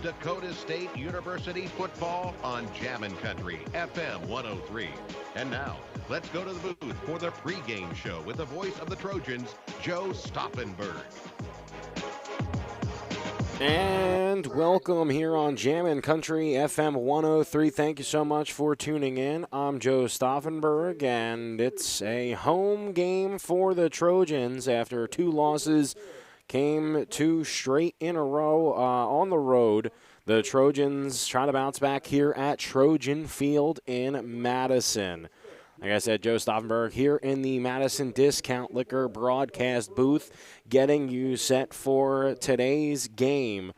Dakota State University football on Jammin' Country, FM 103. And now, let's go to the booth for the pregame show with the voice of the Trojans, Joe Stauffenberg. And welcome here on Jammin' Country, FM 103. Thank you so much for tuning in. I'm Joe Stauffenberg, and it's a home game for the Trojans after 2 losses. Came 2 straight in a row on the road. The Trojans trying to bounce back here at Trojan Field in Madison. Like I said, Joe Stauffenberg here in the Madison Discount Liquor broadcast booth, getting you set for today's game.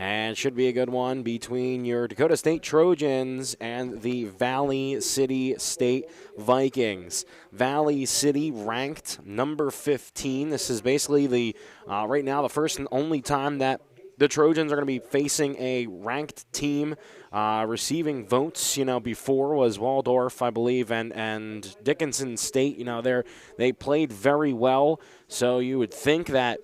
And should be a good one between your Dakota State Trojans and the Valley City State Vikings. Valley City ranked number 15. This is basically the right now the first and only time that the Trojans are going to be facing a ranked team. Receiving votes, before was Waldorf, I believe, and Dickinson State. They played very well, so you would think that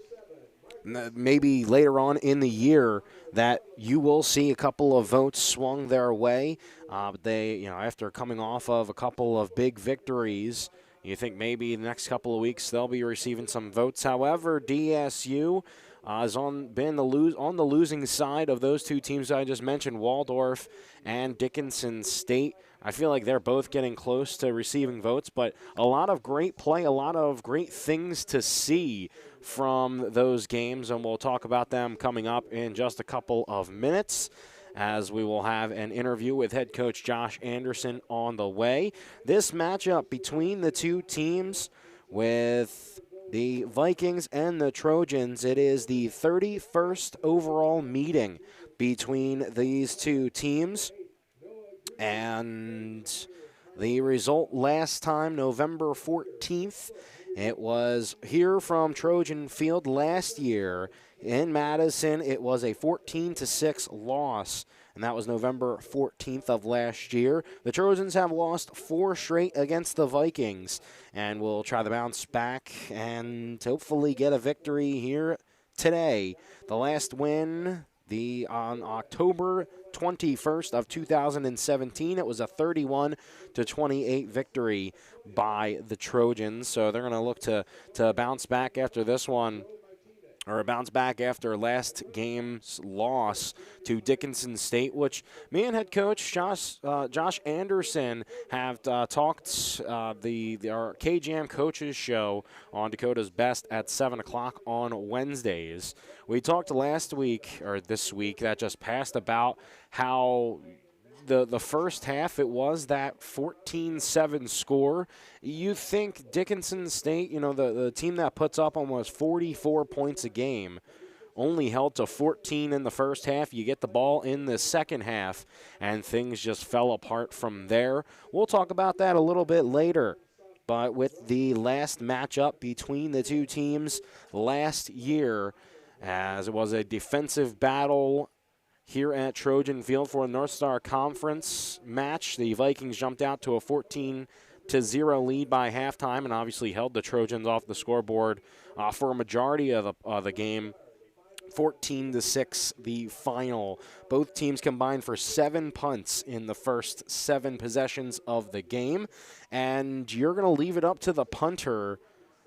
maybe later on in the year that you will see a couple of votes swung their way. But they, after coming off of a couple of big victories, you think maybe the next couple of weeks they'll be receiving some votes. However, DSU has been on the losing side of those 2 teams I just mentioned, Waldorf and Dickinson State. I feel like they're both getting close to receiving votes, but a lot of great play, a lot of great things to see from those games, and we'll talk about them coming up in just a couple of minutes, as we will have an interview with head coach Josh Anderson on the way. This matchup between the 2 teams, with the Vikings and the Trojans, it is the 31st overall meeting between these 2 teams. And the result last time, November 14th, it was here from Trojan Field last year in Madison. It was a 14-6 loss, and that was November 14th of last year. The Trojans have lost 4 straight against the Vikings, and will try to bounce back and hopefully get a victory here today. The last win on October 21st of 2017, it was a 31-28 victory by the Trojans. So they're going to look to bounce back after this one, or bounce back after last game's loss to Dickinson State, which me and head coach Josh Anderson have talked our KJAM Coaches Show on Dakota's Best at 7 o'clock on Wednesdays. We talked this week that just passed, about how the first half, it was that 14-7 score. You think Dickinson State, the team that puts up almost 44 points a game, only held to 14 in the first half. You get the ball in the second half, and things just fell apart from there. We'll talk about that a little bit later. But with the last matchup between the 2 teams last year, as it was a defensive battle here at Trojan Field for a North Star Conference match, the Vikings jumped out to a 14-0 lead by halftime, and obviously held the Trojans off the scoreboard for a majority of the game. 14-6 the final. Both teams combined for 7 punts in the first 7 possessions of the game, and you're going to leave it up to the punter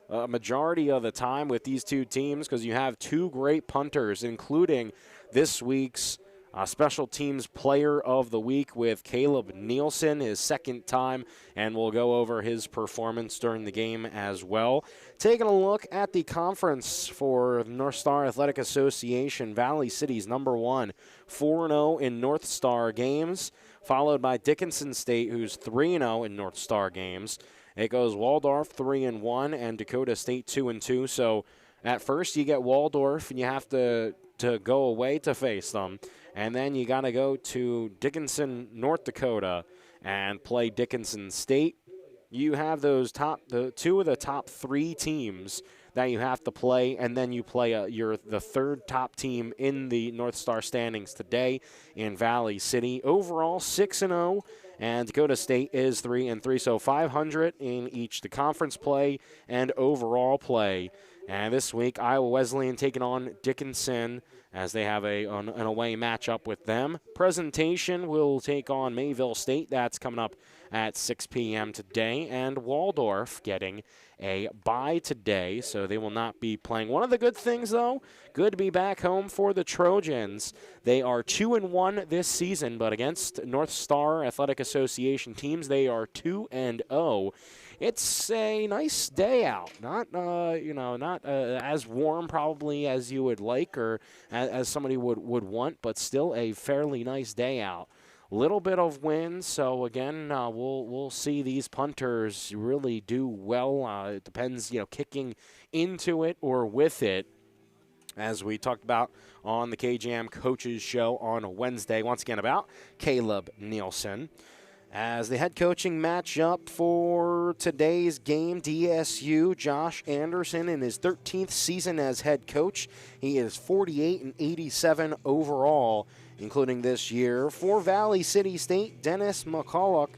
a majority of the time with these 2 teams, because you have 2 great punters, including this week's Special Teams Player of the Week with Caleb Nielsen, his second time, and we'll go over his performance during the game as well. Taking a look at the conference for North Star Athletic Association, Valley City's number 1, 4-0 in North Star games, followed by Dickinson State, who's 3-0 in North Star games. It goes Waldorf 3-1 and Dakota State 2-2. So at first you get Waldorf, and you have to go away to face them. And then you got to go to Dickinson, North Dakota, and play Dickinson State. You have the 2 of the top 3 teams that you have to play, and then you play the third top team in the North Star standings today in Valley City. Overall, 6-0, and Dakota State is 3-3, so 500 in each the conference play and overall play. And this week, Iowa Wesleyan taking on Dickinson as they have an away matchup with them. Presentation will take on Mayville State. That's coming up at 6 p.m. today. And Waldorf getting a bye today, so they will not be playing. One of the good things, though, good to be back home for the Trojans. They are 2-1 this season, but against North Star Athletic Association teams, they are 2-0. It's a nice day out. Not as warm probably as you would like or as somebody would want, but still a fairly nice day out. Little bit of wind, so again, we'll see these punters really do well. It depends, kicking into it or with it, as we talked about on the KJM Coaches Show on Wednesday. Once again, about Caleb Nielsen. As the head coaching matchup for today's game, DSU, Josh Anderson in his 13th season as head coach. He is 48-87 overall, including this year. For Valley City State, Dennis McCulloch,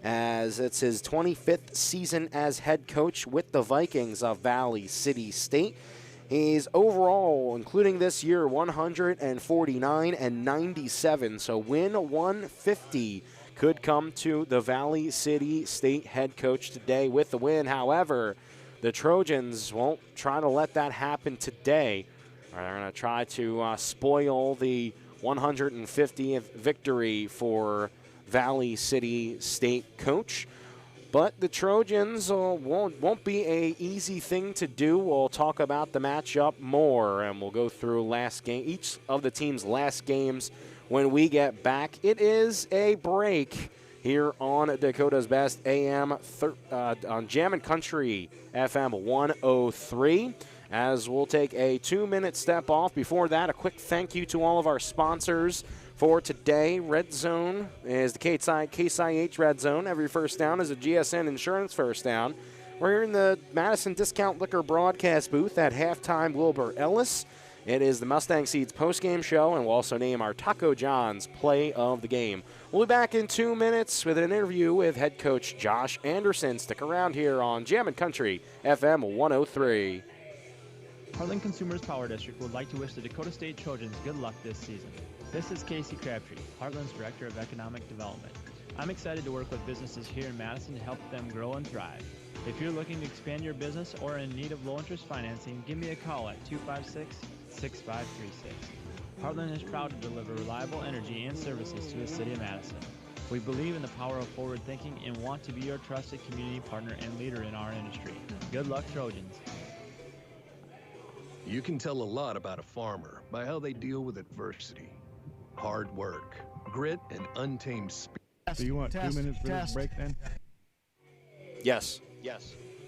as it's his 25th season as head coach with the Vikings of Valley City State. He's overall, including this year, 149-97, so win 150 could come to the Valley City State head coach today with the win. However, the Trojans won't try to let that happen today. They're going to try to spoil the 150th victory for Valley City State coach. But the Trojans won't be an easy thing to do. We'll talk about the matchup more, and we'll go through each of the team's last games when we get back. It is a break here on Dakota's Best AM on Jammin' Country FM 103. As we'll take a 2-minute step off. Before that, a quick thank you to all of our sponsors for today. Red Zone is the Case IH Red Zone. Every first down is a GSN Insurance first down. We're here in the Madison Discount Liquor broadcast booth at halftime. Wilbur Ellis. It is the Mustang Seeds postgame show, and we'll also name our Taco John's play of the game. We'll be back in 2 minutes with an interview with head coach Josh Anderson. Stick around here on Jammin' Country FM 103. Heartland Consumers Power District would like to wish the Dakota State Trojans good luck this season. This is Casey Crabtree, Heartland's Director of Economic Development. I'm excited to work with businesses here in Madison to help them grow and thrive. If you're looking to expand your business or in need of low-interest financing, give me a call at 256-6536. Heartland is proud to deliver reliable energy and services to the city of Madison. We believe in the power of forward thinking and want to be your trusted community partner and leader in our industry. Good luck, Trojans. You can tell a lot about a farmer by how they deal with adversity, hard work, grit, and untamed spirit. So you want 2 minutes for this break then? Yes.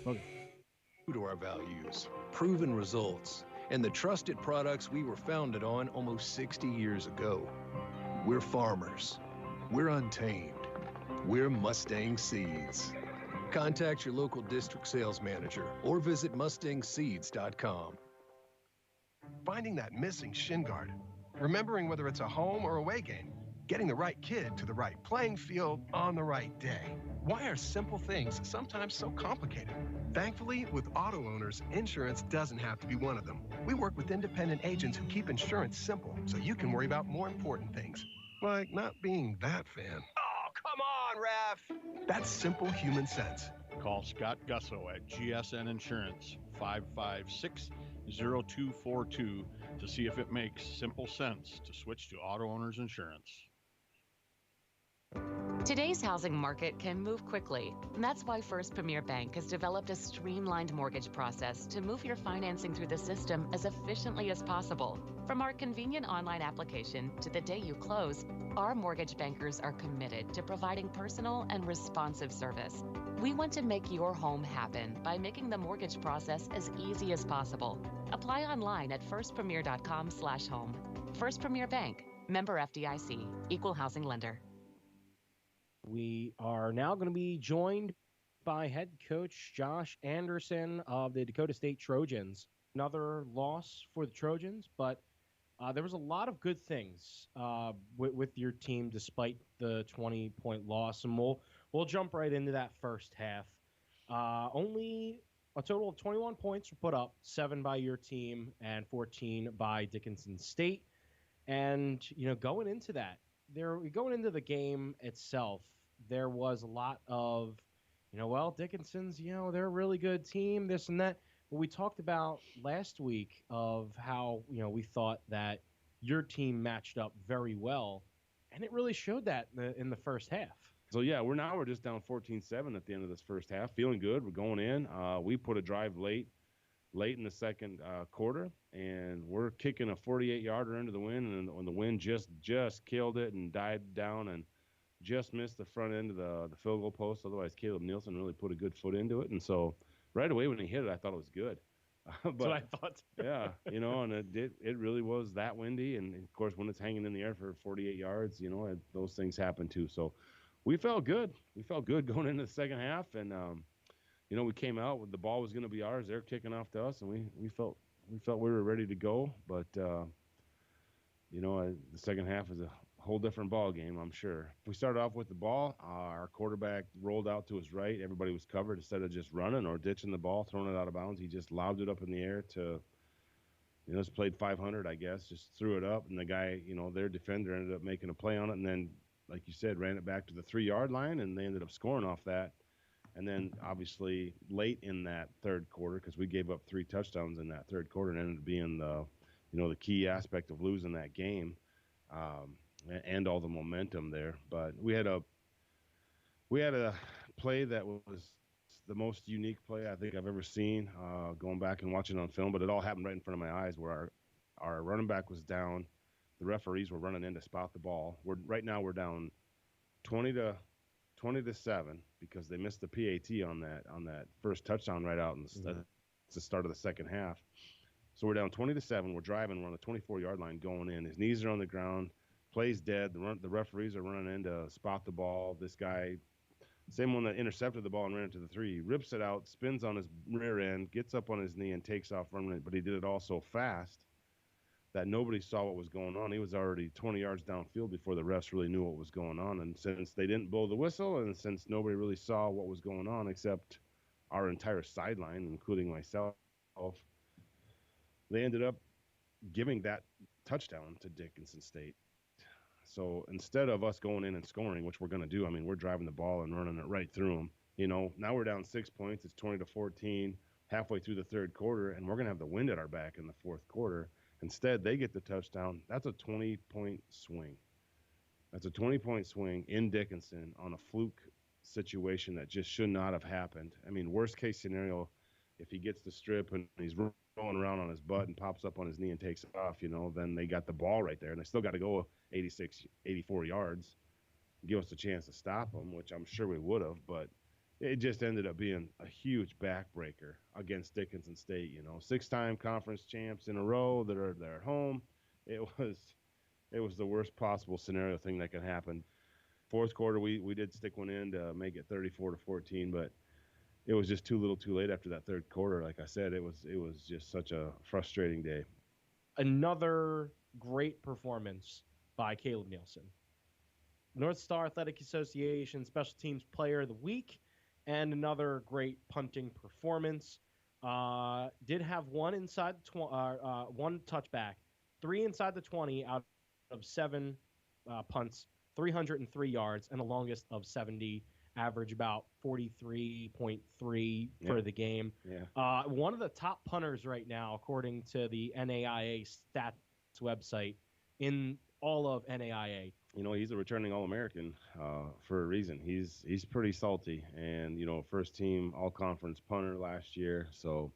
Okay. To our values, proven results, and the trusted products we were founded on almost 60 years ago. We're farmers. We're untamed. We're Mustang Seeds. Contact your local district sales manager or visit mustangseeds.com. Finding that missing shin guard, remembering whether it's a home or away game, getting the right kid to the right playing field on the right day. Why are simple things sometimes so complicated? Thankfully, with auto owners, insurance doesn't have to be one of them. We work with independent agents who keep insurance simple so you can worry about more important things, like not being that fan. Oh, come on, ref! That's simple human sense. Call Scott Gusso at GSN Insurance, 556-0242, to see if it makes simple sense to switch to auto owners insurance. Today's housing market can move quickly. And that's why First Premier Bank has developed a streamlined mortgage process to move your financing through the system as efficiently as possible. From our convenient online application to the day you close, our mortgage bankers are committed to providing personal and responsive service. We want to make your home happen by making the mortgage process as easy as possible. Apply online at firstpremier.com/home. First Premier Bank, member FDIC, equal housing lender. We are now going to be joined by head coach Josh Anderson of the Dakota State Trojans. Another loss for the Trojans, but there was a lot of good things with your team despite the 20-point loss, and we'll jump right into that first half. Only A total of 21 points were put up, 7 by your team and 14 by Dickinson State. And, going into that, going into the game itself, there was a lot of, Dickinson's, they're a really good team, this and that. But we talked about last week of how, we thought that your team matched up very well. And it really showed that in the first half. So, yeah, we're just down 14-7 at the end of this first half. Feeling good. We're going in. We put a drive late in the second quarter, and we're kicking a 48-yarder into the wind, and when the wind just killed it and died down and just missed the front end of the field goal post. Otherwise, Caleb Nielsen really put a good foot into it. And so right away when he hit it, I thought it was good. But, that's what I thought. Yeah, and it really was that windy. And, of course, when it's hanging in the air for 48 yards, those things happen too. So we felt good. We felt good going into the second half. And, we came out with the ball was going to be ours. They're kicking off to us, and we felt we were ready to go. But, the second half is a whole different ball game, I'm sure. We started off with the ball. Our quarterback rolled out to his right. Everybody was covered. Instead of just running or ditching the ball, throwing it out of bounds, he just lobbed it up in the air to, just played 500, I guess, just threw it up. And the guy, their defender ended up making a play on it. And then, like you said, ran it back to the 3-yard line, and they ended up scoring off that. And then, obviously, late in that third quarter, because we gave up 3 touchdowns in that third quarter, and ended up being the key aspect of losing that game. And all the momentum there. But we had a play that was the most unique play I think I've ever seen, going back and watching it on film, but it all happened right in front of my eyes, where our running back was down. The referees were running in to spot the ball. Right now we're down 20-7 because they missed the PAT on that first touchdown right out in the start of the second half. So we're down 20-7. We're driving. We're on the 24-yard line going in. His knees are on the ground. Play's dead. The referees are running in to spot the ball. This guy, same one that intercepted the ball and ran into the 3, rips it out, spins on his rear end, gets up on his knee, and takes off running it. But he did it all so fast that nobody saw what was going on. He was already 20 yards downfield before the refs really knew what was going on. And since they didn't blow the whistle, and since nobody really saw what was going on except our entire sideline, including myself, they ended up giving that touchdown to Dickinson State. So instead of us going in and scoring, which we're going to do, I mean, we're driving the ball and running it right through them. Now we're down 6 points. It's 20-14 halfway through the third quarter, and we're going to have the wind at our back in the fourth quarter. Instead, they get the touchdown. That's a 20-point swing. That's a 20-point swing in Dickinson on a fluke situation that just should not have happened. I mean, worst case scenario, if he gets the strip and he's rolling around on his butt and pops up on his knee and takes it off, then they got the ball right there, and they still got to go 84 yards, give us a chance to stop them, which I'm sure we would have, but it just ended up being a huge backbreaker against Dickinson State. 6-time conference champs in a row that are at home. It was the worst possible scenario thing that could happen. Fourth quarter, we did stick one in to make it 34-14, but it was just too little too late after that third quarter. Like I said, it was just such a frustrating day. Another great performance by Caleb Nielsen. North Star Athletic Association Special Teams Player of the Week, and another great punting performance. Did have one inside one touchback, 3 inside the 20 out of 7 punts, 303 yards, and the longest of 70. Average about 43.3 for the game. Yeah. One of the top punters right now, according to the NAIA stats website, in all of NAIA. He's a returning All-American for a reason. He's pretty salty, and first team All-Conference punter last year. So,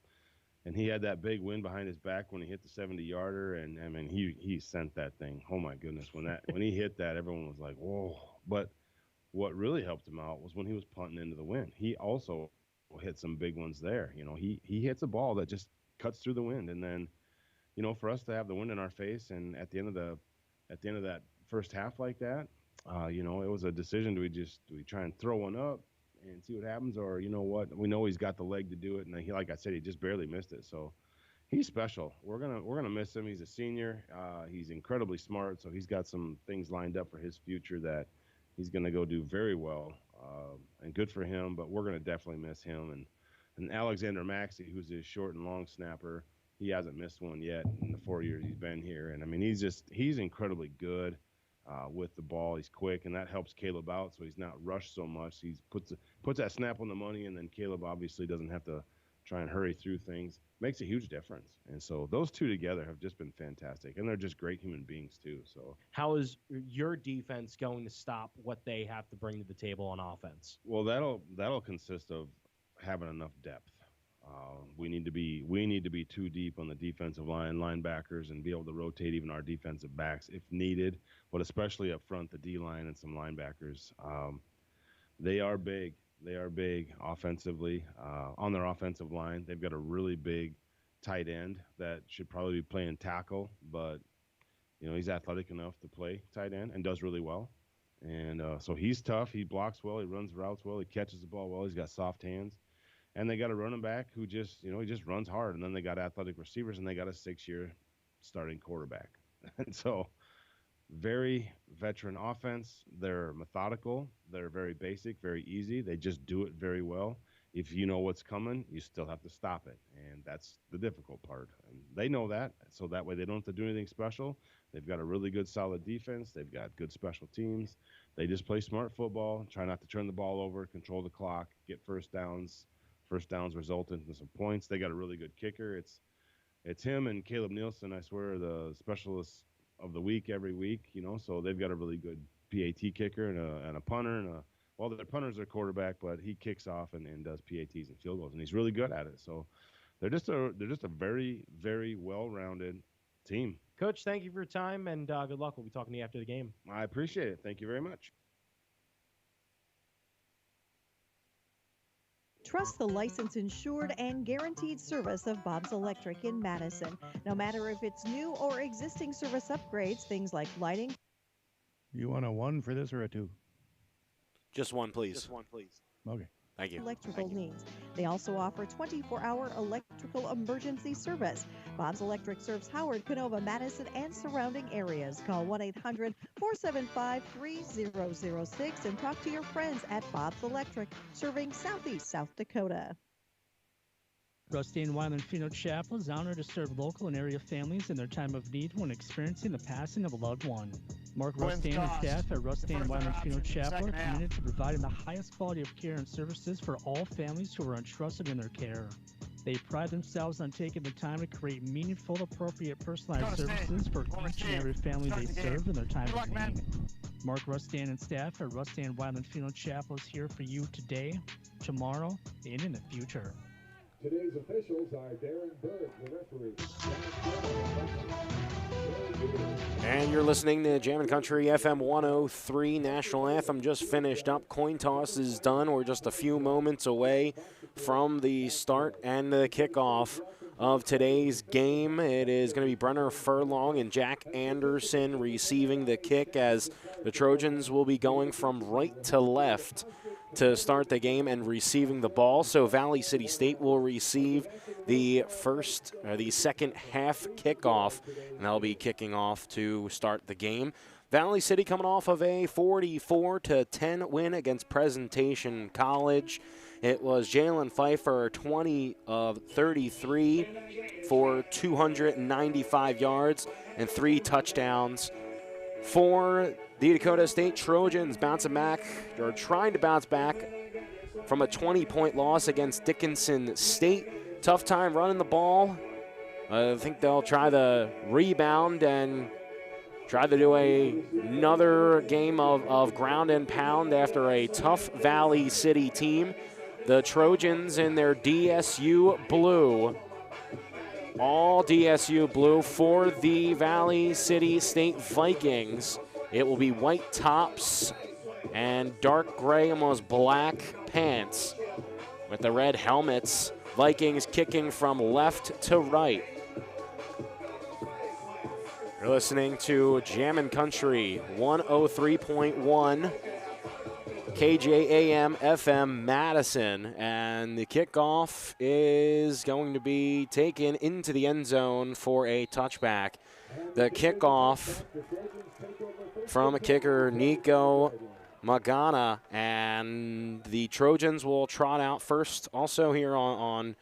and he had that big win behind his back when he hit the 70-yarder, and I mean he sent that thing. Oh my goodness, when he hit that, everyone was like, whoa. But what really helped him out was when he was punting into the wind. He also hit some big ones there. He hits a ball that just cuts through the wind, and then, for us to have the wind in our face, and at the end of that first half like that, it was a decision. Do we try and throw one up and see what happens, or what? We know he's got the leg to do it, and he, like I said, he just barely missed it. So he's special. We're gonna miss him. He's a senior. He's incredibly smart, so he's got some things lined up for his future that he's going to go do very well, and good for him, but we're going to definitely miss him. And And Alexander Maxey, who's his short and long snapper, he hasn't missed one yet in the 4 years he's been here. And I mean, he's incredibly good with the ball. He's quick, and that helps Caleb out, so he's not rushed so much. He puts that snap on the money, and then Caleb obviously doesn't have to try and hurry through things. Makes a huge difference. And so those two together have just been fantastic, and they're just great human beings too. So how is your defense going to stop what they have to bring to the table on offense? Well, that'll consist of having enough depth. We need to be too deep on the defensive line, linebackers, and be able to rotate even our defensive backs if needed, but especially up front, the D-line and some linebackers. They are big. They are big offensively. On their offensive line, they've got a really big tight end that should probably be playing tackle, but he's athletic enough to play tight end and does really well. And so he's tough. He blocks well. He runs routes well. He catches the ball well. He's got soft hands. And they got a running back who just, he just runs hard. And then they got athletic receivers, and they got a 6-year starting quarterback. And so very veteran offense. They're methodical. They're very basic, very easy. They just do it very well. If you know what's coming, you still have to stop it. And that's the difficult part. And they know that. So that way they don't have to do anything special. They've got a really good, solid defense. They've got good special teams. They just play smart football, try not to turn the ball over, control the clock, get first downs. First downs result in some points. They got a really good kicker. It's him and Caleb Nielsen, I swear, the specialists of the week every week, so they've got a really good PAT kicker and a punter. Well, their punter's their quarterback, but he kicks off and does PATs and field goals, and he's really good at it. So they're just a very, very well-rounded team. Coach, thank you for your time, and good luck. We'll be talking to you after the game. I appreciate it. Thank you very much. Trust the licensed, insured, and guaranteed service of Bob's Electric in Madison. No matter if it's new or existing service upgrades, things like lighting. You want a 1 for this or a 2? Just one, please. Just one, please. Okay. Thank you. Electrical needs. They also offer 24-hour electrical emergency service. Bob's Electric serves Howard, Canova, Madison, and surrounding areas. Call 1-800-475-3006 and talk to your friends at Bob's Electric, serving Southeast South Dakota. Rusty and Wyland Funeral Chapel is honored to serve local and area families in their time of need when experiencing the passing of a loved one. Mark Rustan and staff at Rustan Wyland Funeral Chapel are committed to providing the highest quality of care and services for all families who are entrusted in their care. They pride themselves on taking the time to create meaningful, appropriate, personalized services for each and every family they serve in their time of need. Mark Rustan and staff at Rustan Wyland Funeral Chapel is here for you today, tomorrow, and in the future. Today's officials are Darren Berg, the referee. And you're listening to Jammin' Country FM 103. National Anthem just finished up. Coin toss is done. We're just a few moments away from the start and the kickoff of today's game. It is going to be Brenner Furlong and Jack Anderson receiving the kick, as the Trojans will be going from right to left to start the game and receiving the ball. So Valley City State will receive the second half kickoff, and they'll be kicking off to start the game. Valley City coming off of a 44-10 win against Presentation College. It was Jalen Pfeiffer, 20 of 33 for 295 yards and 3 touchdowns for the Dakota State Trojans, bouncing back, or trying to bounce back from a 20-point loss against Dickinson State. Tough time running the ball. I think they'll try the rebound and try to do another game of ground and pound after a tough Valley City team. The Trojans in their DSU blue. All DSU blue for the Valley City State Vikings. It will be white tops and dark gray, almost black pants with the red helmets. Vikings kicking from left to right. You're listening to Jammin' Country 103.1 KJAM FM Madison, and the kickoff is going to be taken into the end zone for a touchback. The kickoff from kicker Nico Magana, and the Trojans will trot out first also here on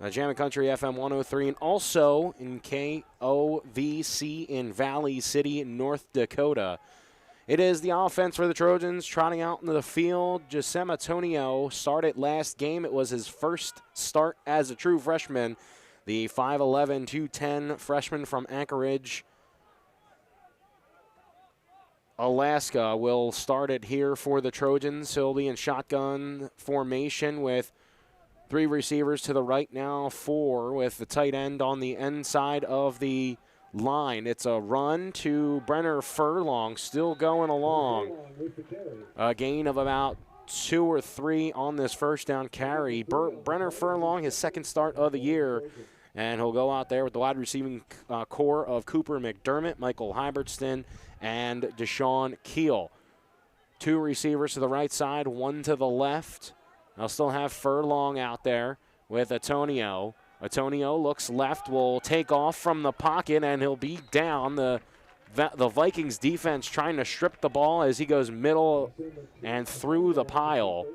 Jammin' Country FM 103 and also in KOVC in Valley City, North Dakota. It is the offense for the Trojans trotting out into the field. Gisem Antonio started last game. It was his first start as a true freshman. The 5'11", 210 freshman from Anchorage, Alaska, will start it here for the Trojans. He'll be in shotgun formation with 3 receivers to the right now, 4 with the tight end on the end side of the line. It's a run to Brenner Furlong, still going along. A gain of about 2 or 3 on this first down carry. Brenner Furlong, his second start of the year, and he'll go out there with the wide receiving core of Cooper McDermott, Michael Hybertston, and Deshaun Keel. 2 receivers to the right side, 1 to the left. They'll still have Furlong out there with Antonio. Antonio looks left, will take off from the pocket, and he'll be down. The Vikings defense trying to strip the ball as he goes middle and through the pile.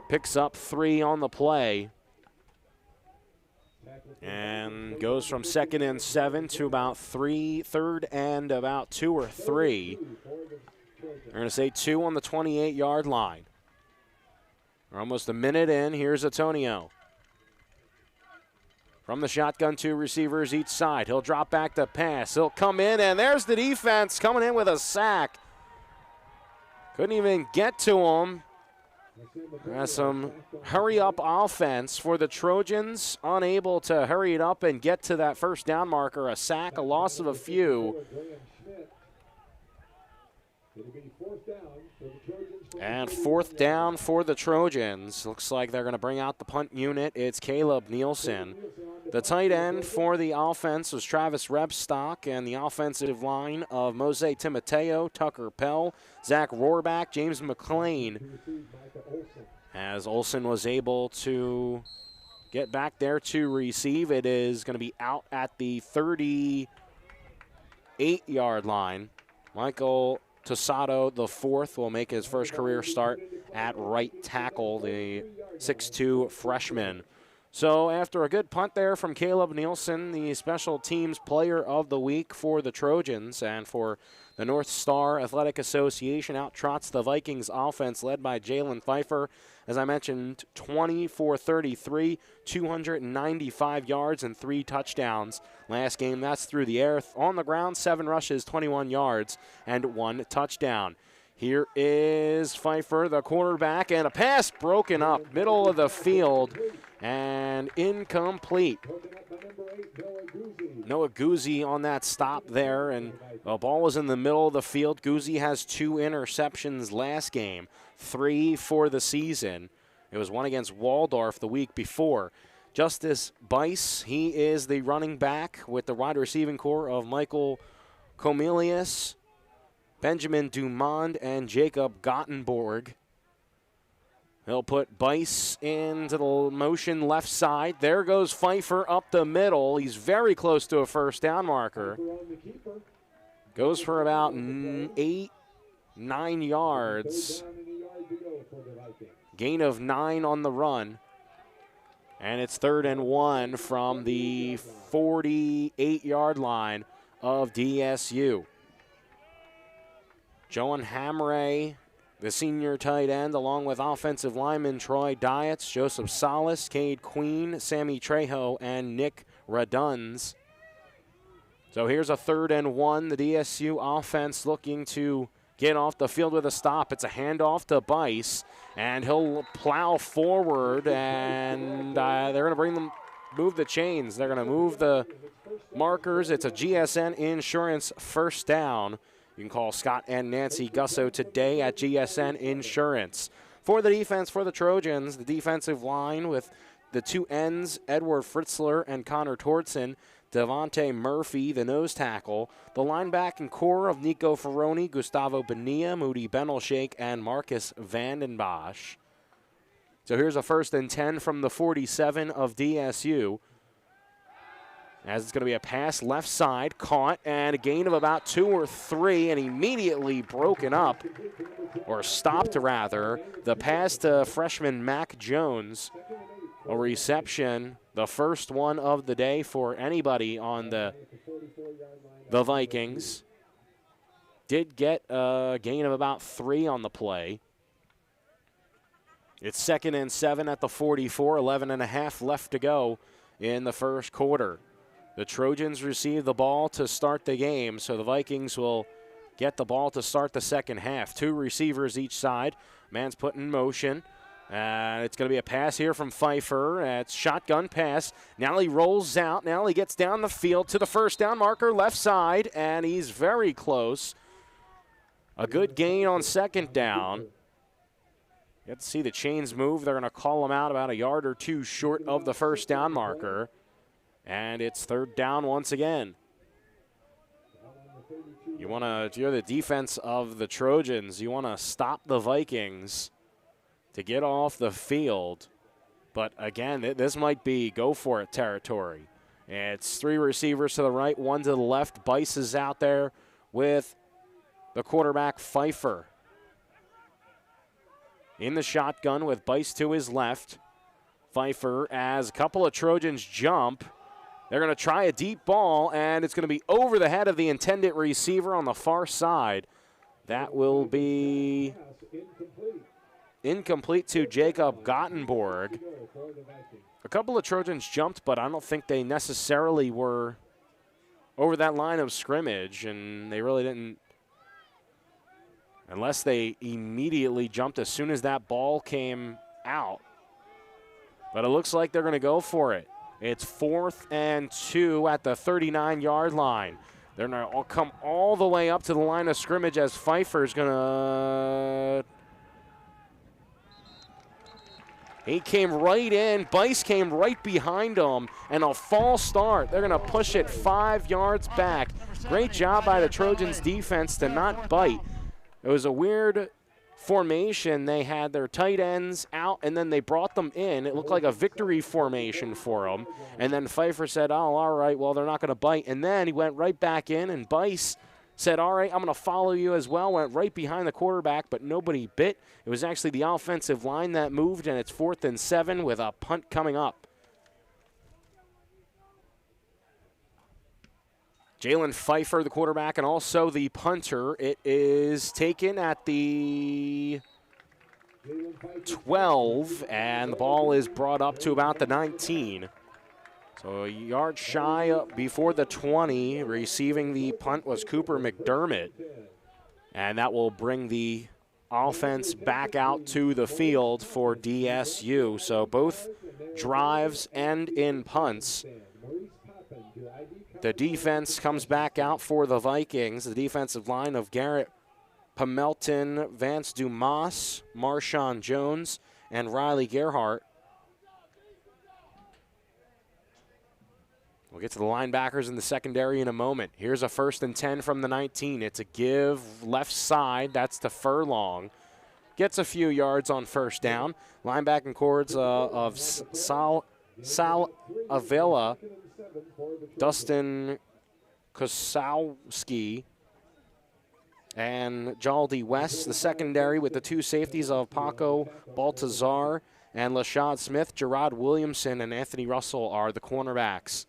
Picks up 3 on the play. And goes from 2nd and 7 to about 3rd and about 2 or 3. They're going to say 2 on the 28-yard line. We're almost a minute in. Here's Antonio. From the shotgun, 2 receivers each side. He'll drop back to pass. He'll come in, and there's the defense coming in with a sack. Couldn't even get to him. That's some hurry-up offense for the Trojans, unable to hurry it up and get to that first down marker. A sack, a loss of a few. And 4th down for the Trojans. Looks like they're going to bring out the punt unit. It's Caleb Nielsen. The tight end for the offense was Travis Rebstock, and the offensive line of Mose Timoteo, Tucker Pell, Zach Rohrback, James McLean. As Olsen was able to get back there to receive, it is going to be out at the 38-yard line. Michael Tosado, the 4th, will make his first career start at right tackle, the 6'2 freshman. So after a good punt there from Caleb Nielsen, the special teams player of the week for the Trojans, and for the North Star Athletic Association, out trots the Vikings offense led by Jalen Pfeiffer. As I mentioned, 20-for-33, 295 yards and 3 touchdowns. Last game, that's through the air. On the ground, 7 rushes, 21 yards, and 1 touchdown. Here is Pfeiffer, the quarterback, and a pass broken up, middle of the field, and incomplete. Noah Guzzi on that stop there, and the ball was in the middle of the field. Guzzi has 2 interceptions last game, 3 for the season. It was 1 against Waldorf the week before. Justice Bice, he is the running back with the wide receiving core of Michael Comelius, Benjamin Dumond, and Jacob Gottenborg. He'll put Bice into the motion left side. There goes Pfeiffer up the middle. He's very close to a first down marker. Goes for about 8-9 yards. Gain of 9 on the run. And it's 3rd and 1 from the 48-yard line of DSU. Joan Hamray, the senior tight end, along with offensive linemen Troy Dietz, Joseph Salas, Cade Queen, Sammy Trejo, and Nick Raduns. So here's a 3rd and 1. The DSU offense looking to get off the field with a stop. It's a handoff to Bice, and he'll plow forward, and they're going to move the chains. They're going to move the markers. It's a GSN Insurance first down. You can call Scott and Nancy Gusso today at GSN Insurance. For the defense for the Trojans, the defensive line with the 2 ends, Edward Fritzler and Connor Tortson, Devontae Murphy, the nose tackle, the linebacking core of Nico Ferroni, Gustavo Bonilla, Moody Benelshake, and Marcus Vandenbosch. So here's a 1st and 10 from the 47 of DSU. as it's going to be a pass left side, caught, and a gain of about 2 or 3, and immediately broken up, or stopped rather. The pass to freshman Mac Jones, a reception, the first one of the day for anybody on the Vikings. Did get a gain of about 3 on the play. It's 2nd and 7 at the 44, 11.5 left to go in the first quarter. The Trojans receive the ball to start the game, so the Vikings will get the ball to start the second half. 2 receivers each side. Man's put in motion. It's going to be a pass here from Pfeiffer. It's shotgun pass. Now he rolls out. Now he gets down the field to the first down marker, left side, and he's very close. A good gain on second down. You have to see the chains move. They're going to call him out about a yard or 2 short of the first down marker. And it's 3rd down once again. If you're the defense of the Trojans, you want to stop the Vikings to get off the field. But again, this might be go for it territory. It's 3 receivers to the right, 1 to the left. Bice is out there with the quarterback Pfeiffer. In the shotgun with Bice to his left. Pfeiffer, as a couple of Trojans jump, they're going to try a deep ball, and it's going to be over the head of the intended receiver on the far side. That will be incomplete to Jacob Gottenborg. A couple of Trojans jumped, but I don't think they necessarily were over that line of scrimmage, and they really didn't, unless they immediately jumped as soon as that ball came out. But it looks like they're going to go for it. It's 4th and 2 at the 39-yard line. They're going to come all the way up to the line of scrimmage as Pfeiffer's going to... He came right in. Bice came right behind him, and a false start. They're going to push it 5 yards back. Great job by the Trojans' defense to not bite. It was a weird formation. They had their tight ends out, and then they brought them in. It looked like a victory formation for them. And then Pfeiffer said, oh, all right, well, they're not going to bite. And then he went right back in, and Bice said, all right, I'm going to follow you as well. Went right behind the quarterback, but nobody bit. It was actually the offensive line that moved, and it's 4th and 7 with a punt coming up. Jalen Pfeiffer, the quarterback, and also the punter. It is taken at the 12, and the ball is brought up to about the 19. So a yard shy before the 20. Receiving the punt was Cooper McDermott, and that will bring the offense back out to the field for DSU. So both drives end in punts. The defense comes back out for the Vikings. The defensive line of Garrett Pamelton, Vance Dumas, Marshawn Jones, and Riley Gerhart. We'll get to the linebackers in the secondary in a moment. Here's a 1st and 10 from the 19. It's a give left side. That's to Furlong. Gets a few yards on first down. Linebacking cords of Sal Avila, Dustin Kosowski, and Jaldi West. The secondary with the 2 safeties of Paco Baltazar and Lashad Smith. Gerard Williamson and Anthony Russell are the cornerbacks.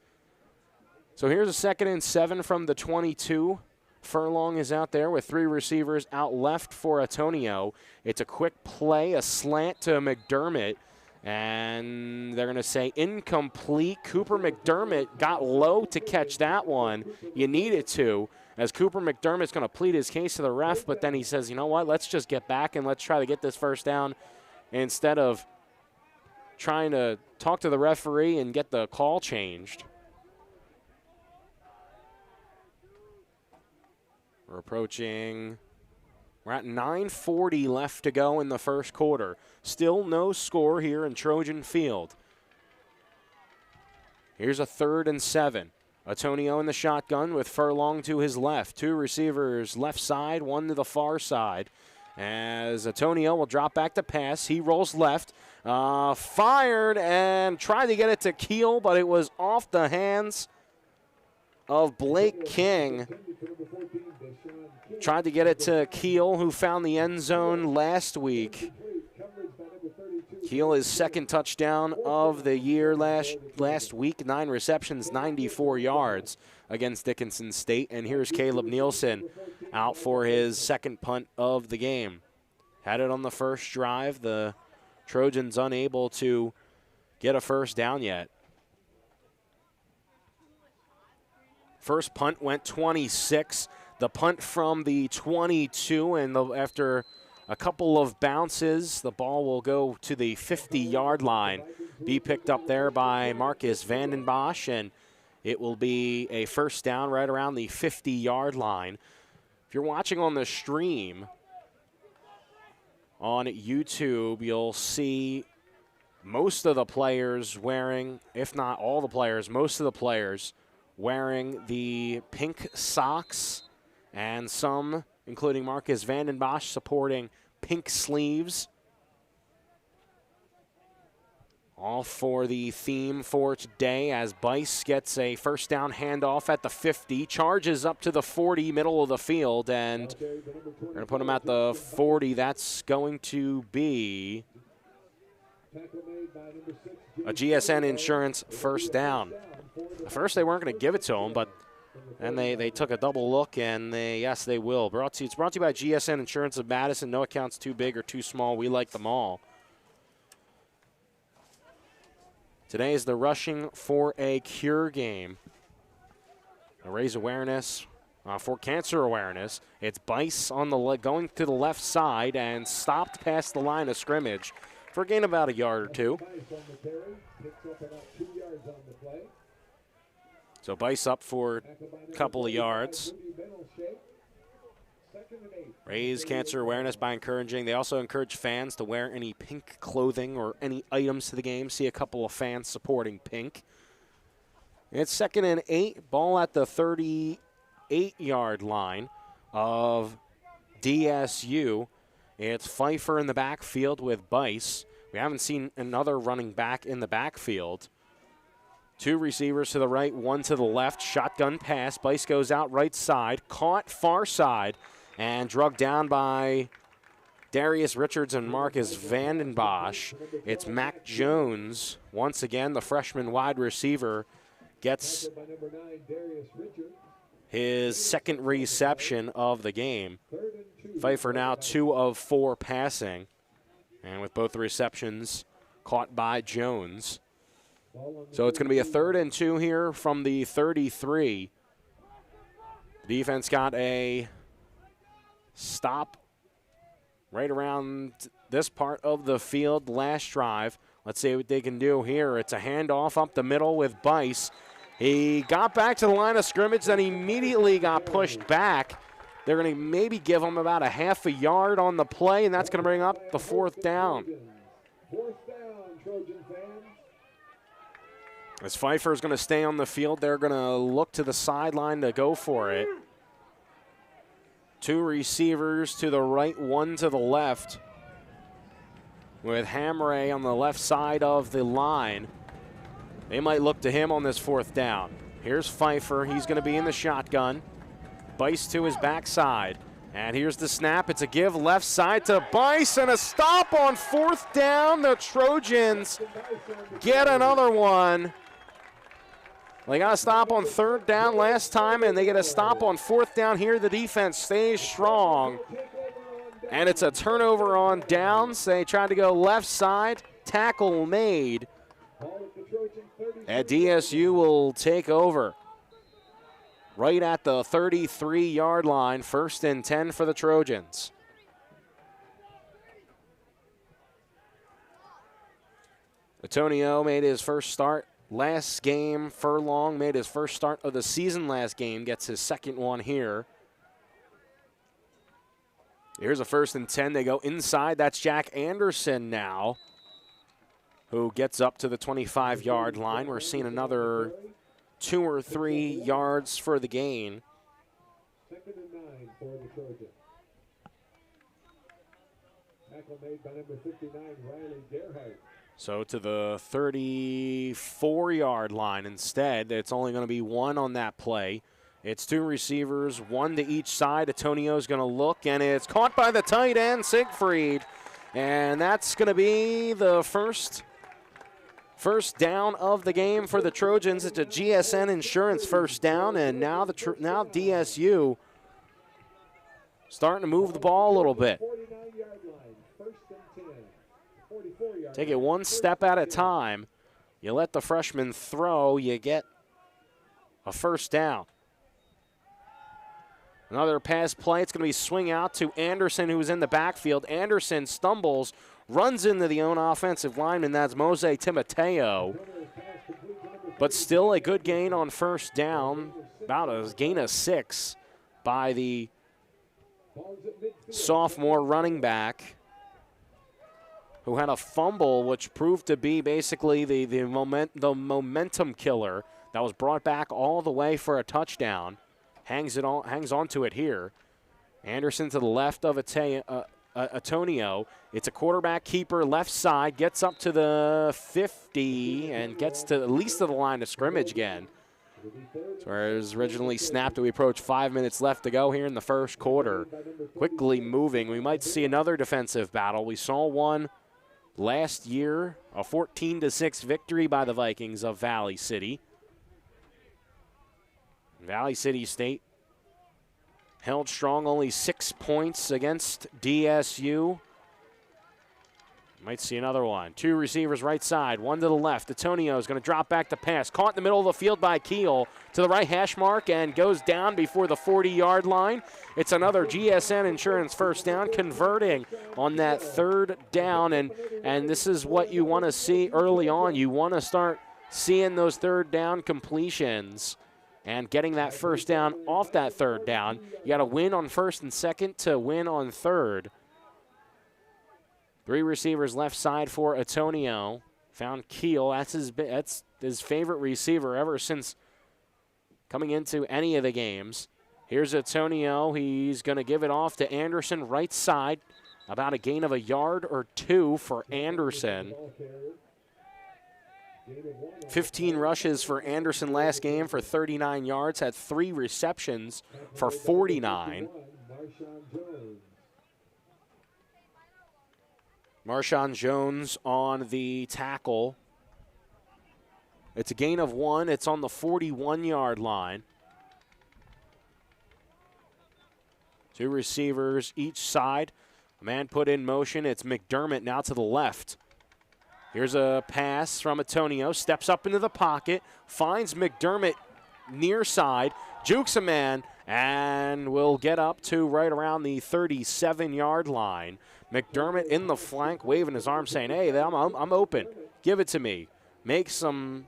So here's a 2nd and 7 from the 22. Furlong is out there with 3 receivers out left for Antonio. It's a quick play, a slant to McDermott. And they're going to say incomplete. Cooper McDermott got low to catch that one. You needed to, as Cooper McDermott's going to plead his case to the ref, but then he says, you know what, let's just get back and let's try to get this first down instead of trying to talk to the referee and get the call changed. We're at 9:40 left to go in the first quarter. Still no score here in Trojan Field. Here's a 3rd and 7. Antonio in the shotgun with Furlong to his left. 2 receivers left side, 1 to the far side. As Antonio will drop back to pass. He rolls left. Fired and tried to get it to Keel, but it was off the hands of Blake King. Tried to get it to Keel, who found the end zone last week. Keel, his second touchdown of the year last week, 9 receptions, 94 yards against Dickinson State. And here's Caleb Nielsen out for his second punt of the game. Had it on the first drive. The Trojans unable to get a first down yet. First punt went 26. The punt from the 22, and after a couple of bounces, the ball will go to the 50-yard line. Be picked up there by Marcus Vandenbosch, and it will be a first down right around the 50-yard line. If you're watching on the stream on YouTube, you'll see most of the players wearing, if not all the players, most of the players wearing the pink socks, and some, including Marcus Vandenbosch, supporting pink sleeves. All for the theme for today, as Bice gets a first down handoff at the 50, charges up to the 40, middle of the field, and we're going to put him at the 40. That's going to be a GSN Insurance first down. At first they weren't going to give it to him, but then they took a double look, and yes, they will. It's brought to you by GSN Insurance of Madison. No account's too big or too small. We like them all. Today is the Rushing for a Cure game. To raise awareness for cancer awareness. It's Bice on the going to the left side and stopped past the line of scrimmage for a gain about a yard or two. So Bice up for a couple of yards. Raise cancer awareness by encouraging. They also encourage fans to wear any pink clothing or any items to the game. See a couple of fans supporting pink. It's 2nd and 8. Ball at the 38-yard line of DSU. It's Pfeiffer in the backfield with Bice. We haven't seen another running back in the backfield. 2 receivers to the right, 1 to the left. Shotgun pass. Bice goes out right side. Caught far side and drugged down by Darius Richards and Marcus Vandenbosch. It's Mac Jones. Once again, the freshman wide receiver gets his second reception of the game. Pfeiffer now 2 of 4 passing, and with both the receptions caught by Jones. So it's going to be a 3rd and 2 here from the 33. Defense got a stop right around this part of the field last drive. Let's see what they can do here. It's a handoff up the middle with Bice. He got back to the line of scrimmage, then immediately got pushed back. They're going to maybe give him about a half a yard on the play, and that's going to bring up the 4th down. 4th down, Trojan fans. As Pfeiffer is going to stay on the field, they're going to look to the sideline to go for it. 2 receivers to the right, 1 to the left, with Hamray on the left side of the line. They might look to him on this 4th down. Here's Pfeiffer. He's going to be in the shotgun. Bice to his backside. And here's the snap. It's a give left side to Bice, and a stop on 4th down. The Trojans get another one. They got a stop on 3rd down last time, and they get a stop on 4th down here. The defense stays strong. And it's a turnover on downs. They tried to go left side. Tackle made. And DSU will take over right at the 33-yard line. 1st and 10 for the Trojans. Antonio made his first start last game. Furlong made his first start of the season last game. Gets his second one here. Here's a 1st and 10. They go inside. That's Jack Anderson now, who gets up to the 25-yard line. We're seeing another 2 or 3 yards for the gain. 2nd and 9 for the Trojans. Tackle made by number 59, Riley Gerhardt. So to the 34-yard line instead. It's only going to be one on that play. It's two receivers, one to each side. Antonio's going to look, and it's caught by the tight end, Siegfried. And that's going to be the first down of the game for the Trojans. It's a GSN Insurance first down, and now now DSU starting to move the ball a little bit. Take it one step at a time. You let the freshman throw, you get a first down. Another pass play. It's going to be swing out to Anderson, who was in the backfield. Anderson stumbles, runs into the own offensive lineman. That's Mose Timoteo. But still a good gain on first down. About a gain of 6 by the sophomore running back, who had a fumble, which proved to be basically the momentum killer that was brought back all the way for a touchdown. Hangs on to it here. Anderson to the left of Antonio. It's a quarterback keeper left side. Gets up to the 50 and gets to at least to the line of scrimmage again. So it was originally snapped. We approach 5 minutes left to go here in the first quarter. Quickly moving. We might see another defensive battle. We saw one last year, a 14-6 victory by the Vikings of Valley City. Valley City State held strong, only 6 points against DSU. Might see another one. Two receivers right side, one to the left. Antonio is going to drop back to pass. Caught in the middle of the field by Keel to the right hash mark and goes down before the 40-yard line. It's another GSN Insurance first down, converting on that third down. And this is what you want to see early on. You want to start seeing those third down completions and getting that first down off that third down. You got to win on first and second to win on third. Three receivers left side for Antonio. Found Keel. That's his favorite receiver ever since coming into any of the games. Here's Antonio. He's going to give it off to Anderson right side. About a gain of a yard or 2 for Anderson. 15 rushes for Anderson last game for 39 yards. Had 3 receptions for 49. Marshawn Jones on the tackle. It's a gain of 1. It's on the 41-yard line. Two receivers each side. A man put in motion. It's McDermott now to the left. Here's a pass from Antonio. Steps up into the pocket. Finds McDermott near side. Jukes a man and will get up to right around the 37-yard line. McDermott in the flank, waving his arm, saying, hey, I'm open. Give it to me. Makes some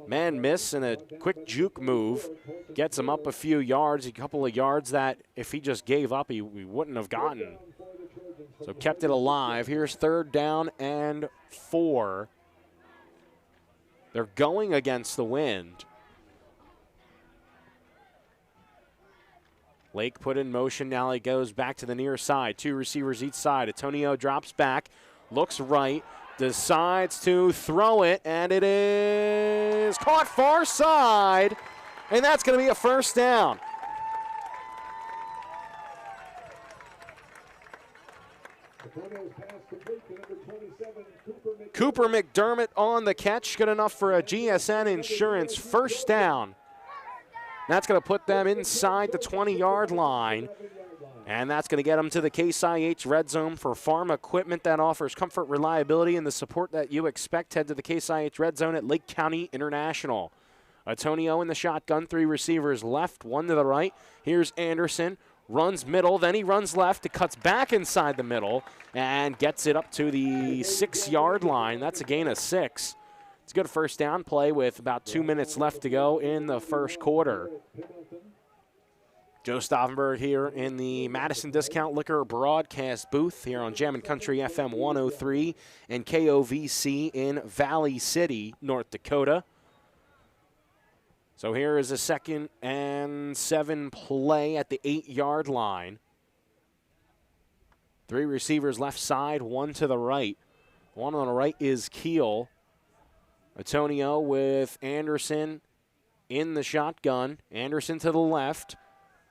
man miss and a quick juke move. Gets him up a few yards, a couple of yards that if he just gave up, he wouldn't have gotten. So kept it alive. Here's third down and 4. They're going against the wind. Lake put in motion. Now he goes back to the near side. Two receivers each side. Antonio drops back, looks right, decides to throw it, and it is caught far side, and that's going to be a first down. Cooper McDermott on the catch. Good enough for a GSN Insurance first down. That's going to put them inside the 20-yard line. And that's going to get them to the Case IH Red Zone for farm equipment that offers comfort, reliability, and the support that you expect. Head to the Case IH Red Zone at Lake County International. Antonio in the shotgun. 3 receivers left, 1 to the right. Here's Anderson. Runs middle, then he runs left. It cuts back inside the middle and gets it up to the 6-yard line. That's a gain of 6. It's a good first down play with about 2 minutes left to go in the first quarter. Joe Stauffenberg here in the Madison Discount Liquor broadcast booth here on Jammin' Country FM 103 and KOVC in Valley City, North Dakota. So here is a 2nd and 7 play at the 8-yard line. 3 receivers left side, 1 to the right. One on the right is Keel. Antonio with Anderson in the shotgun. Anderson to the left.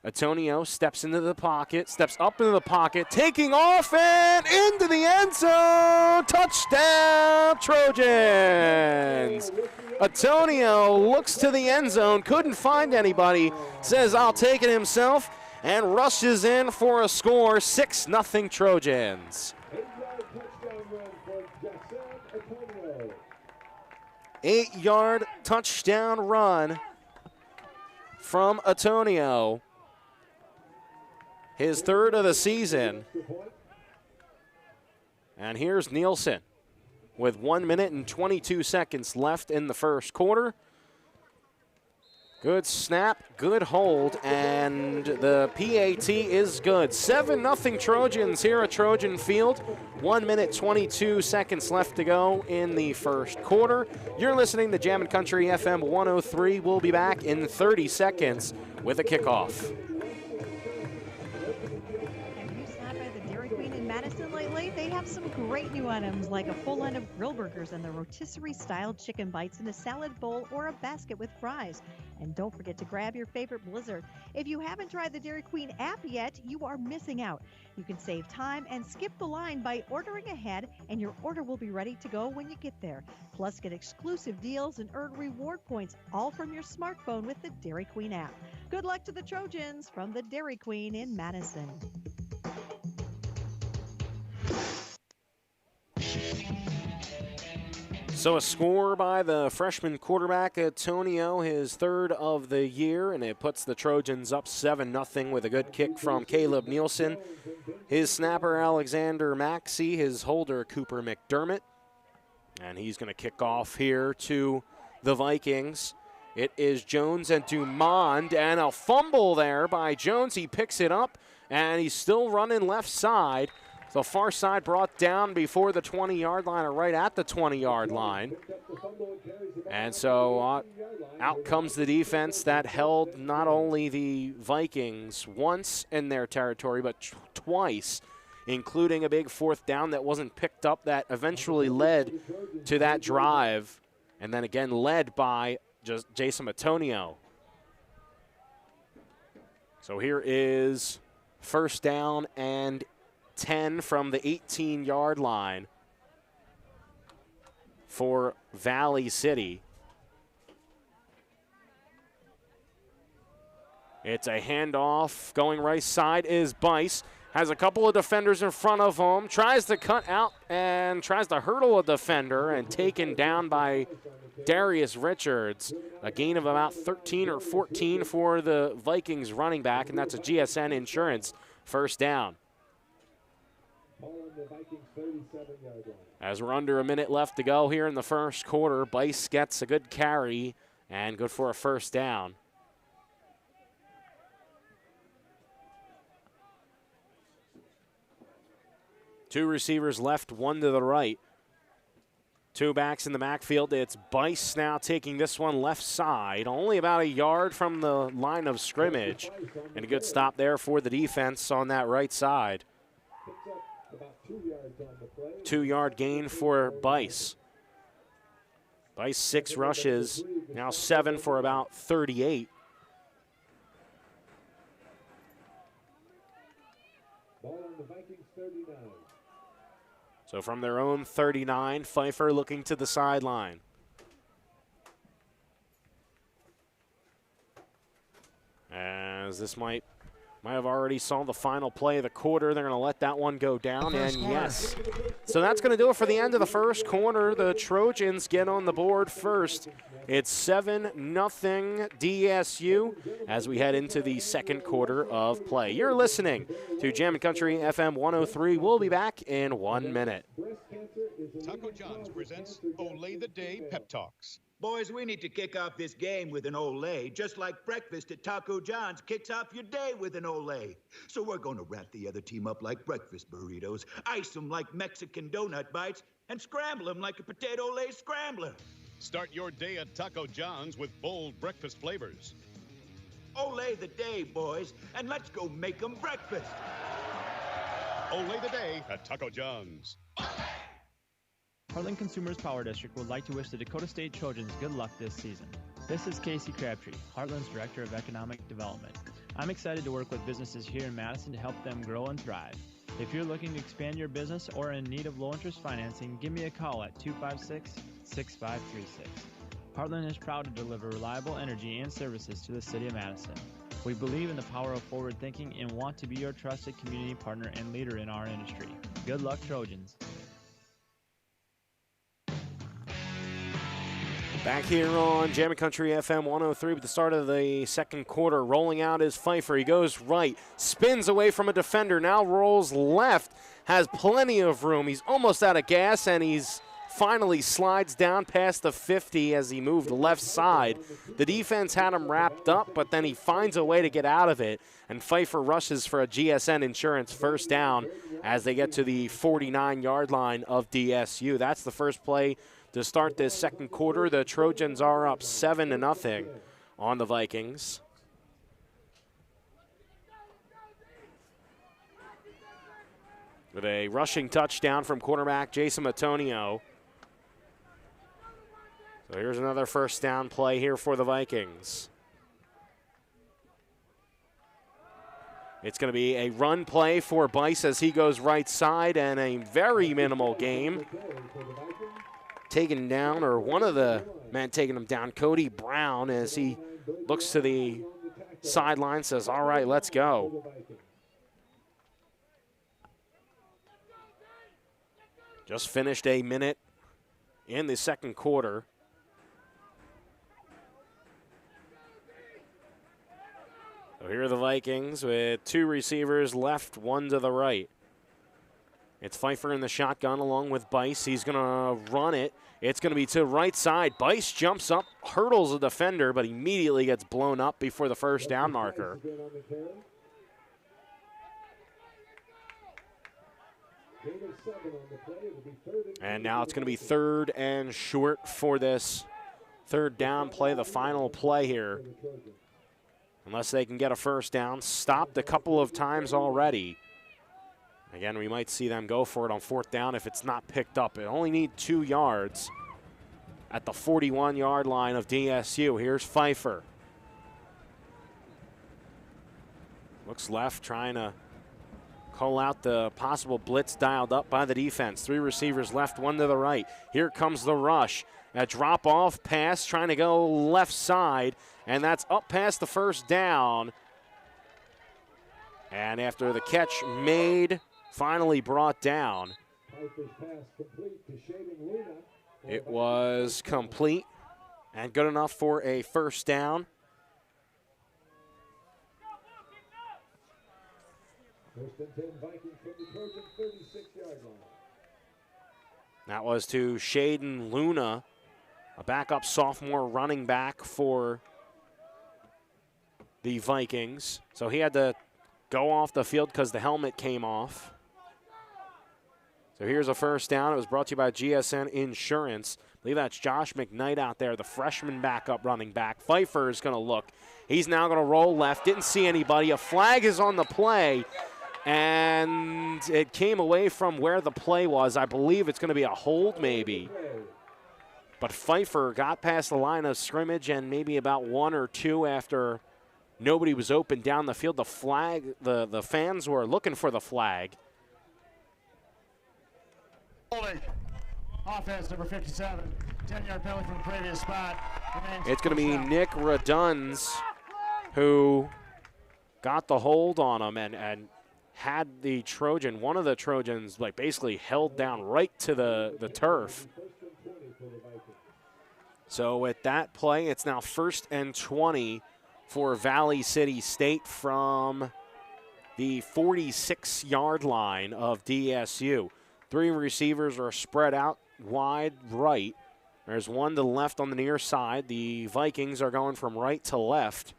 Antonio steps into the pocket, steps up into the pocket, taking off and into the end zone. Touchdown, Trojans. Antonio looks to the end zone, couldn't find anybody, says I'll take it himself, and rushes in for a score, 6-0 Trojans. 8-yard touchdown run from Antonio. His third of the season. And here's Nielsen with 1 minute and 22 seconds left in the first quarter. Good snap, good hold, and the PAT is good. 7-0 Trojans here at Trojan Field. 1 minute, 22 seconds left to go in the first quarter. You're listening to Jammin' Country FM 103. We'll be back in 30 seconds with a kickoff. Madison lately, they have some great new items like a full line of grill burgers and the rotisserie style chicken bites in a salad bowl or a basket with fries. And don't forget to grab your favorite Blizzard. If you haven't tried the Dairy Queen app yet, you are missing out. You can save time and skip the line by ordering ahead, and your order will be ready to go when you get there. Plus, get exclusive deals and earn reward points all from your smartphone with the Dairy Queen app. Good luck to the Trojans from the Dairy Queen in Madison. So a score by the freshman quarterback, Antonio, his third of the year, and it puts the Trojans up 7-0 with a good kick from Caleb Nielsen. His snapper, Alexander Maxey, his holder, Cooper McDermott. And he's going to kick off here to the Vikings. It is Jones and Dumond, and a fumble there by Jones. He picks it up, and he's still running left side. The far side brought down before the 20-yard line, or right at the 20-yard line. And so out comes the defense that held not only the Vikings once in their territory, but twice, including a big fourth down that wasn't picked up that eventually led to that drive, and then again led by just Jason Antonio. So here is first down and 10 from the 18-yard line for Valley City. It's a handoff. Going right side is Bice. Has a couple of defenders in front of him. Tries to cut out and tries to hurdle a defender, and taken down by Darius Richards. A gain of about 13 or 14 for the Vikings running back, and that's a GSN Insurance first down. As we're under a minute left to go here in the first quarter, Bice gets a good carry and good for a first down. Two receivers left, one to the right. Two backs in the backfield. It's Bice now taking this one left side, only about a yard from the line of scrimmage. And a good stop there for the defense on that right side. 2-yard gain for Bice. Bice 6 rushes, now 7 for about 38. So from their own 39, Pfeiffer looking to the sideline. As this might have already saw the final play of the quarter. They're going to let that one go down, and yes. So that's going to do it for the end of the first quarter. The Trojans get on the board first. It's 7-0 DSU as we head into the second quarter of play. You're listening to Jammin' Country FM 103. We'll be back in 1 minute. Taco John's presents Olay the Day Pep Talks. Boys, we need to kick off this game with an Olay, just like breakfast at Taco John's kicks off your day with an Olay. So we're going to wrap the other team up like breakfast burritos, ice them like Mexican donut bites, and scramble them like a potato Olay scrambler. Start your day at Taco John's with bold breakfast flavors. Olay the day, boys, and let's go make them breakfast. Olay the Day at Taco John's. Heartland Consumers Power District would like to wish the Dakota State Trojans good luck this season. This is Casey Crabtree, Heartland's Director of Economic Development. I'm excited to work with businesses here in Madison to help them grow and thrive. If you're looking to expand your business or in need of low-interest financing, give me a call at 256-6536. Heartland is proud to deliver reliable energy and services to the city of Madison. We believe in the power of forward thinking and want to be your trusted community partner and leader in our industry. Good luck, Trojans. Back here on Jammin' Country FM 103 with the start of the second quarter. Rolling out is Pfeiffer. He goes right, spins away from a defender, now rolls left, has plenty of room. He's almost out of gas, and he's finally slides down past the 50 as he moved left side. The defense had him wrapped up, but then he finds a way to get out of it, and Pfeiffer rushes for a GSN Insurance first down as they get to the 49-yard line of DSU. That's the first play to start this second quarter. The Trojans are up 7-0 on the Vikings. With a rushing touchdown from quarterback Jason Matonio. So here's another first down play here for the Vikings. It's going to be a run play for Bice as he goes right side, and a very minimal game. Taken down, or one of the men taking him down, Cody Brown, as he looks to the sideline, says, all right, let's go. Just finished a minute in the second quarter. So here are the Vikings with two receivers left, one to the right. It's Pfeiffer in the shotgun along with Bice. He's going to run it. It's going to be to the right side. Bice jumps up, hurdles a defender, but immediately gets blown up before the first down marker. And now it's going to be third and short for this third down play, the final play here. Unless they can get a first down. Stopped a couple of times already. Again, we might see them go for it on fourth down if it's not picked up. It only need 2 yards at the 41-yard line of DSU. Here's Pfeiffer. Looks left, trying to call out the possible blitz dialed up by the defense. 3 receivers left, 1 to the right. Here comes the rush. A drop-off pass trying to go left side, and that's up past the first down. And after the catch made, finally brought down. It was complete and good enough for a first down. First and 10 Vikings from the Trojan 36-yard line. That was to Shaden Luna, a backup sophomore running back for the Vikings. So he had to go off the field because the helmet came off. So here's a first down. It was brought to you by GSN Insurance. I believe that's Josh McKnight out there, the freshman backup running back. Pfeiffer is going to look. He's now going to roll left. Didn't see anybody. A flag is on the play, and it came away from where the play was. I believe it's going to be a hold maybe. But Pfeiffer got past the line of scrimmage, and maybe about 1 or 2 after nobody was open down the field. The flag, the fans were looking for the flag. Offense number 57, 10-yard penalty from the previous spot. It's going to be Nick Raduns who got the hold on him and had the Trojan, one of the Trojans, like basically held down right to the turf. So with that play, it's now 1st and 20 for Valley City State from the 46-yard line of DSU. 3 receivers are spread out wide right. There's 1 to the left on the near side. The Vikings are going from right to left.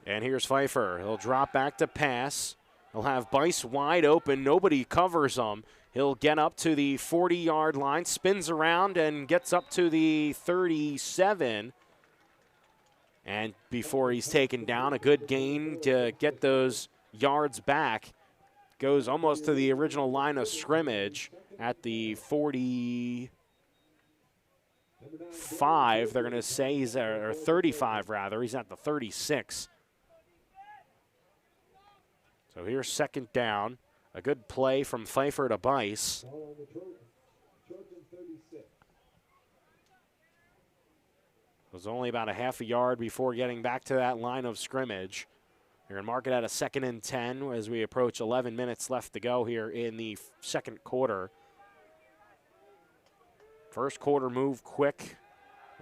And here's Pfeiffer. He'll drop back to pass. He'll have Bice wide open. Nobody covers him. He'll get up to the 40-yard line, spins around, and gets up to the 37. And before he's taken down, a good gain to get those yards back. goes almost to the original line of scrimmage at the 45. They're going to say he's or 35 rather. He's at the 36. So here's second down. A good play from Pfeiffer to Bice. It was only about a half a yard before getting back to that line of scrimmage. They're going to mark it at a 2nd and 10 as we approach 11 minutes left to go here in the second quarter. First quarter move quick.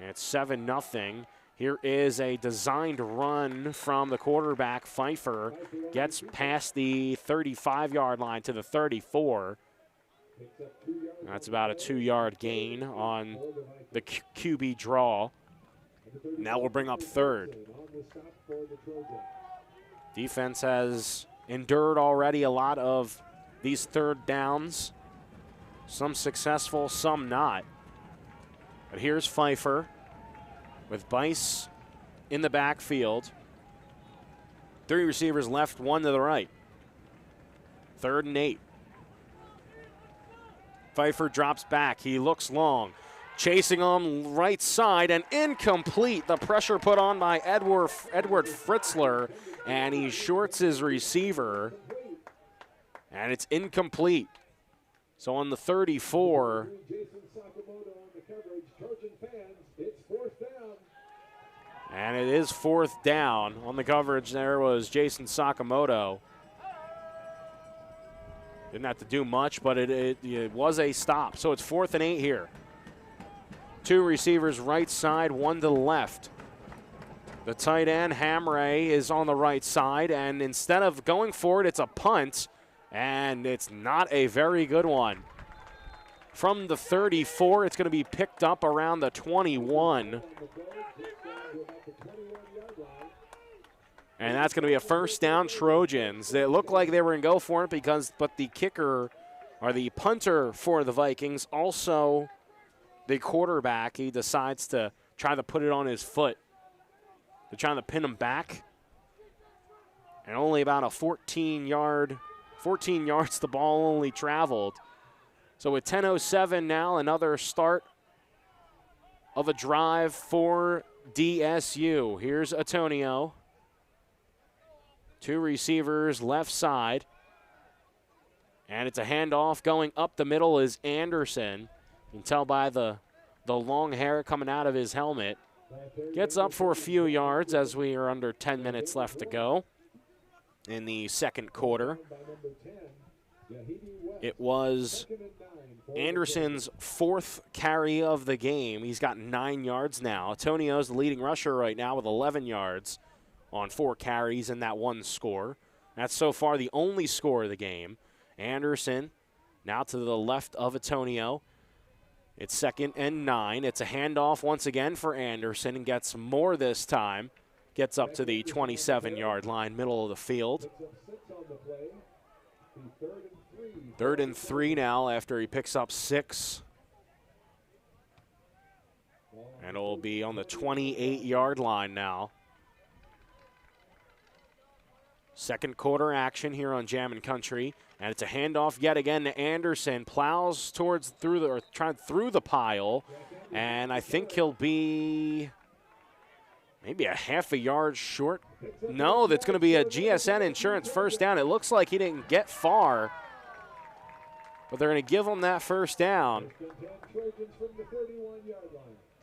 It's 7-0. Here is a designed run from the quarterback. Pfeiffer gets past the 35-yard line to the 34. That's about a 2-yard gain on the QB draw. Now we'll bring up third. Defense has endured already a lot of these third downs. Some successful, some not. But here's Pfeiffer with Bice in the backfield. 3 receivers left, 1 to the right. 3rd and 8. Pfeiffer drops back. He looks long. Chasing him right side and incomplete. The pressure put on by Edward Fritzler, and he shorts his receiver, and it's incomplete. So on the 34, and it is 4th down. On the coverage there was Jason Sakamoto. Didn't have to do much, but it was a stop. So it's 4th and 8 here. 2 receivers right side, 1 to the left. The tight end, Hamray, is on the right side, and instead of going for it, it's a punt, and it's not a very good one. From the 34, it's going to be picked up around the 21. And that's going to be a 1st down Trojans. It looked like they were going to go for it but the kicker, or the punter for the Vikings, also the quarterback, he decides to try to put it on his foot. They're trying to pin him back. And only about a 14 yards the ball only traveled. So with 10:07 now, another start of a drive for DSU. Here's Antonio. 2 receivers left side. And it's a handoff. Going up the middle is Anderson. You can tell by the long hair coming out of his helmet. Gets up for a few yards as we are under 10 minutes left to go in the second quarter. It was Anderson's 4th carry of the game. He's got 9 yards now. Antonio's the leading rusher right now with 11 yards on 4 carries and that 1 score. That's so far the only score of the game. Anderson now to the left of Antonio. It's 2nd and 9. It's a handoff once again for Anderson and gets more this time. Gets up to the 27-yard line, middle of the field. 3rd and 3 now after he picks up 6. And it'll be on the 28-yard line now. Second quarter action here on Jammin' Country. And it's a handoff yet again to Anderson. Plows through the pile. And I think he'll be maybe a half a yard short. No, that's going to be a GSN Insurance 1st down. It looks like he didn't get far. But they're going to give him that 1st down.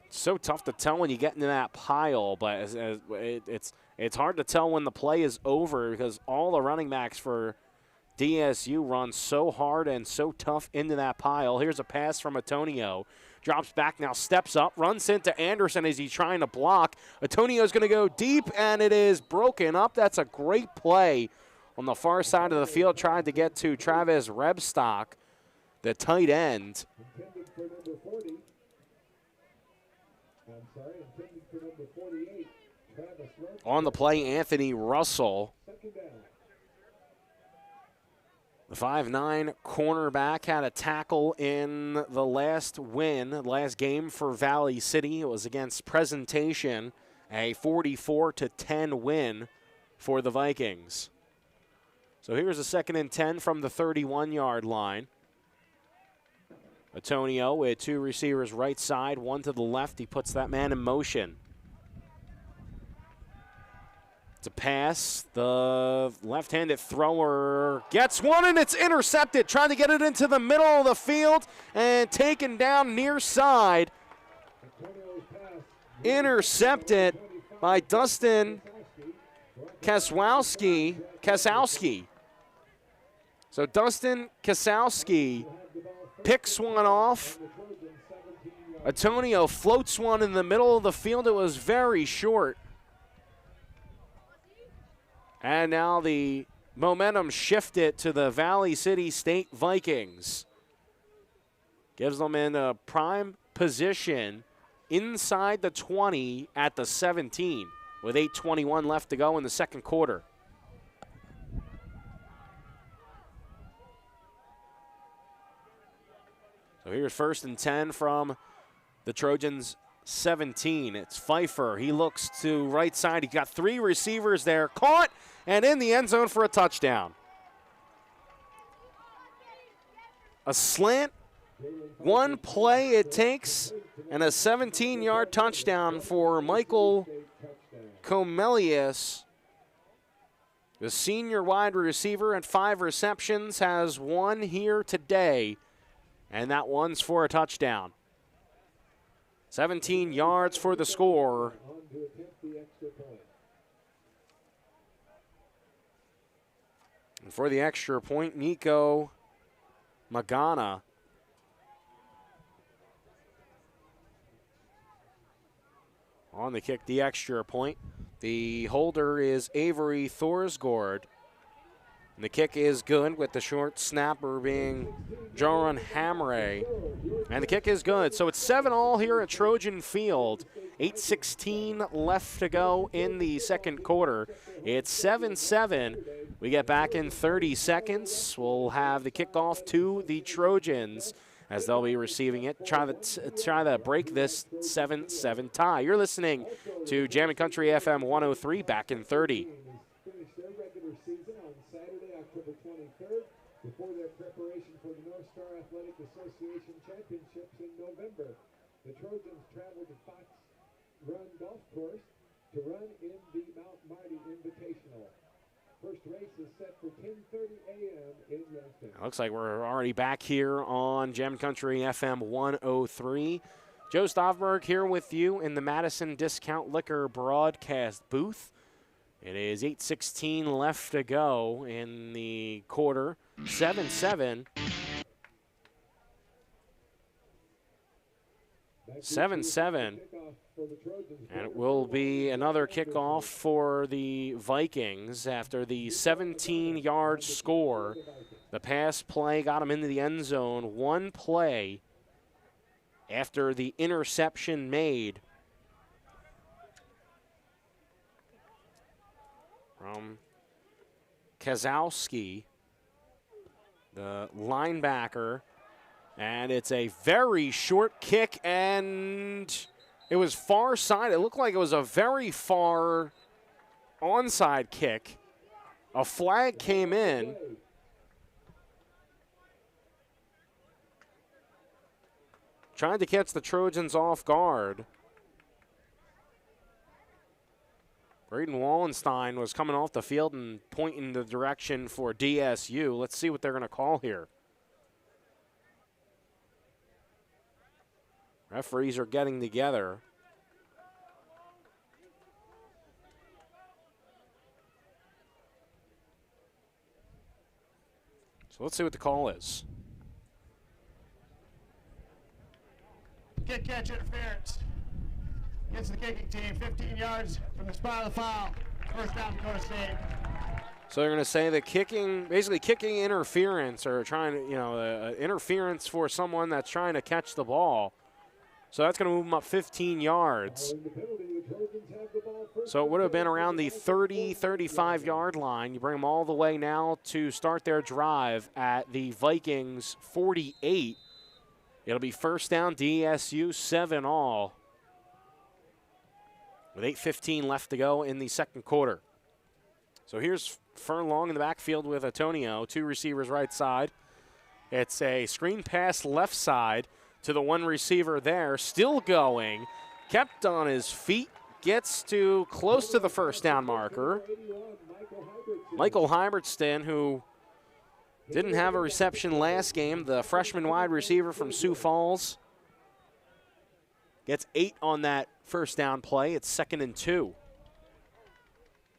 It's so tough to tell when you get into that pile, but it's hard to tell when the play is over because all the running backs for DSU run so hard and so tough into that pile. Here's a pass from Antonio. Drops back now, steps up, runs into Anderson as he's trying to block. Antonio's going to go deep, and it is broken up. That's a great play on the far side of the field. Tried to get to Travis Rebstock, the tight end. On the play, Anthony Russell. The 5'9" cornerback had a tackle in the last game for Valley City. It was against Presentation, a 44-10 win for the Vikings. So here's a 2nd and 10 from the 31-yard line. Antonio with 2 receivers right side, 1 to the left. He puts that man in motion. It's a pass. The left-handed thrower gets one, and it's intercepted. Trying to get it into the middle of the field and taken down near side. Intercepted by Dustin Kasowski. So Dustin Kasowski picks one off. Antonio floats one in the middle of the field. It was very short. And now the momentum shifted to the Valley City State Vikings. Gives them in a prime position inside the 20 at the 17 with 8:21 left to go in the second quarter. So here's 1st and 10 from the Trojans' 17. It's Pfeiffer. He looks to right side. He got 3 receivers there. Caught and in the end zone for a touchdown. A slant, 1 play it takes, and a 17-yard touchdown for Michael Comelius. The senior wide receiver at 5 receptions has 1 here today, and that one's for a touchdown. 17 yards for the score. And for the extra point, Nico Magana. On the kick, the extra point. The holder is Avery Thorsgaard. And the kick is good with the short snapper being Jaron Hamre. And the kick is good. So it's 7-all here at Trojan Field. 8:16 left to go in the second quarter. It's 7-7. We get back in 30 seconds. We'll have the kickoff to the Trojans as they'll be receiving it. Try to break this 7-7 tie. You're listening to Jammin' Country FM 103, back in 30. Finish their regular season on Saturday, October 23rd, before their preparation for the North Star Athletic Association Championships in November. The Trojans travel to Fox Run Golf Course to run in the Mount Marty Invitational. First race is set for 10:30 a.m. in Yankton. Looks like we're already back here on Jammin' Country FM 103. Joe Stavberg here with you in the Madison Discount Liquor broadcast booth. It is 8:16 left to go in the quarter. 7-7. 7-7. And it will be another kickoff for the Vikings after the 17-yard score. The pass play got him into the end zone. 1 play after the interception made from Kasowski, the linebacker. And it's a very short kick, and it was far side. It looked like it was a very far onside kick. A flag came in. Trying to catch the Trojans off guard. Braden Wallenstein was coming off the field and pointing the direction for DSU. Let's see what they're going to call here. Referees are getting together. So let's see what the call is. Kick catch interference against the kicking team, 15 yards from the spot of the foul. First down, Dakota State. So they're going to say that basically kicking interference, or trying to, interference for someone that's trying to catch the ball. So that's going to move them up 15 yards. So it would have been around the 30, 35-yard line. You bring them all the way now to start their drive at the Vikings 48. It'll be first down, DSU, 7-all. With 8:15 left to go in the second quarter. So here's Furlong in the backfield with Antonio, 2 receivers right side. It's a screen pass left side to the 1 receiver there, still going, kept on his feet, gets to close to the first down marker. Michael Hybertson, who didn't have a reception last game, the freshman wide receiver from Sioux Falls, gets 8 on that first down play. It's 2nd and 2.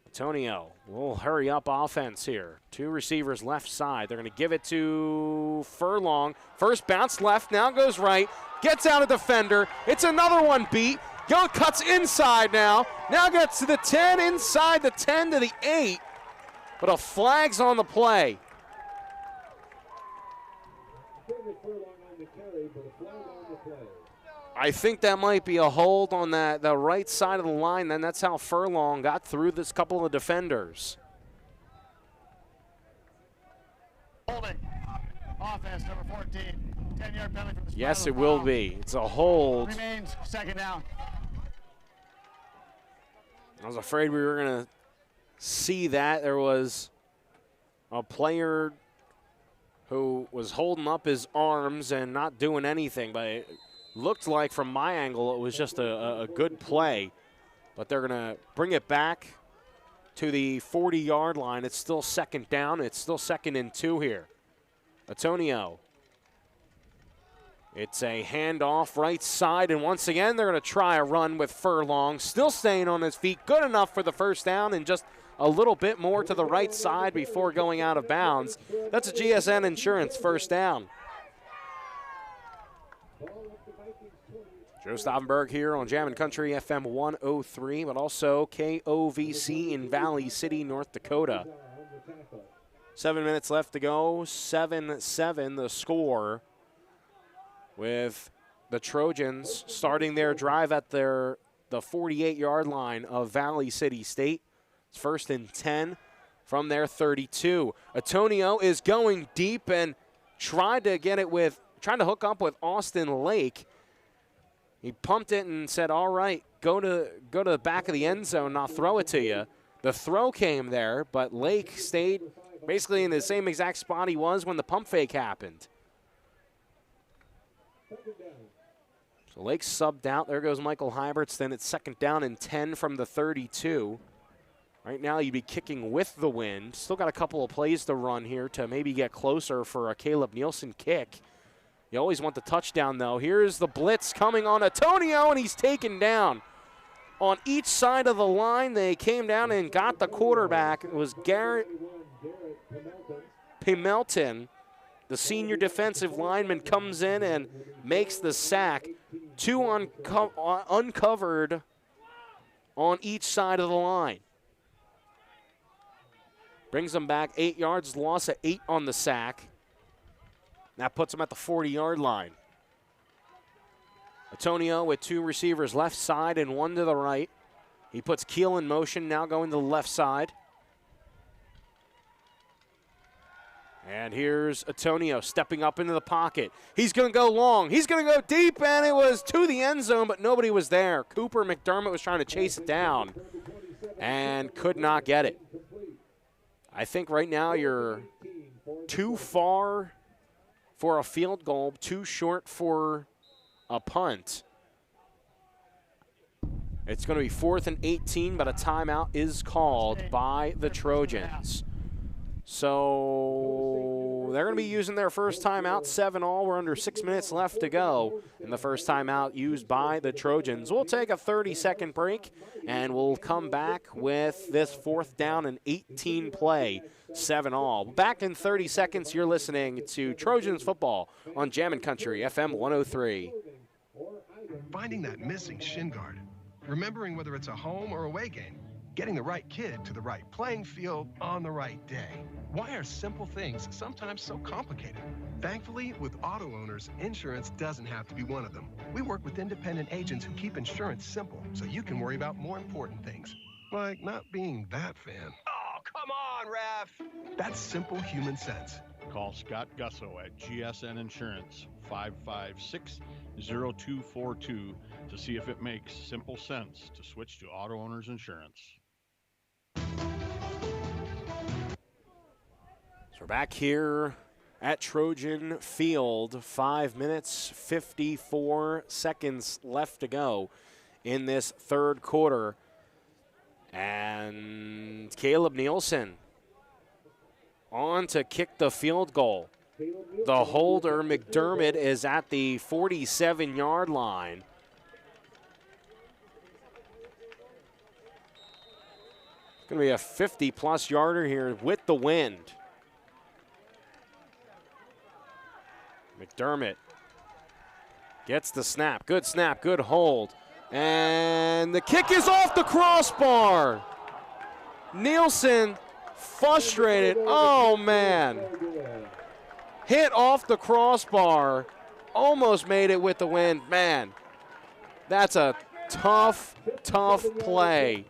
Antonio, we'll hurry up offense here. 2 receivers left side. They're going to give it to Furlong. First bounce left, now goes right. Gets out a defender. It's another one beat. Cuts inside now. Now gets to the 10, inside the 10 to the 8. But a flag's on the play. I think that might be a hold on the right side of the line. Then that's how Furlong got through this couple of defenders. Holding. Offense, number 14. 10-yard penalty from the Yes, it will be. It's a hold. Remains 2nd down. I was afraid we were going to see that. There was a player who was holding up his arms and not doing anything, but it looked like from my angle it was just a good play. But they're going to bring it back to the 40-yard line. It's still 2nd down. It's still 2nd and 2 here. Antonio. It's a handoff right side, and once again they're going to try a run with Furlong. Still staying on his feet. Good enough for the first down, and just a little bit more to the right side before going out of bounds. That's a GSN Insurance first down. Joe Stauffenberg here on Jammin' Country FM 103, but also KOVC in Valley City, North Dakota. 7 minutes left to go, 7-7 the score, with the Trojans starting their drive at the 48-yard line of Valley City State. It's 1st and 10 from their 32. Antonio is going deep and trying to hook up with Austin Lake. He pumped it and said, all right, go to the back of the end zone and I'll throw it to you. The throw came there, but Lake stayed basically in the same exact spot he was when the pump fake happened. So Lake subbed out. There goes Michael Hyberts. Then it's 2nd down and 10 from the 32. Right now you'd be kicking with the wind. Still got a couple of plays to run here to maybe get closer for a Caleb Nielsen kick. You always want the touchdown, though. Here's the blitz coming on Antonio, and he's taken down. On each side of the line, they came down and got the quarterback. It was Garrett Pimelton, the senior defensive lineman, comes in and makes the sack. 2 uncovered on each side of the line. Brings them back 8 yards, loss of 8 on the sack. That puts him at the 40-yard line. Antonio with 2 receivers left side and 1 to the right. He puts Keel in motion, now going to the left side. And here's Antonio stepping up into the pocket. He's going to go long. He's going to go deep, and it was to the end zone, but nobody was there. Cooper McDermott was trying to chase it down and could not get it. I think right now you're too far for a field goal, too short for a punt. It's going to be 4th and 18, but a timeout is called by the Trojans. So they're going to be using their first timeout, 7-all. We're under 6 minutes left to go, and the first timeout used by the Trojans. We'll take a 30-second break, and we'll come back with this 4th down and 18 play, 7-all. Back in 30 seconds, you're listening to Trojans football on Jammin' Country FM 103. Finding that missing shin guard, remembering whether it's a home or away game, getting the right kid to the right playing field on the right day. Why are simple things sometimes so complicated? Thankfully, with auto owners, insurance doesn't have to be one of them. We work with independent agents who keep insurance simple so you can worry about more important things, like not being that fan. Oh, come on, ref! That's simple human sense. Call Scott Gusso at GSN Insurance, 556-0242, to see if it makes simple sense to switch to auto owners insurance. So we're back here at Trojan Field. 5 minutes, 54 seconds left to go in this third quarter. And Caleb Nielsen on to kick the field goal. The holder, McDermott, is at the 47-yard line. It's going to be a 50-plus yarder here with the wind. McDermott gets the snap. Good snap, good hold. And the kick is off the crossbar. Nielsen frustrated. Oh, man. Hit off the crossbar. Almost made it with the wind. Man, that's a tough play.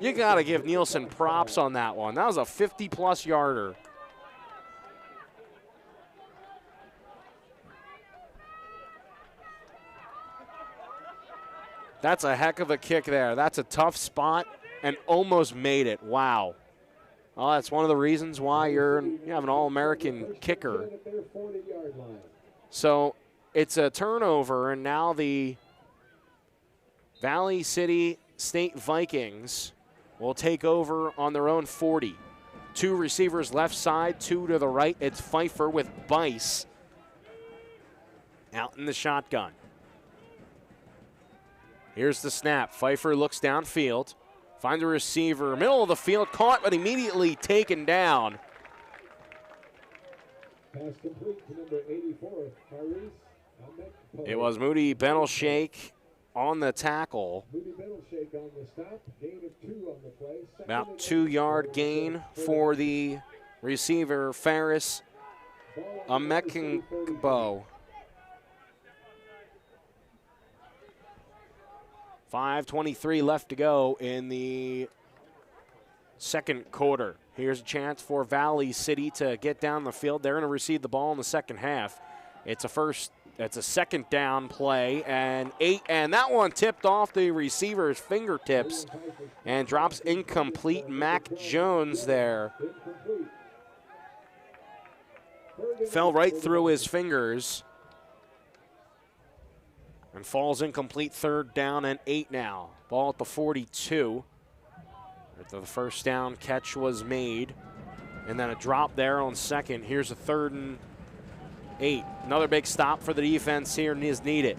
You got to give Nielsen props on that one. That was a 50-plus yarder. That's a heck of a kick there. That's a tough spot and almost made it. Wow. Well, that's one of the reasons why you have an All-American kicker. So it's a turnover, and now the Valley City State Vikings will take over on their own 40. 2 receivers left side, 2 to the right. It's Pfeiffer with Bice out in the shotgun. Here's the snap. Pfeiffer looks downfield, finds a receiver, middle of the field, caught but immediately taken down. Pass complete to number 84, Haris. It was Moody Benelshake on the tackle. Moody Benelshake on the stop, gain of 2 on the play. About 2-yard gain for the receiver, Ferris Amekingbo. 5:23 left to go in the second quarter. Here's a chance for Valley City to get down the field. They're going to receive the ball in the second half. It's a second down play, and that one tipped off the receiver's fingertips and drops incomplete. Mac Jones there. Fell right through his fingers. And falls incomplete. 3rd down and 8 now. Ball at the 42. The first down catch was made. And then a drop there on second. Here's a 3rd and 8. Another big stop for the defense here is needed.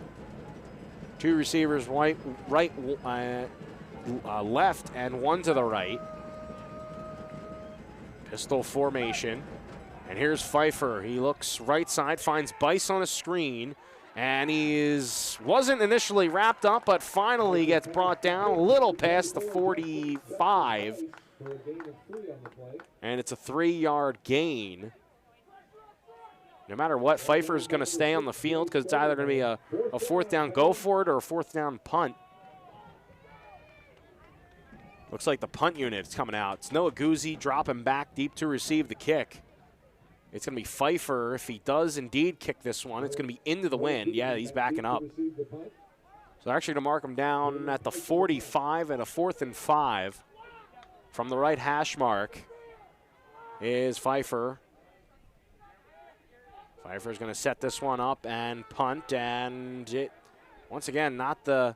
2 receivers left and 1 to the right. Pistol formation. And here's Pfeiffer. He looks right side, finds Bice on a screen. And he wasn't initially wrapped up, but finally gets brought down a little past the 45. And it's a 3-yard gain. No matter what, Pfeiffer's going to stay on the field because it's either going to be a 4th down go for it or a 4th down punt. Looks like the punt unit is coming out. It's Noah Guzzi dropping back deep to receive the kick. It's going to be Pfeiffer. If he does indeed kick this one, it's going to be into the wind. Yeah, he's backing up. So they're actually going to mark him down at the 45 and a 4th and 5. From the right hash mark is Pfeiffer. Pfeiffer's going to set this one up and punt. And it, once again, not the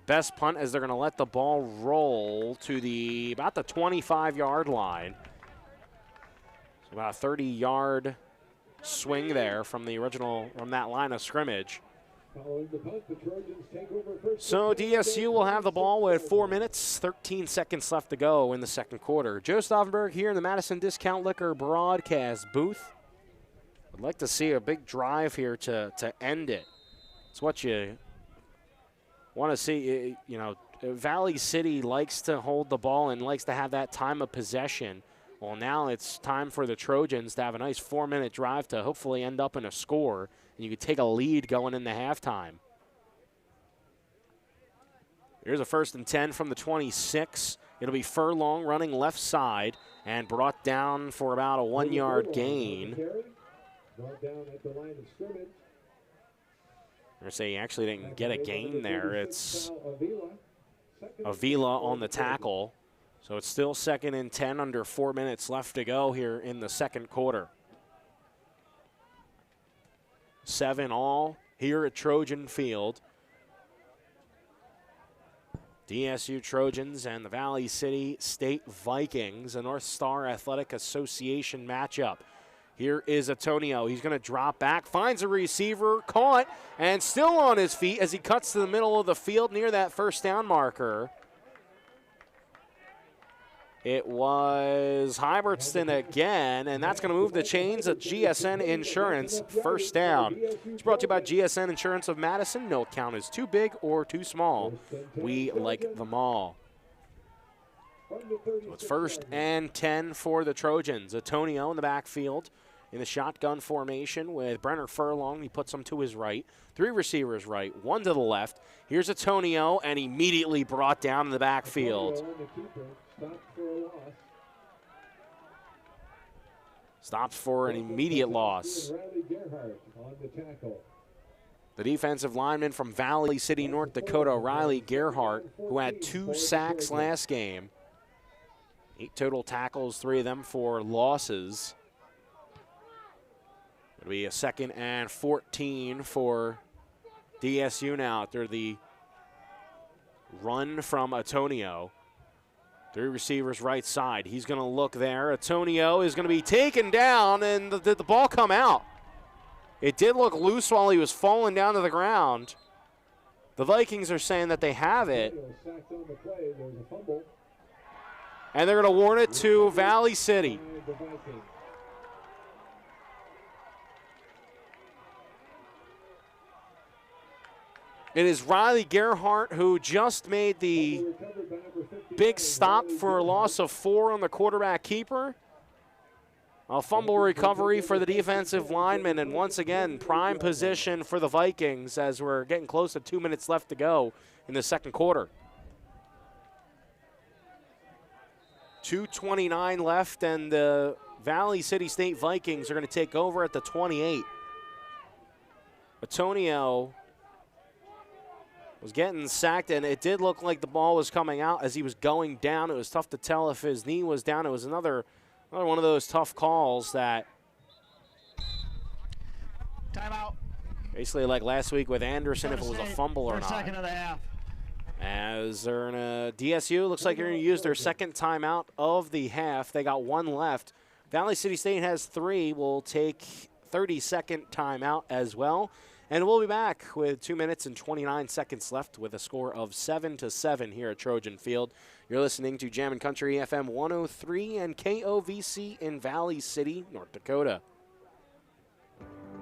best punt as they're going to let the ball roll to about the 25-yard line. About a 30-yard swing there from that line of scrimmage. So DSU will have the ball with 4 minutes, 13 seconds left to go in the second quarter. Joe Stauffenberg here in the Madison Discount Liquor broadcast booth. I'd like to see a big drive here to end it. It's what you want to see. You know, Valley City likes to hold the ball and likes to have that time of possession. Well, now it's time for the Trojans to have a nice 4-minute drive to hopefully end up in a score, and you could take a lead going into halftime. Here's a 1st and 10 from the 26. It'll be Furlong running left side and brought down for about a 1-yard gain. Brought down at the line of scrimmage. I'm going to say he actually didn't get a gain there. It's Avila on the tackle. So it's still 2nd and 10, under 4 minutes left to go here in the second quarter. 7-all here at Trojan Field. DSU Trojans and the Valley City State Vikings, a North Star Athletic Association matchup. Here is Antonio. He's going to drop back, finds a receiver, caught, and still on his feet as he cuts to the middle of the field near that first down marker. It was Hybertson again, and that's going to move the chains of GSN Insurance. First down. It's brought to you by GSN Insurance of Madison. No account is too big or too small. We like them all. So it's 1st and 10 for the Trojans. Antonio in the backfield in the shotgun formation with Brenner Furlong. He puts him to his right. 3 receivers right, 1 to the left. Here's Antonio, and immediately brought down in the backfield. Stops for an immediate loss. The defensive lineman from Valley City, North Dakota, Riley Gerhart, who had 2 sacks last game. 8 total tackles, 3 of them for losses. It'll be a 2nd and 14 for DSU now after the run from Antonio. 3 receivers right side. He's going to look there. Antonio is going to be taken down, and did the ball come out? It did look loose while he was falling down to the ground. The Vikings are saying that they have it. And they're going to warn it to Valley City. It is Riley Gerhart who just made the big stop for a loss of 4 on the quarterback keeper. A fumble recovery for the defensive lineman, and once again, prime position for the Vikings as we're getting close to 2 minutes left to go in the second quarter. 2:29 left, and the Valley City State Vikings are going to take over at the 28. Antonio was getting sacked, and it did look like the ball was coming out as he was going down. It was tough to tell if his knee was down. It was another one of those tough calls that timeout. Basically like last week with Anderson, if it was a fumble or not. 2nd of the half. As they're in a DSU, looks like they're going to use their 2nd timeout of the half. They got 1 left. Valley City State has 3. We'll take 30-second timeout as well. And we'll be back with 2 minutes and 29 seconds left with a score of 7-7 here at Trojan Field. You're listening to Jammin' Country FM 103 and KOVC in Valley City, North Dakota.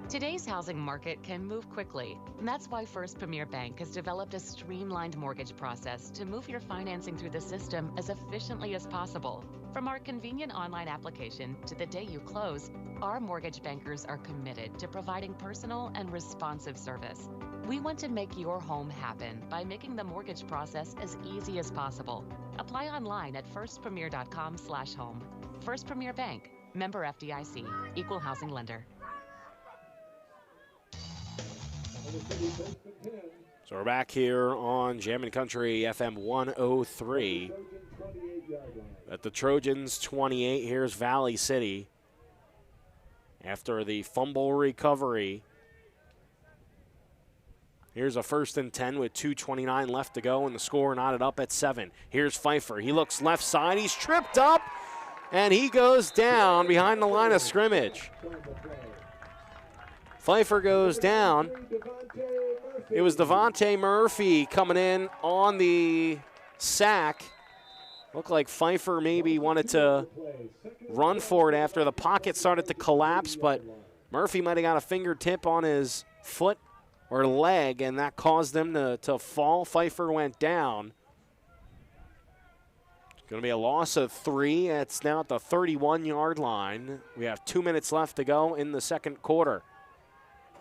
Today's housing market can move quickly, and that's why First Premier Bank has developed a streamlined mortgage process to move your financing through the system as efficiently as possible. From our convenient online application to the day you close, our mortgage bankers are committed to providing personal and responsive service. We want to make your home happen by making the mortgage process as easy as possible. Apply online at firstpremier.com/home. First Premier Bank, member FDIC, equal housing lender. So we're back here on Jammin' Country FM 103 at the Trojans 28. Here's Valley City after the fumble recovery. Here's a 1st and 10 with 2:29 left to go, and the score knotted up at 7. Here's Pfeiffer. He looks left side. He's tripped up, and he goes down behind the line of scrimmage. Pfeiffer goes down. It was Devontae Murphy coming in on the sack. Looked like Pfeiffer maybe wanted to run for it after the pocket started to collapse, but Murphy might have got a fingertip on his foot or leg, and that caused them to fall. Pfeiffer went down. It's going to be a loss of 3. It's now at the 31-yard line. We have 2 minutes left to go in the second quarter.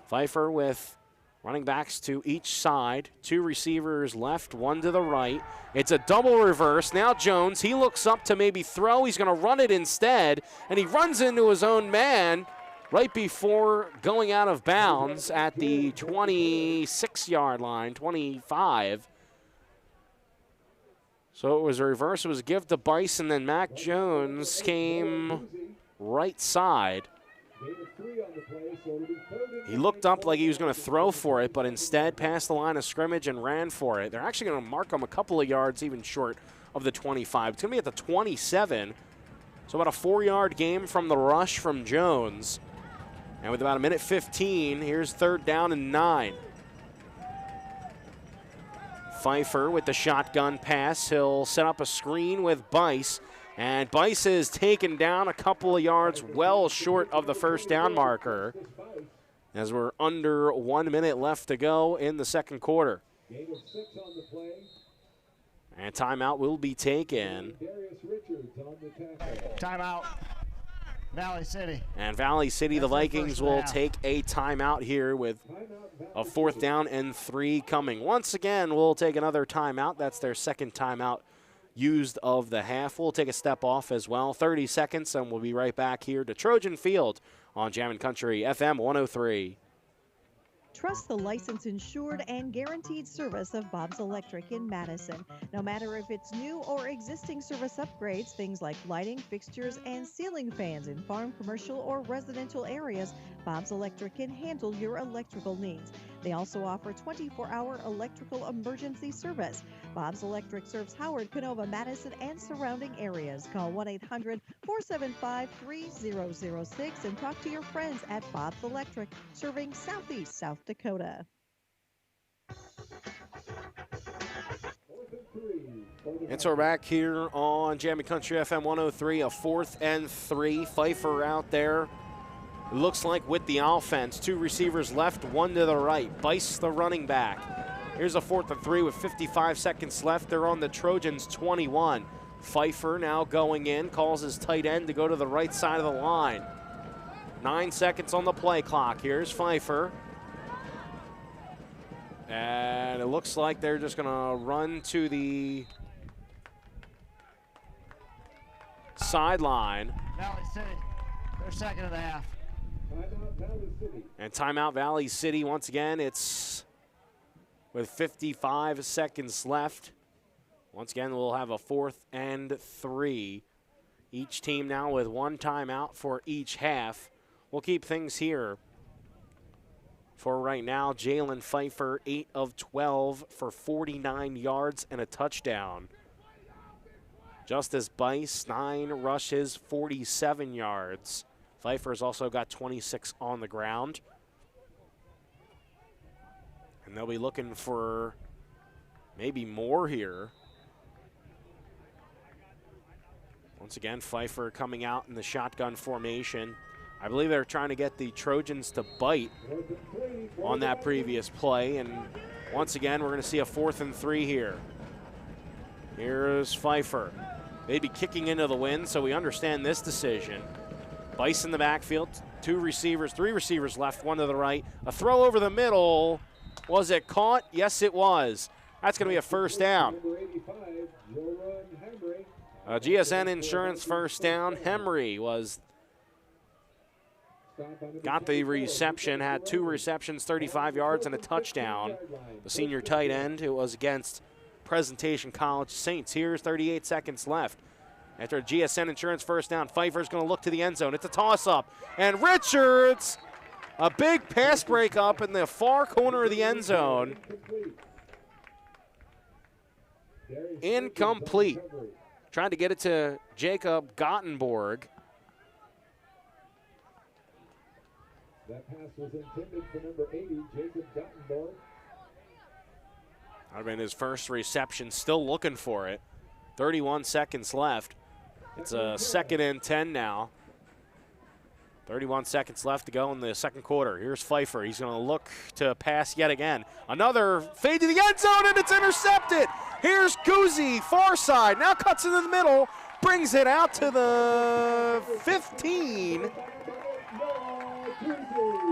Pfeiffer with running backs to each side. 2 receivers left, 1 to the right. It's a double reverse. Now Jones, he looks up to maybe throw. He's going to run it instead, and he runs into his own man right before going out of bounds at the 26-yard line, 25. So it was a reverse. It was a give to Bison, then Mac Jones came right side. He looked up like he was going to throw for it, but instead passed the line of scrimmage and ran for it. They're actually going to mark him a couple of yards even short of the 25. It's going to be at the 27. So about a 4-yard game from the rush from Jones. And with about a minute 15, here's 3rd down and 9. Pfeiffer with the shotgun pass. He'll set up a screen with Bice. And Bice is taken down a couple of yards well short of the first down marker as we're under 1 minute left to go in the second quarter. And timeout will be taken. Timeout. Valley City. And Valley City, the Vikings will take a timeout here with a 4th down and 3 coming. Once again, we'll take another timeout. That's their second timeout used of the half. We'll take a step off as well. 30 seconds, and we'll be right back here to Trojan Field on Jammin' Country FM 103. Trust the licensed, insured, and guaranteed service of Bob's Electric in Madison. No matter if it's new or existing service upgrades, things like lighting, fixtures, and ceiling fans in farm, commercial, or residential areas, Bob's Electric can handle your electrical needs. They also offer 24-hour electrical emergency service. Bob's Electric serves Howard, Canova, Madison, and surrounding areas. Call 1-800-475-3006 and talk to your friends at Bob's Electric, serving Southeast South Dakota. And so we're back here on Jammin' Country FM 103, a 4th and 3. Pfeiffer out there. It looks like with the offense, 2 receivers left, 1 to the right. Bice the running back. Here's a 4th and 3 with 55 seconds left. They're on the Trojans' 21. Pfeiffer now going in, calls his tight end to go to the right side of the line. 9 seconds on the play clock. Here's Pfeiffer. And it looks like they're just going to run to the sideline. Valley City, their second of the half. And timeout Valley City once again. It's with 55 seconds left. Once again, we'll have a 4th and 3. Each team now with 1 timeout for each half. We'll keep things here for right now. Jalen Pfeiffer, 8 of 12 for 49 yards and a touchdown. Justice Bice, 9 rushes, 47 yards. Pfeiffer's also got 26 on the ground. And they'll be looking for maybe more here. Once again, Pfeiffer coming out in the shotgun formation. I believe they're trying to get the Trojans to bite on that previous play. And once again, we're going to see a 4th and 3 here. Here's Pfeiffer. They'd be kicking into the wind, so we understand this decision. Bice in the backfield, 3 receivers left, 1 to the right. A throw over the middle. Was it caught? Yes, it was. That's going to be a 1st down. GSN Insurance 1st down. Hemry got the reception, had 2 receptions, 35 yards, and a touchdown. The senior tight end, it was against Presentation College Saints. Here's 38 seconds left. After a GSN Insurance 1st down, Pfeiffer's going to look to the end zone. It's a toss-up. And Richards, a big pass break up in the far corner of the end zone. Incomplete. Trying to get it to Jacob Gottenborg. That pass was intended for number 80, Jacob Gottenborg. That would have been his first reception, still looking for it. 31 seconds left. It's a 2nd and 10 now. 31 seconds left to go in the second quarter. Here's Pfeiffer. He's going to look to pass yet again. Another fade to the end zone, and it's intercepted. Here's Guzzi, far side. Now cuts into the middle, brings it out to the 15.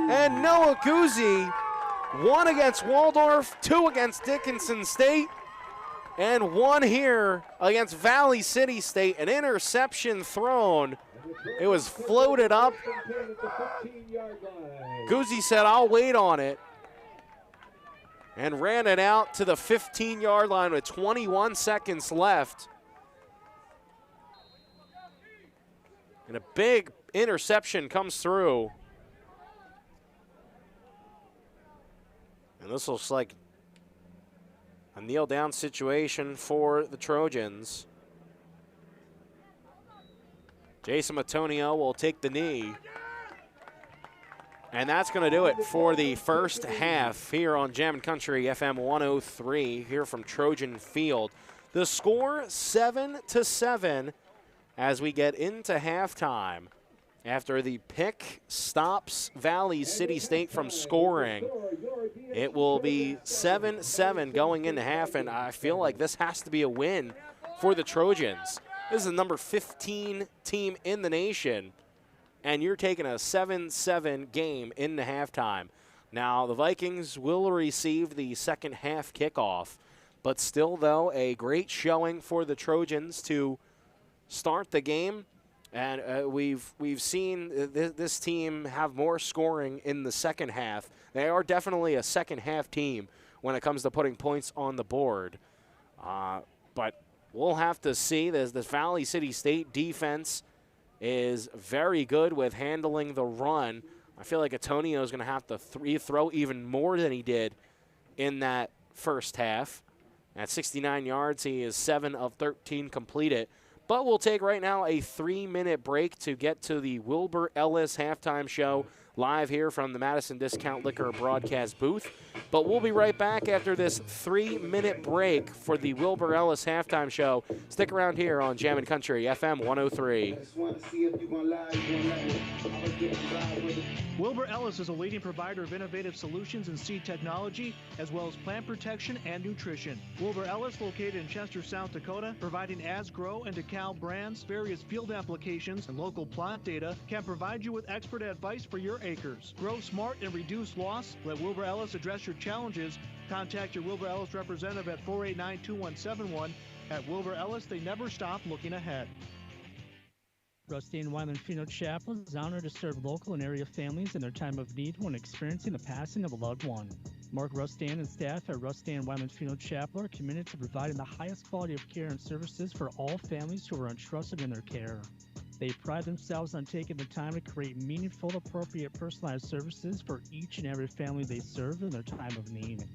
And Noah Guzzi, 1 against Waldorf, 2 against Dickinson State, and 1 here against Valley City State. An interception thrown. It was floated up. Guzzi said, I'll wait on it. and ran it out to the 15-yard line with 21 seconds left. And a big interception comes through. And this looks like a kneel-down situation for the Trojans. Jason Matonio will take the knee. And that's going to do it for the first half here on Jammin' Country FM 103 here from Trojan Field. The score 7-7 as we get into halftime. After the pick stops Valley City State from scoring, it will be 7-7 going into half, and I feel like this has to be a win for the Trojans. This is the number 15 team in the nation, and you're taking a 7-7 game into halftime. Now, the Vikings will receive the second half kickoff, but still, though, a great showing for the Trojans to start the game. And we've seen this team have more scoring in the second half. They are definitely a second half team when it comes to putting points on the board. But we'll have to see. The Valley City State defense is very good with handling the run. I feel like Antonio is going to have to throw even more than he did in that first half. At 69 yards, he is 7 of 13 completed. But we'll take right now a 3-minute break to get to the Wilbur Ellis halftime show live here from the Madison Discount Liquor broadcast booth. But we'll be right back after this 3-minute break for the Wilbur Ellis halftime show. Stick around here on Jammin' Country FM 103. Wilbur Ellis is a leading provider of innovative solutions in seed technology, as well as plant protection and nutrition. Wilbur Ellis, located in Chester, South Dakota, providing Asgrow and DeKalb brands, various field applications, and local plant data, can provide you with expert advice for your acres. Grow smart and reduce loss. Let Wilbur Ellis address your challenges. Contact your Wilbur Ellis representative at 489-2171. At Wilbur Ellis, they never stop looking ahead. Rusty and Wyland Funeral Chapel is honored to serve local and area families in their time of need when experiencing the passing of a loved one. Mark Rustan and staff at Rustan Wyland Funeral Chapel are committed to providing the highest quality of care and services for all families who are entrusted in their care. They pride themselves on taking the time to create meaningful, appropriate, personalized services for each and every family they serve in their time of need.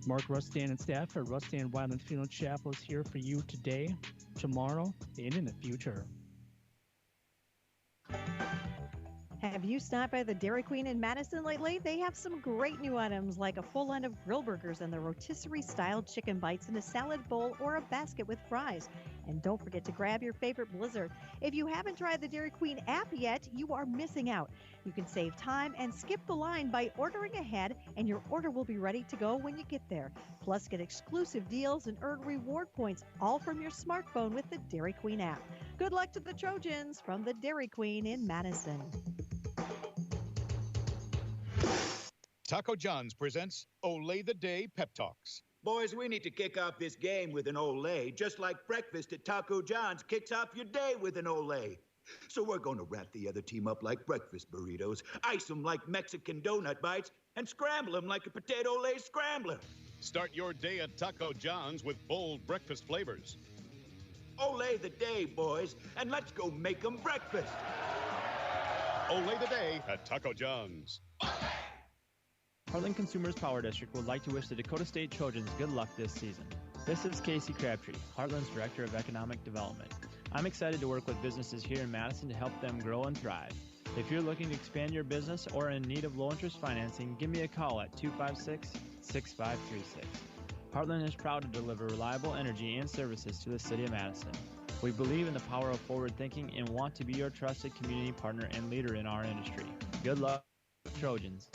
Mark Rustan and staff at Rustan Wyland Funeral Chapel is here for you today, tomorrow, and in the future. Have you stopped by the Dairy Queen in Madison lately? They have some great new items like a full line of grill burgers and the rotisserie-style chicken bites in a salad bowl or a basket with fries. And don't forget to grab your favorite Blizzard. If you haven't tried the Dairy Queen app yet, you are missing out. You can save time and skip the line by ordering ahead, and your order will be ready to go when you get there. Plus, get exclusive deals and earn reward points, all from your smartphone with the Dairy Queen app. Good luck to the Trojans from the Dairy Queen in Madison. Taco John's presents Olay the Day Pep Talks. Boys, we need to kick off this game with an Olay, just like breakfast at Taco John's kicks off your day with an Olay. So we're going to wrap the other team up like breakfast burritos, ice them like Mexican donut bites, and scramble them like a potato Lay scrambler. Start your day at Taco John's with bold breakfast flavors. Olay the day, boys, and let's go make them breakfast. Olay the Day at Taco John's. Heartland Consumers Power District would like to wish the Dakota State Trojans good luck this season. This is Casey Crabtree, Heartland's Director of Economic Development. I'm excited to work with businesses here in Madison to help them grow and thrive. If you're looking to expand your business or in need of low-interest financing, give me a call at 256-6536. Heartland is proud to deliver reliable energy and services to the city of Madison. We believe in the power of forward thinking and want to be your trusted community partner and leader in our industry. Good luck, Trojans.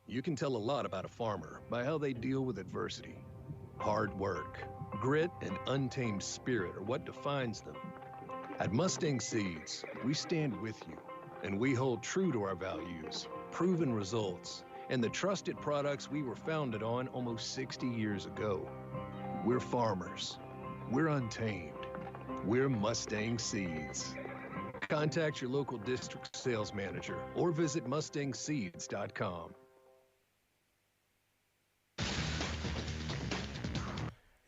You can tell a lot about a farmer by how they deal with adversity. Hard work, grit, and untamed spirit are what defines them. At Mustang Seeds, we stand with you, and we hold true to our values, proven results, and the trusted products we were founded on almost 60 years ago. We're farmers. We're untamed. We're Mustang Seeds. Contact your local district sales manager or visit mustangseeds.com.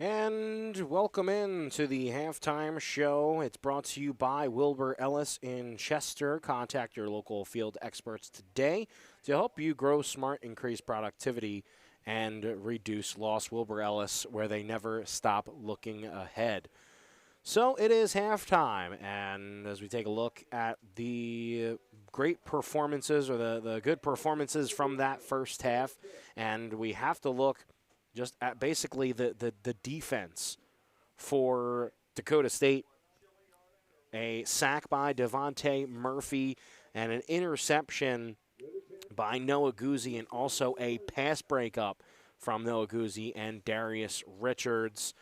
And welcome in to the halftime show. It's brought to you by Wilbur Ellis in Chester. Contact your local field experts today to help you grow smart, increase productivity, and reduce loss. Wilbur Ellis, where they never stop looking ahead. So it is halftime, and as we take a look at the great performances or the good performances from that first half, and we have to look just at basically the defense for Dakota State. A sack by Devontae Murphy and an interception by Noah Guzzi, and also a pass breakup from Noah Guzzi and Darius Richards.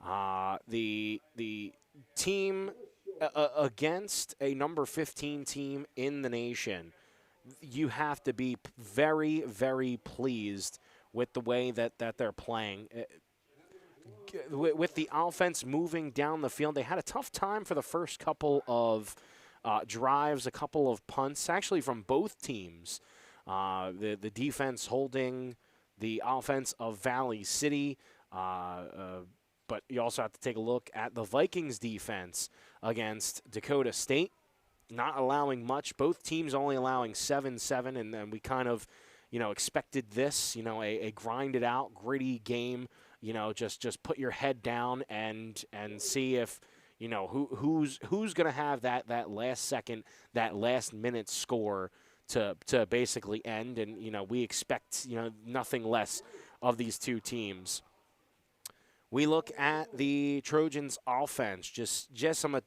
The team against a number 15 team in the nation, you have to be very, very pleased with the way that they're playing. With the offense moving down the field, they had a tough time for the first couple of drives, a couple of punts, actually from both teams. The defense holding the offense of Valley City, but you also have to take a look at the Vikings defense against Dakota State, not allowing much. Both teams only allowing 7-7, and then we kind of expected this, a grinded out, gritty game, just put your head down and see if, who's going to have that last second, that last minute score to basically end. And, we expect, nothing less of these two teams. We look at the Trojans offense, Jason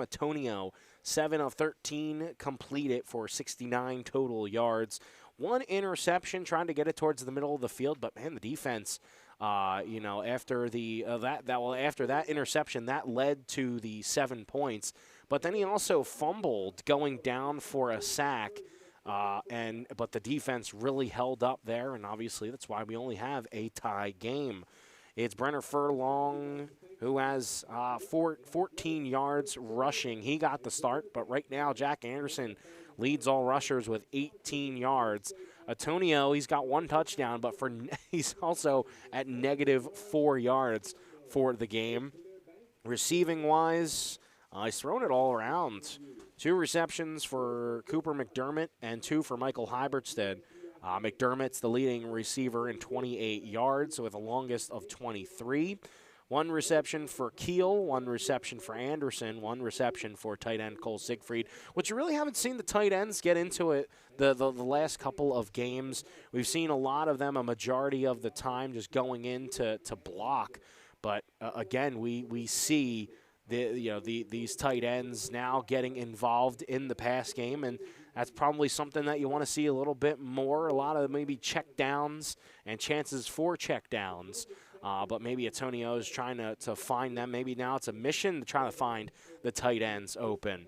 Antonio, 7 of 13 completed for 69 total yards. One interception, trying to get it towards the middle of the field, but man, the defense, after that interception, that led to the 7 points. But then he also fumbled going down for a sack, but the defense really held up there, and obviously that's why we only have a tie game. It's Brenner Furlong who has 14 yards rushing. He got the start, but right now Jack Anderson leads all rushers with 18 yards. Antonio, he's got one touchdown, but he's also at -4 yards for the game. Receiving-wise, he's thrown it all around. 2 receptions for Cooper McDermott and 2 for Michael Hybertstead. McDermott's the leading receiver in 28 yards with a longest of 23. 1 reception for Keel, 1 reception for Anderson, 1 reception for tight end Cole Siegfried, which you really haven't seen the tight ends get into it the last couple of games. We've seen a lot of them, a majority of the time, just going in to block. But, again, we see these tight ends now getting involved in the pass game, and that's probably something that you want to see a little bit more, a lot of maybe check downs and chances for check downs. But maybe Antonio is trying to find them. Maybe now it's a mission to try to find the tight ends open.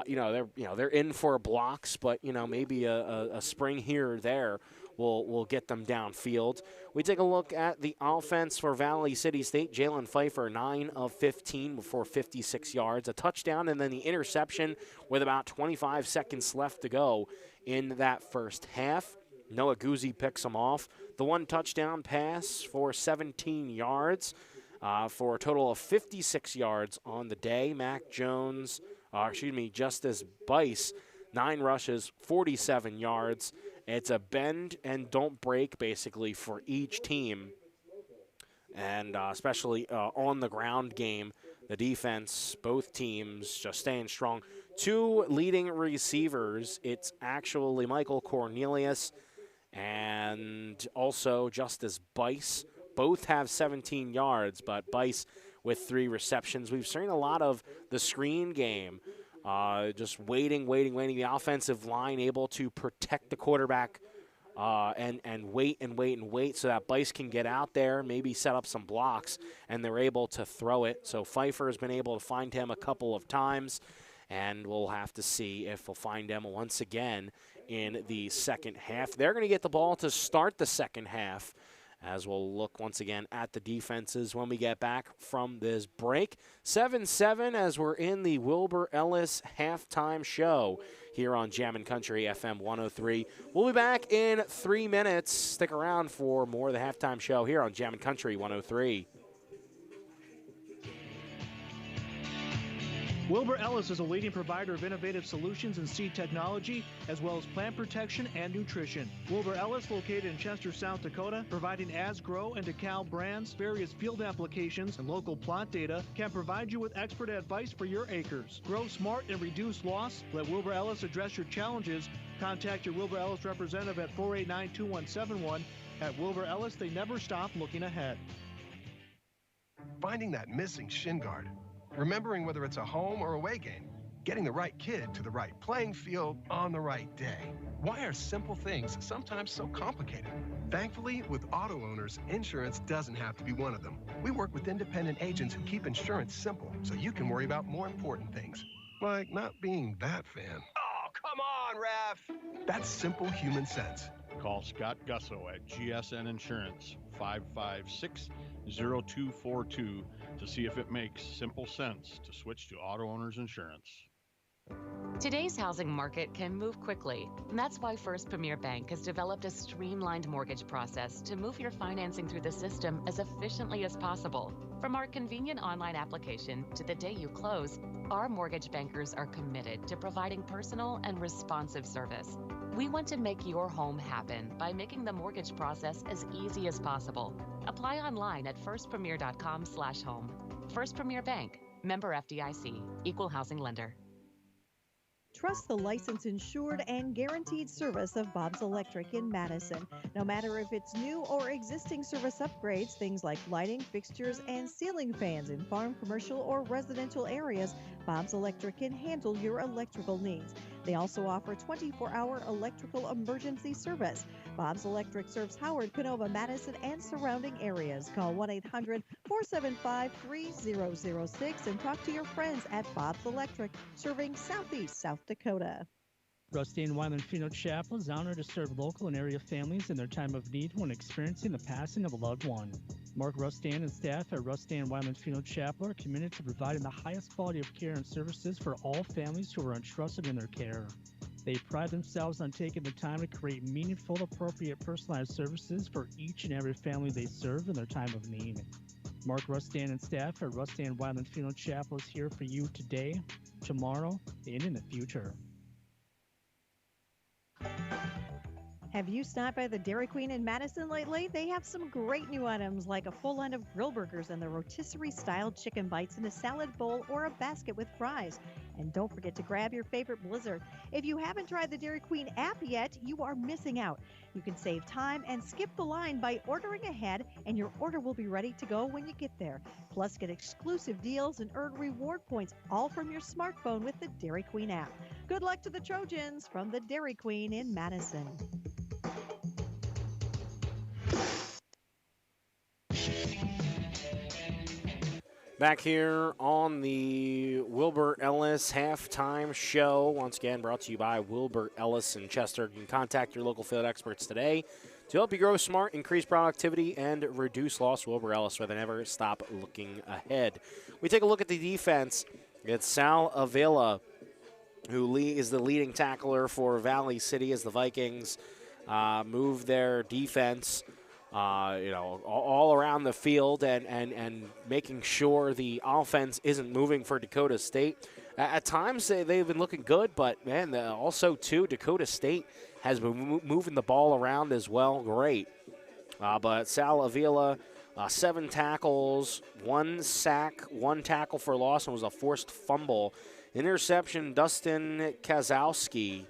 They're in for blocks, but maybe a spring here or there will get them downfield. We take a look at the offense for Valley City State. Jalen Pfeiffer, 9 of 15 for 56 yards, a touchdown, and then the interception with about 25 seconds left to go in that first half. Noah Guzzi picks him off. The 1 touchdown pass for 17 yards for a total of 56 yards on the day. Justice Bice, 9 rushes, 47 yards. It's a bend and don't break basically for each team. And especially on the ground game, the defense, both teams just staying strong. 2 leading receivers, it's actually Michael Cornelius and also Justice Bice. Both have 17 yards, but Bice with 3 receptions. We've seen a lot of the screen game, just waiting. The offensive line able to protect the quarterback and wait so that Bice can get out there, maybe set up some blocks, and they're able to throw it. So Pfeiffer has been able to find him a couple of times, and we'll have to see if we'll find him once again in the second half. They're going to get the ball to start the second half, as we'll look once again at the defenses when we get back from this break. 7-7 as we're in the Wilbur Ellis halftime show here on Jammin' Country FM 103. We'll be back in 3 minutes. Stick around for more of the halftime show here on Jammin' Country 103. Wilbur Ellis is a leading provider of innovative solutions in seed technology, as well as plant protection and nutrition. Wilbur Ellis, located in Chester, South Dakota, providing As-Grow and DeKalb brands, various field applications, and local plot data, can provide you with expert advice for your acres. Grow smart and reduce loss. Let Wilbur Ellis address your challenges. Contact your Wilbur Ellis representative at 489-2171. At Wilbur Ellis, they never stop looking ahead. Finding that missing shin guard. Remembering whether it's a home or away game. Getting the right kid to the right playing field on the right day. Why are simple things sometimes so complicated? Thankfully, with auto owners, insurance doesn't have to be one of them. We work with independent agents who keep insurance simple so you can worry about more important things. Like not being that fan. Oh, come on, Ref! That's simple human sense. Call Scott Gusso at GSN Insurance, 556-0242, to see if it makes simple sense to switch to auto owners insurance. Today's housing market can move quickly, and that's why First Premier Bank has developed a streamlined mortgage process to move your financing through the system as efficiently as possible. From our convenient online application to the day you close, our mortgage bankers are committed to providing personal and responsive service. We want to make your home happen by making the mortgage process as easy as possible. Apply online at firstpremier.com/home. First Premier Bank, member FDIC, equal housing lender. Trust the licensed, insured, and guaranteed service of Bob's Electric in Madison. No matter if it's new or existing service upgrades, things like lighting, fixtures, and ceiling fans in farm, commercial, or residential areas, Bob's Electric can handle your electrical needs. They also offer 24-hour electrical emergency service. Bob's Electric serves Howard, Canova, Madison, and surrounding areas. Call 1-800-475-3006 and talk to your friends at Bob's Electric, serving Southeast South Dakota. Rusty and Wyland Funeral Chapel is honored to serve local and area families in their time of need when experiencing the passing of a loved one. Mark Rustan and staff at Rustan Wyland Funeral Chapel are committed to providing the highest quality of care and services for all families who are entrusted in their care. They pride themselves on taking the time to create meaningful, appropriate, personalized services for each and every family they serve in their time of need. Mark Rustan and staff at Rustan Wyland Funeral Chapel is here for you today, tomorrow, and in the future. Have you stopped by the Dairy Queen in Madison lately? They have some great new items like a full line of grill burgers and the rotisserie-style chicken bites in a salad bowl or a basket with fries. And don't forget to grab your favorite blizzard. If you haven't tried the Dairy Queen app yet, you are missing out. You can save time and skip the line by ordering ahead, and your order will be ready to go when you get there. Plus, get exclusive deals and earn reward points, all from your smartphone with the Dairy Queen app. Good luck to the Trojans from the Dairy Queen in Madison. Back here on the Wilbur Ellis halftime show, once again brought to you by Wilbur Ellis in Chester. You can contact your local field experts today to help you grow smart, increase productivity, and reduce loss. Wilbur Ellis, where they never stop looking ahead. We take a look at the defense. It's Sal Avila, who is the leading tackler for Valley City as the Vikings move their defense all around the field and making sure the offense isn't moving for Dakota State. At times, they've been looking good, but, man, also, too, Dakota State has been moving the ball around as well. Great. But Sal Avila, 7 tackles, 1 sack, 1 tackle for loss, and was a forced fumble. Interception, Dustin Kazowski,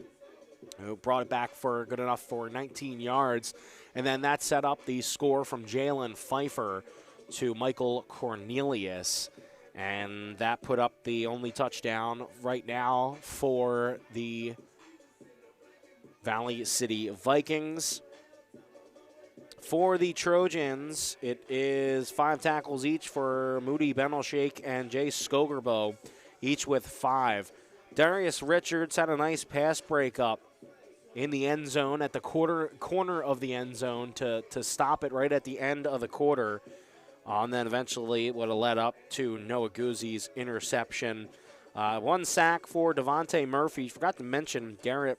who brought it back for good enough for 19 yards. And then that set up the score from Jalen Pfeiffer to Michael Cornelius. And that put up the only touchdown right now for the Valley City Vikings. For the Trojans, it is 5 tackles each for Moody Benelshake and Jay Skogerbo, each with 5. Darius Richards had a nice pass breakup in the end zone at the corner of the end zone to stop it right at the end of the quarter. And then eventually it would have led up to Noah Guzzi's interception. 1 sack for Devontae Murphy. Forgot to mention Garrett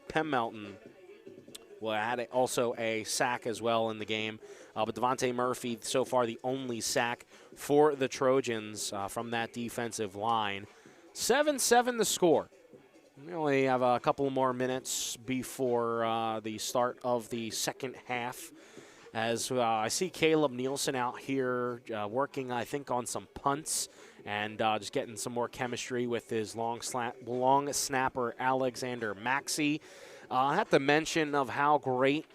Pemmelton had also a sack as well in the game. But Devontae Murphy, so far the only sack for the Trojans from that defensive line. 7-7 the score. We only have a couple more minutes before the start of the second half. As I see Caleb Nielsen out here working, I think, on some punts and just getting some more chemistry with his long snapper Alexander Maxey. I have to mention of how great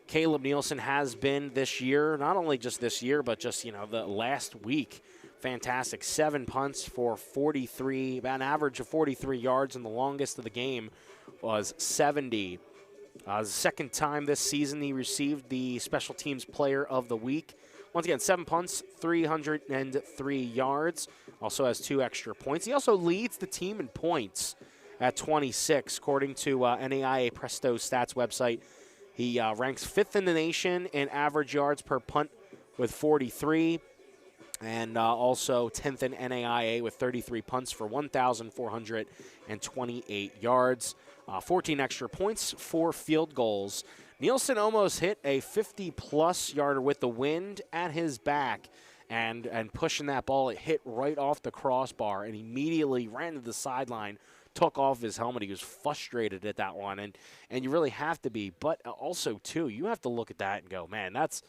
Caleb Nielsen has been this year. Not only just this year, but just the last week. Fantastic. 7 punts for 43, about an average of 43 yards, and the longest of the game was 70. The second time this season he received the Special Teams Player of the Week. Once again, 7 punts, 303 yards. Also has 2 extra points. He also leads the team in points at 26, according to NAIA Presto Stats website. He ranks 5th in the nation in average yards per punt with 43. And also 10th in NAIA with 33 punts for 1,428 yards. 14 extra points, 4 field goals. Nielsen almost hit a 50-plus yarder with the wind at his back and pushing that ball. It hit right off the crossbar and immediately ran to the sideline, took off his helmet. He was frustrated at that one, and you really have to be. But also, too, you have to look at that and go, man, that's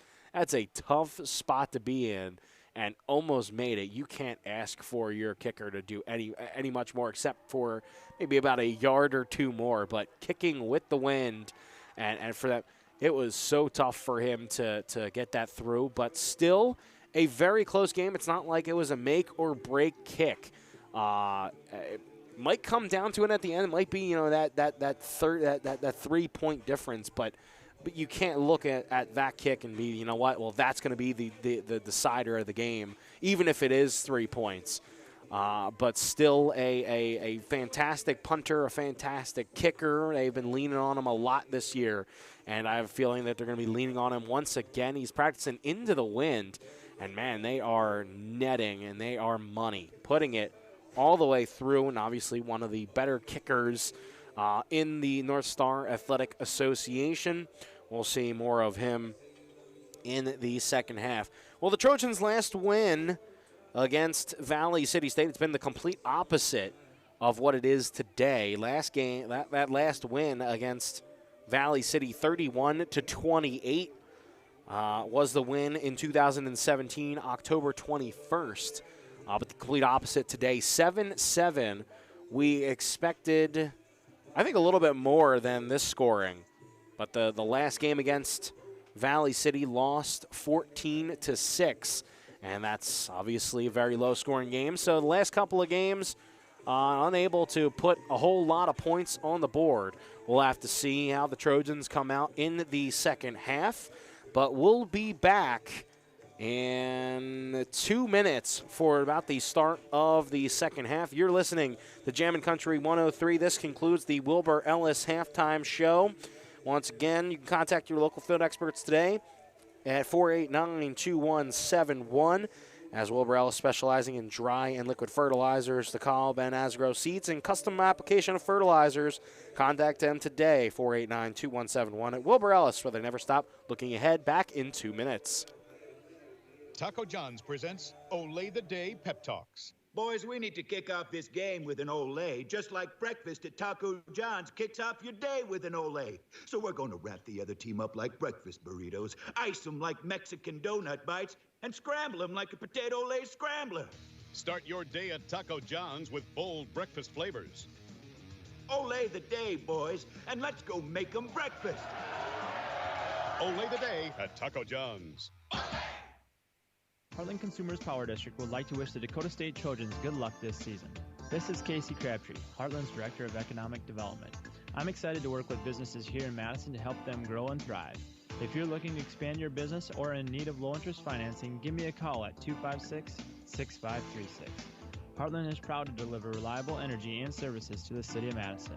a tough spot to be in. And almost made it. You can't ask for your kicker to do any much more except for maybe about a yard or 2 more. But kicking with the wind, and for that, it was so tough for him to get that through. But still, a very close game. It's not like it was a make or break kick. It might come down to it at the end. It might be that 3-point difference, but you can't look at that kick and be, you know what, well, that's going to be the decider of the game, even if it is 3 points. But still a fantastic punter, a fantastic kicker. They've been leaning on him a lot this year, and I have a feeling that they're going to be leaning on him once again. He's practicing into the wind, and, man, they are netting and they are money, putting it all the way through, and obviously one of the better kickers in the North Star Athletic Association. We'll see more of him in the second half. Well, the Trojans' last win against Valley City State, it's been the complete opposite of what it is today. Last game, that last win against Valley City, 31-28, was the win in 2017, October 21st. But the complete opposite today, 7-7. We expected, I think, a little bit more than this scoring. But the last game against Valley City lost 14-6. And that's obviously a very low-scoring game. So the last couple of games, unable to put a whole lot of points on the board. We'll have to see how the Trojans come out in the second half. But we'll be back in 2 minutes for about the start of the second half. You're listening to Jammin' Country 103. This concludes the Wilbur Ellis halftime show. Once again, you can contact your local field experts today at 489-2171. As Wilbur Ellis specializing in dry and liquid fertilizers, the Cobb and Asgrow seeds, and custom application of fertilizers. Contact them today, 489-2171 at Wilbur Ellis, where they never stop looking ahead. Back in 2 minutes. Taco John's presents Olay the Day Pep Talks. Boys, we need to kick off this game with an Olay, just like breakfast at Taco John's kicks off your day with an Olay. So we're going to wrap the other team up like breakfast burritos, ice them like Mexican donut bites, and scramble them like a potato Olay scrambler. Start your day at Taco John's with bold breakfast flavors. Olay the day, boys, and let's go make them breakfast. Olay the Day at Taco John's. Heartland Consumers Power District would like to wish the Dakota State Trojans good luck this season. This is Casey Crabtree, Heartland's Director of Economic Development. I'm excited to work with businesses here in Madison to help them grow and thrive. If you're looking to expand your business or in need of low-interest financing, give me a call at 256-6536. Heartland is proud to deliver reliable energy and services to the city of Madison.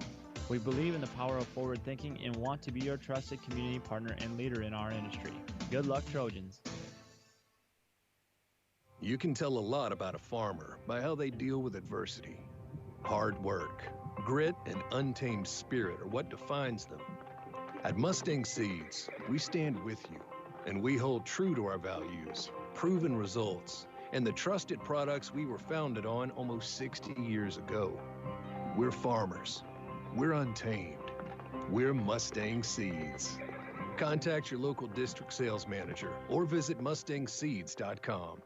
We believe in the power of forward thinking and want to be your trusted community partner and leader in our industry. Good luck, Trojans. You can tell a lot about a farmer by how they deal with adversity. Hard work, grit, and untamed spirit are what defines them. At Mustang Seeds, we stand with you, and we hold true to our values, proven results, and the trusted products we were founded on almost 60 years ago. We're farmers. We're untamed. We're Mustang Seeds. Contact your local district sales manager or visit mustangseeds.com.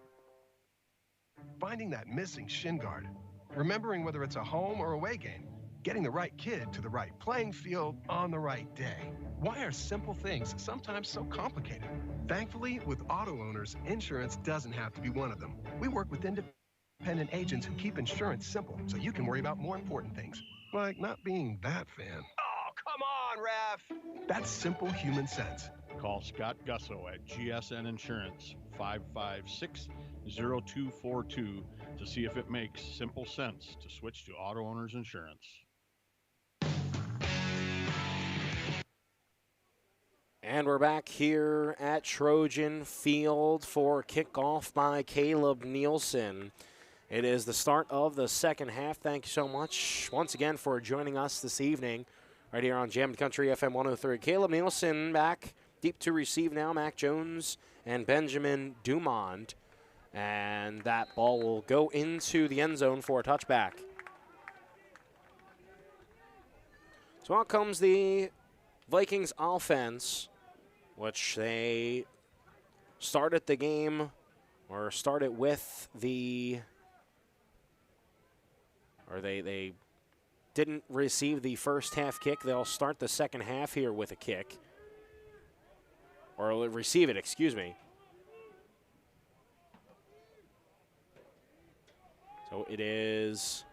Finding that missing shin guard, remembering whether it's a home or away game, getting the right kid to the right playing field on the right day. Why are simple things sometimes so complicated? Thankfully, with auto owners, insurance doesn't have to be one of them. We work with independent agents who keep insurance simple so you can worry about more important things, like not being that fan. Oh, come on, ref! That's simple human sense. Call Scott Gusso at GSN Insurance, 556-0242, to see if it makes simple sense to switch to auto owners insurance. And we're back here at Trojan Field for kickoff by Caleb Nielsen. It is the start of the second half. Thank you so much once again for joining us this evening right here on Jammin' Country FM 103. Caleb Nielsen back deep to receive now. Mac Jones and Benjamin Dumont. And that ball will go into the end zone for a touchback. So out comes the Vikings offense, which they started the game, or started with the, or they didn't receive the first half kick. They'll start the second half here with a kick, or receive it, excuse me. So it is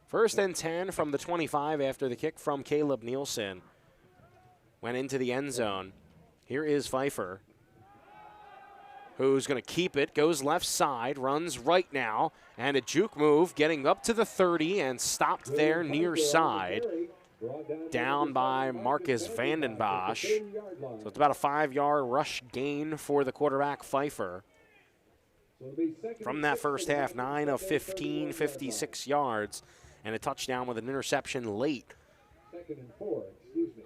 first and 10 from the 25 after the kick from Caleb Nielsen. Went into the end zone. Here is Pfeiffer, who's going to keep it, goes left side, runs right now, and a juke move getting up to the 30 and stopped there near side. Down by Marcus Vandenbosch. So it's about a 5-yard rush gain for the quarterback, Pfeiffer. From that first half, 9 of 15, 56 yards, and a touchdown with an interception late.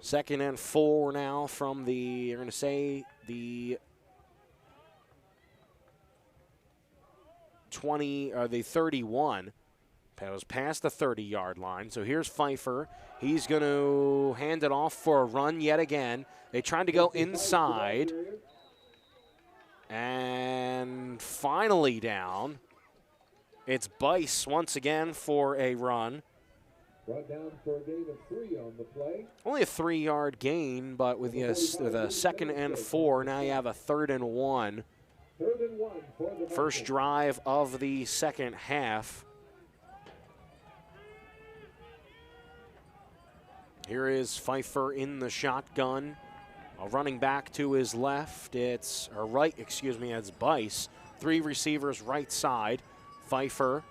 Second and 4 now from the, you're going to say, the 20, or the 31. That was past the 30-yard line. So here's Pfeiffer. He's going to hand it off for a run yet again. They tried to go inside. And finally down. It's Bice once again for a run. Brought down for a gain of 3 on the play. Only a 3-yard gain, but with a second and 4, now you have a 3rd and 1. 3rd and 1 for the First drive of the second half. Here is Pfeiffer in the shotgun. Running back to his left, or right, excuse me, it's Bice. 3 receivers right side. Pfeiffer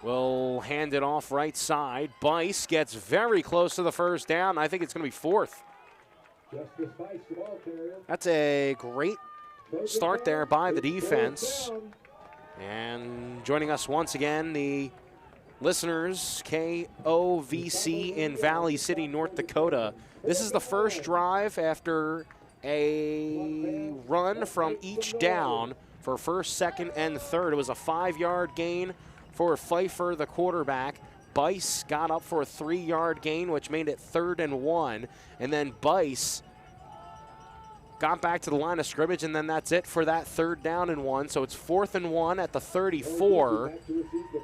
will hand it off right side. Bice gets very close to the first down. I think it's going to be 4th. That's a great start there by the defense. And joining us once again, the listeners, KOVC in Valley City, North Dakota. This is the first drive after a run from each down for first, second, and third. It was a 5-yard gain for Pfeiffer, the quarterback. Bice got up for a 3-yard gain, which made it 3rd and 1. And then Bice got back to the line of scrimmage, and then that's it for that 3rd down and 1. So it's 4th and 1 at the 34.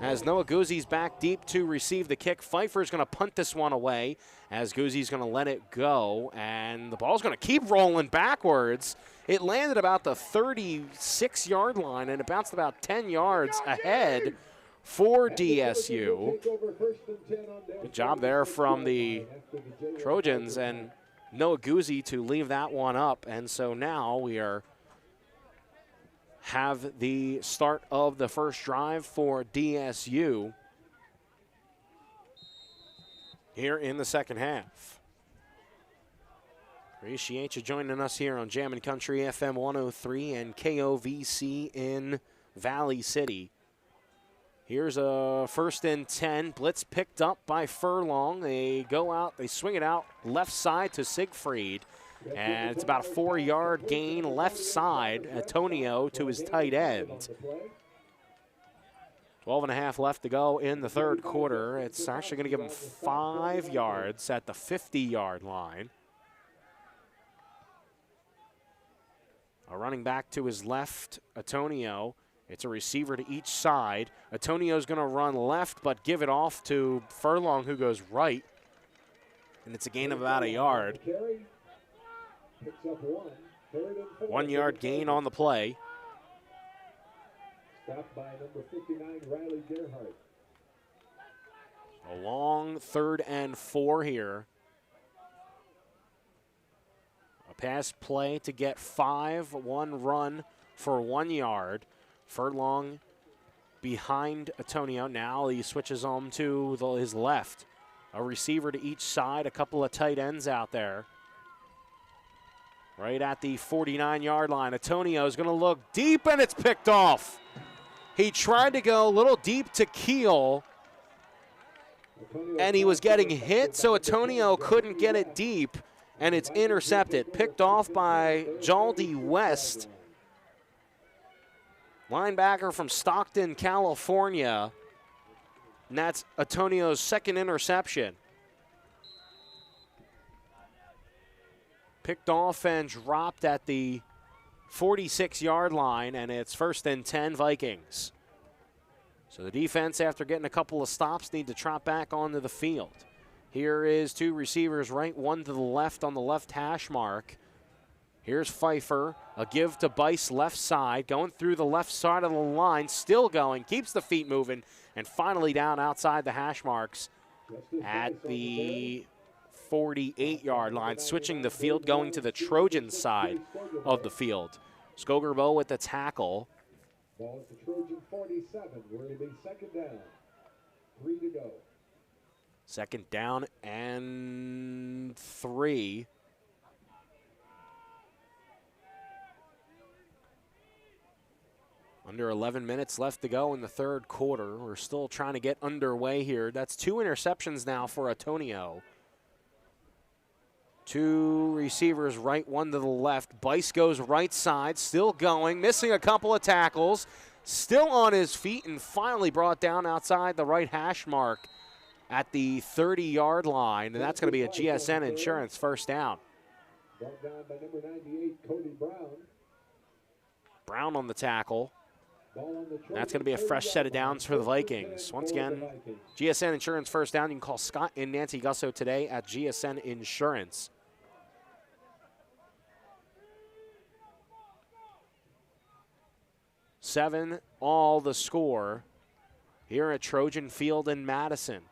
As Noah Guzzi's back deep to receive the kick. Pfeiffer's going to punt this one away as Guzzi's going to let it go. And the ball's going to keep rolling backwards. It landed about the 36-yard line, and it bounced about 10 yards ahead for DSU. Good job there from the Trojans and Noah Guzzi to leave that one up. And so now we have the start of the first drive for DSU here in the second half. Appreciate you joining us here on Jammin' Country FM 103 and KOVC in Valley City. Here's a 1st and 10. Blitz picked up by Furlong. They go out, they swing it out left side to Siegfried. And it's about a 4-yard gain left side. Antonio to his tight end. 12 and a half left to go in the third quarter. It's actually going to give him 5 yards at the 50-yard line. A running back to his left, Antonio. It's a receiver to each side. Antonio's going to run left, but give it off to Furlong, who goes right. And it's a gain of about a yard. 1 yard gain on the play. Stopped by number 59, Riley Gerhardt. A long 3rd and 4 here. A pass play to get 5, 1 run for 1 yard. Furlong behind Antonio. Now he switches on to his left. A receiver to each side, a couple of tight ends out there. Right at the 49-yard line. Antonio is going to look deep, and it's picked off. He tried to go a little deep to Keel, and he was getting hit, so Antonio couldn't get it deep, and it's intercepted. Picked off by Jaldi West, linebacker from Stockton, California. And that's Antonio's 2nd interception. Picked off and dropped at the 46-yard line, and it's 1st and 10 Vikings. So the defense, after getting a couple of stops, need to trot back onto the field. Here is 2 receivers right, 1 to the left on the left hash mark. Here's Pfeiffer, a give to Bice left side, going through the left side of the line, still going, keeps the feet moving, and finally down outside the hash marks at the 48-yard line, switching the field, going to the Trojan side of the field. Skogerbo with the tackle. Ball at the Trojan 47. We're going to be 2nd down. 3 to go. 2nd down and 3. Under 11 minutes left to go in the third quarter. We're still trying to get underway here. That's 2 interceptions now for Antonio. 2 receivers right, 1 to the left. Bice goes right side, still going, missing a couple of tackles, still on his feet, and finally brought down outside the right hash mark at the 30-yard line, and that's going to be a GSN Insurance 1st down. Brought down by number 98, Cody Brown. Brown on the tackle. That's going to be a fresh set of downs for the Vikings. Once again, GSN Insurance 1st down. You can call Scott and Nancy Gusso today at GSN Insurance. Seven all the score here at Trojan Field in Madison.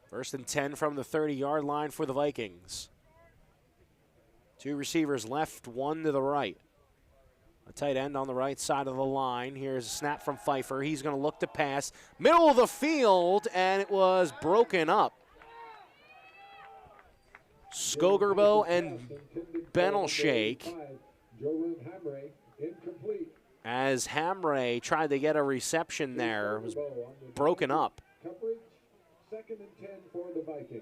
1st and 10 from the 30-yard line for the Vikings. 2 receivers left, 1 to the right. A tight end on the right side of the line. Here's a snap from Pfeiffer. He's going to look to pass. Middle of the field, and it was broken up. Skogerbo and Benelshake. As Hamre tried to get a reception there, it was broken up. Coverage, 2nd and 10 for the Vikings.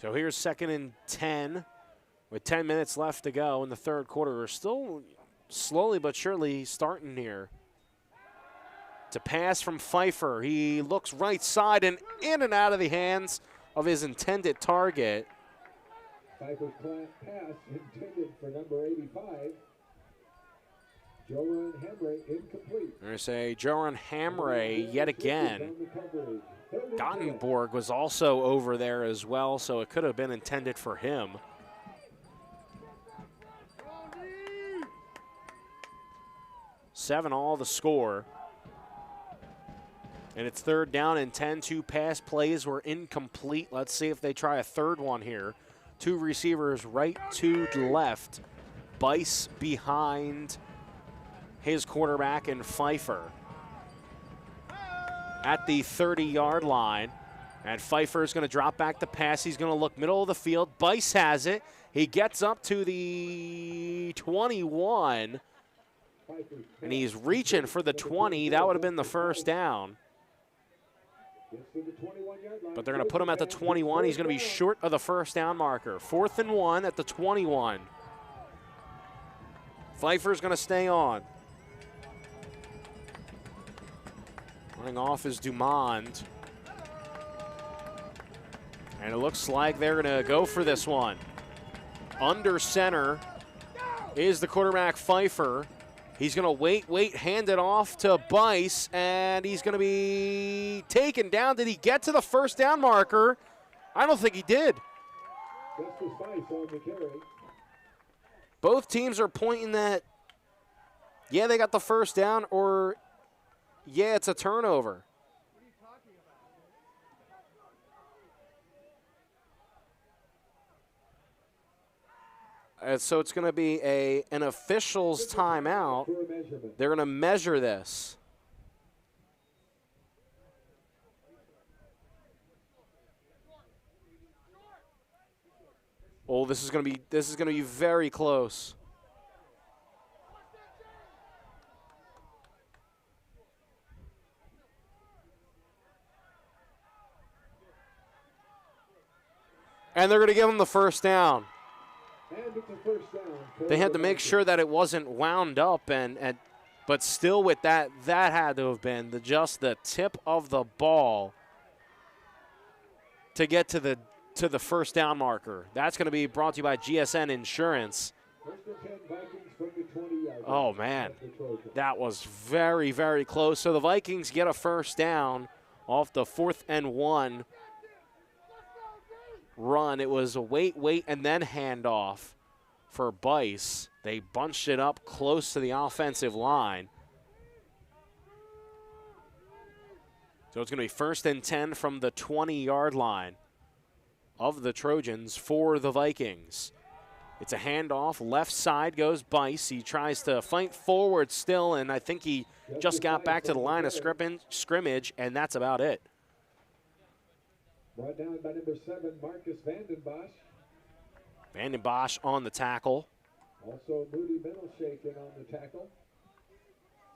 So here's 2nd and 10 with 10 minutes left to go in the third quarter. We're still slowly but surely starting here. To pass from Pfeiffer. He looks right side and in and out of the hands of his intended target. Pfeiffer's pass intended for number 85. Joran Hamre incomplete. We're going to say Joran Hamre yet again. Gottenborg was also over there as well, so it could have been intended for him. Seven all the score. And it's 3rd down and 10. 2 pass plays were incomplete. Let's see if they try a 3rd one here. 2 receivers right, 2 left. Bice behind his quarterback and Pfeiffer at the 30-yard line. And Pfeiffer is going to drop back the pass. He's going to look middle of the field. Bice has it. He gets up to the 21. And he's reaching for the 20. That would have been the 1st down. But they're going to put him at the 21. He's going to be short of the first down marker. 4th and 1 at the 21. Pfeiffer's going to stay on. Running off is Dumond. And it looks like they're going to go for this one. Under center is the quarterback Pfeiffer. He's going to wait, hand it off to Bice, and he's going to be taken down. Did he get to the first down marker? I don't think he did. Both teams are pointing that, yeah, they got the first down, or, yeah, it's a turnover. So it's going to be an official's timeout. They're going to measure this. Oh, this is going to be very close. And they're going to give him the first down. They had to make sure that it wasn't wound up, but still with that had to have been just the tip of the ball to get to the first down marker. That's going to be brought to you by GSN Insurance. Oh, man, that was very, very close. So the Vikings get a first down off the 4th and 1 run. It was a wait, and then handoff for Bice. They bunched it up close to the offensive line. So it's going to be 1st and 10 from the 20-yard line of the Trojans for the Vikings. It's a handoff. Left side goes Bice. He tries to fight forward still, and I think he just got back to the line of scrimmage, and that's about it. Brought down by number 7, Marcus Vandenbosch. Vandenbosch on the tackle. Also Moody Middleshaken on the tackle.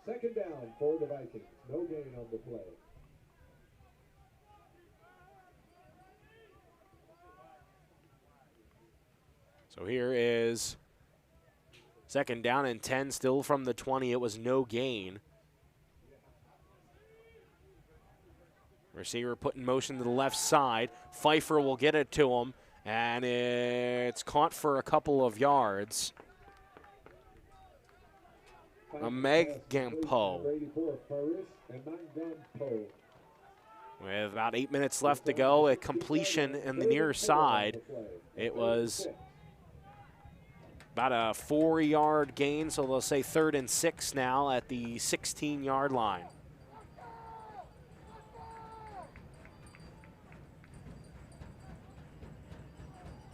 2nd down for the Vikings. No gain on the play. So here is 2nd down and 10, still from the 20. It was no gain. Receiver put in motion to the left side. Pfeiffer will get it to him, and it's caught for a couple of yards. A Megampo. With about 8 minutes left to go, a completion in the near side. It was about a 4-yard gain, so they'll say 3rd and 6 now at the 16-yard line.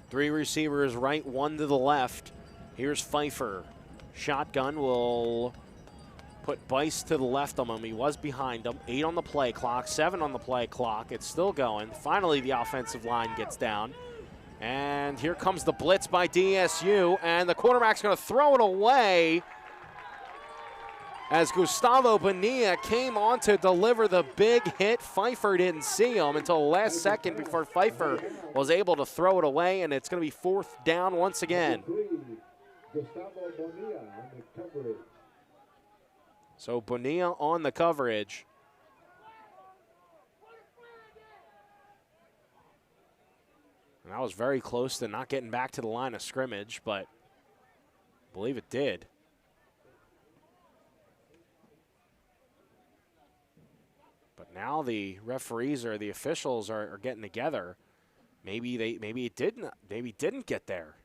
Three receivers right, one to the left. Here's Pfeiffer. Shotgun will put Bice to the left of him. He was behind him. 8 on the play clock, 7 on the play clock. It's still going. Finally, the offensive line gets down. And here comes the blitz by DSU, and the quarterback's going to throw it away as Gustavo Bonilla came on to deliver the big hit. Pfeiffer didn't see him until the last second before Pfeiffer was able to throw it away, and it's going to be 4th down once again. So Bonilla on the coverage. And that was very close to not getting back to the line of scrimmage, but I believe it did. But now the referees or the officials are getting together. Maybe it didn't get there.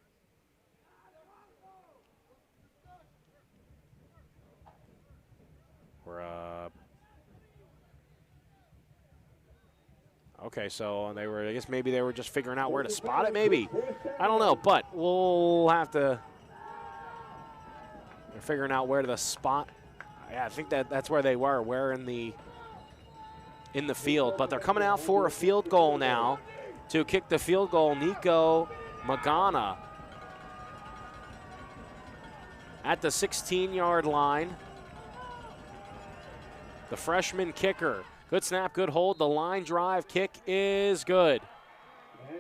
Okay, so I guess maybe they were just figuring out where to spot it, maybe. I don't know, but we'll have to. They're figuring out where to spot. Yeah, I think that's where they were in the field. But they're coming out for a field goal now. To kick the field goal, Nico Magana at the 16-yard line. The freshman kicker, Good snap, good hold. The line drive kick is good.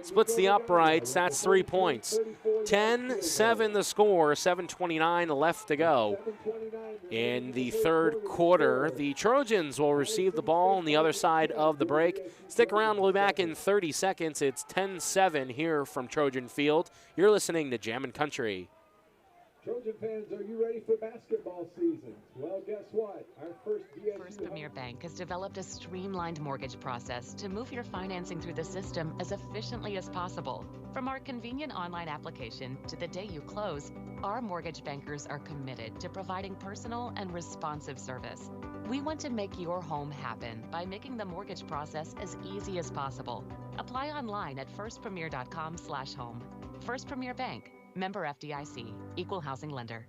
Splits the uprights. That's 3 points. 10-7 the score, 7:29 left to go. In the third quarter, the Trojans will receive the ball on the other side of the break. Stick around, we'll be back in 30 seconds. It's 10-7 here from Trojan Field. You're listening to Jammin' Country. Trojan fans, are you ready for basketball season? Well, guess what? Our first DSU First Premier Bank has developed a streamlined mortgage process to move your financing through the system as efficiently as possible. From our convenient online application to the day you close, our mortgage bankers are committed to providing personal and responsive service. We want to make your home happen by making the mortgage process as easy as possible. Apply online at firstpremier.com/home. First Premier Bank. Member FDIC, Equal Housing Lender.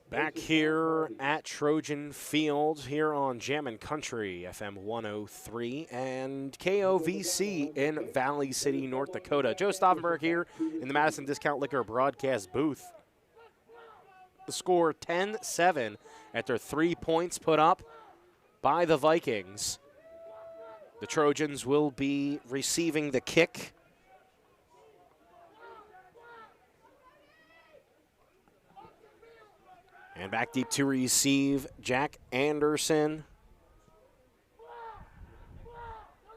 Back here at Trojan Field, here on Jammin' Country, FM 103 and KOVC in Valley City, North Dakota. Joe Stauffenberg here in the Madison Discount Liquor broadcast booth. The score 10-7 after 3 points put up by the Vikings. The Trojans will be receiving the kick. And back deep to receive, Jack Anderson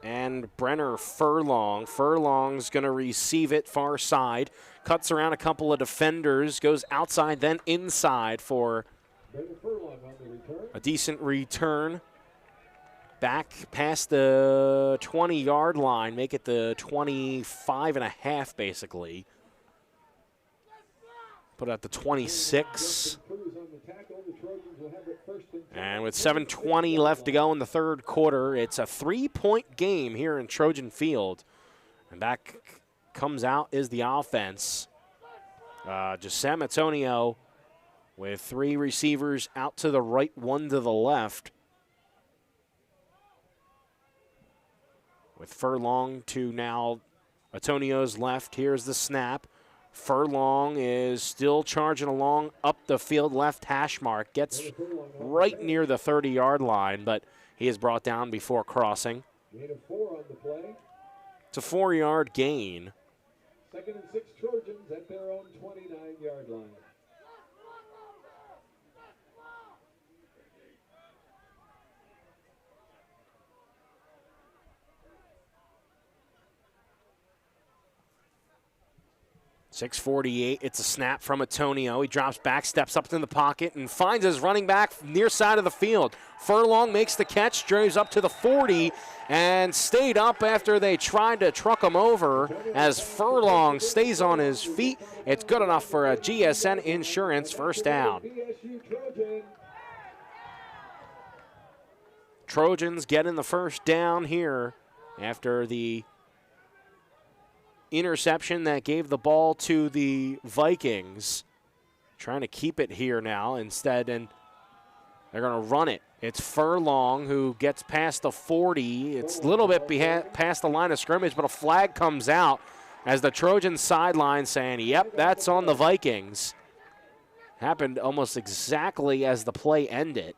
and Brenner Furlong. Furlong's going to receive it far side, cuts around a couple of defenders, goes outside, then inside for a decent return. Back past the 20-yard line, make it the 25.5 basically. Put it at the 26. And with 7:20 left to go in the third quarter, it's a 3-point game here in Trojan Field. And back comes out is the offense. Gisem Antonio with 3 receivers out to the right, 1 to the left. With Furlong to now Antonio's left. Here's the snap. Furlong is still charging along up the field left hash mark. Gets right near the 30-yard line, but he is brought down before crossing. Gain of 4 on the play. It's a 4-yard gain. 2nd and 6 Trojans at their own 29-yard line. .648, it's a snap from Antonio. He drops back, steps up in the pocket, and finds his running back near side of the field. Furlong makes the catch, drives up to the 40, and stayed up after they tried to truck him over. As Furlong stays on his feet, it's good enough for a GSN Insurance first down. Trojans getting the first down here after the interception that gave the ball to the Vikings. Trying to keep it here now instead, and they're going to run it. It's Furlong who gets past the 40. It's a little bit past the line of scrimmage, but a flag comes out as the Trojan sideline saying, yep, that's on the Vikings. Happened almost exactly as the play ended,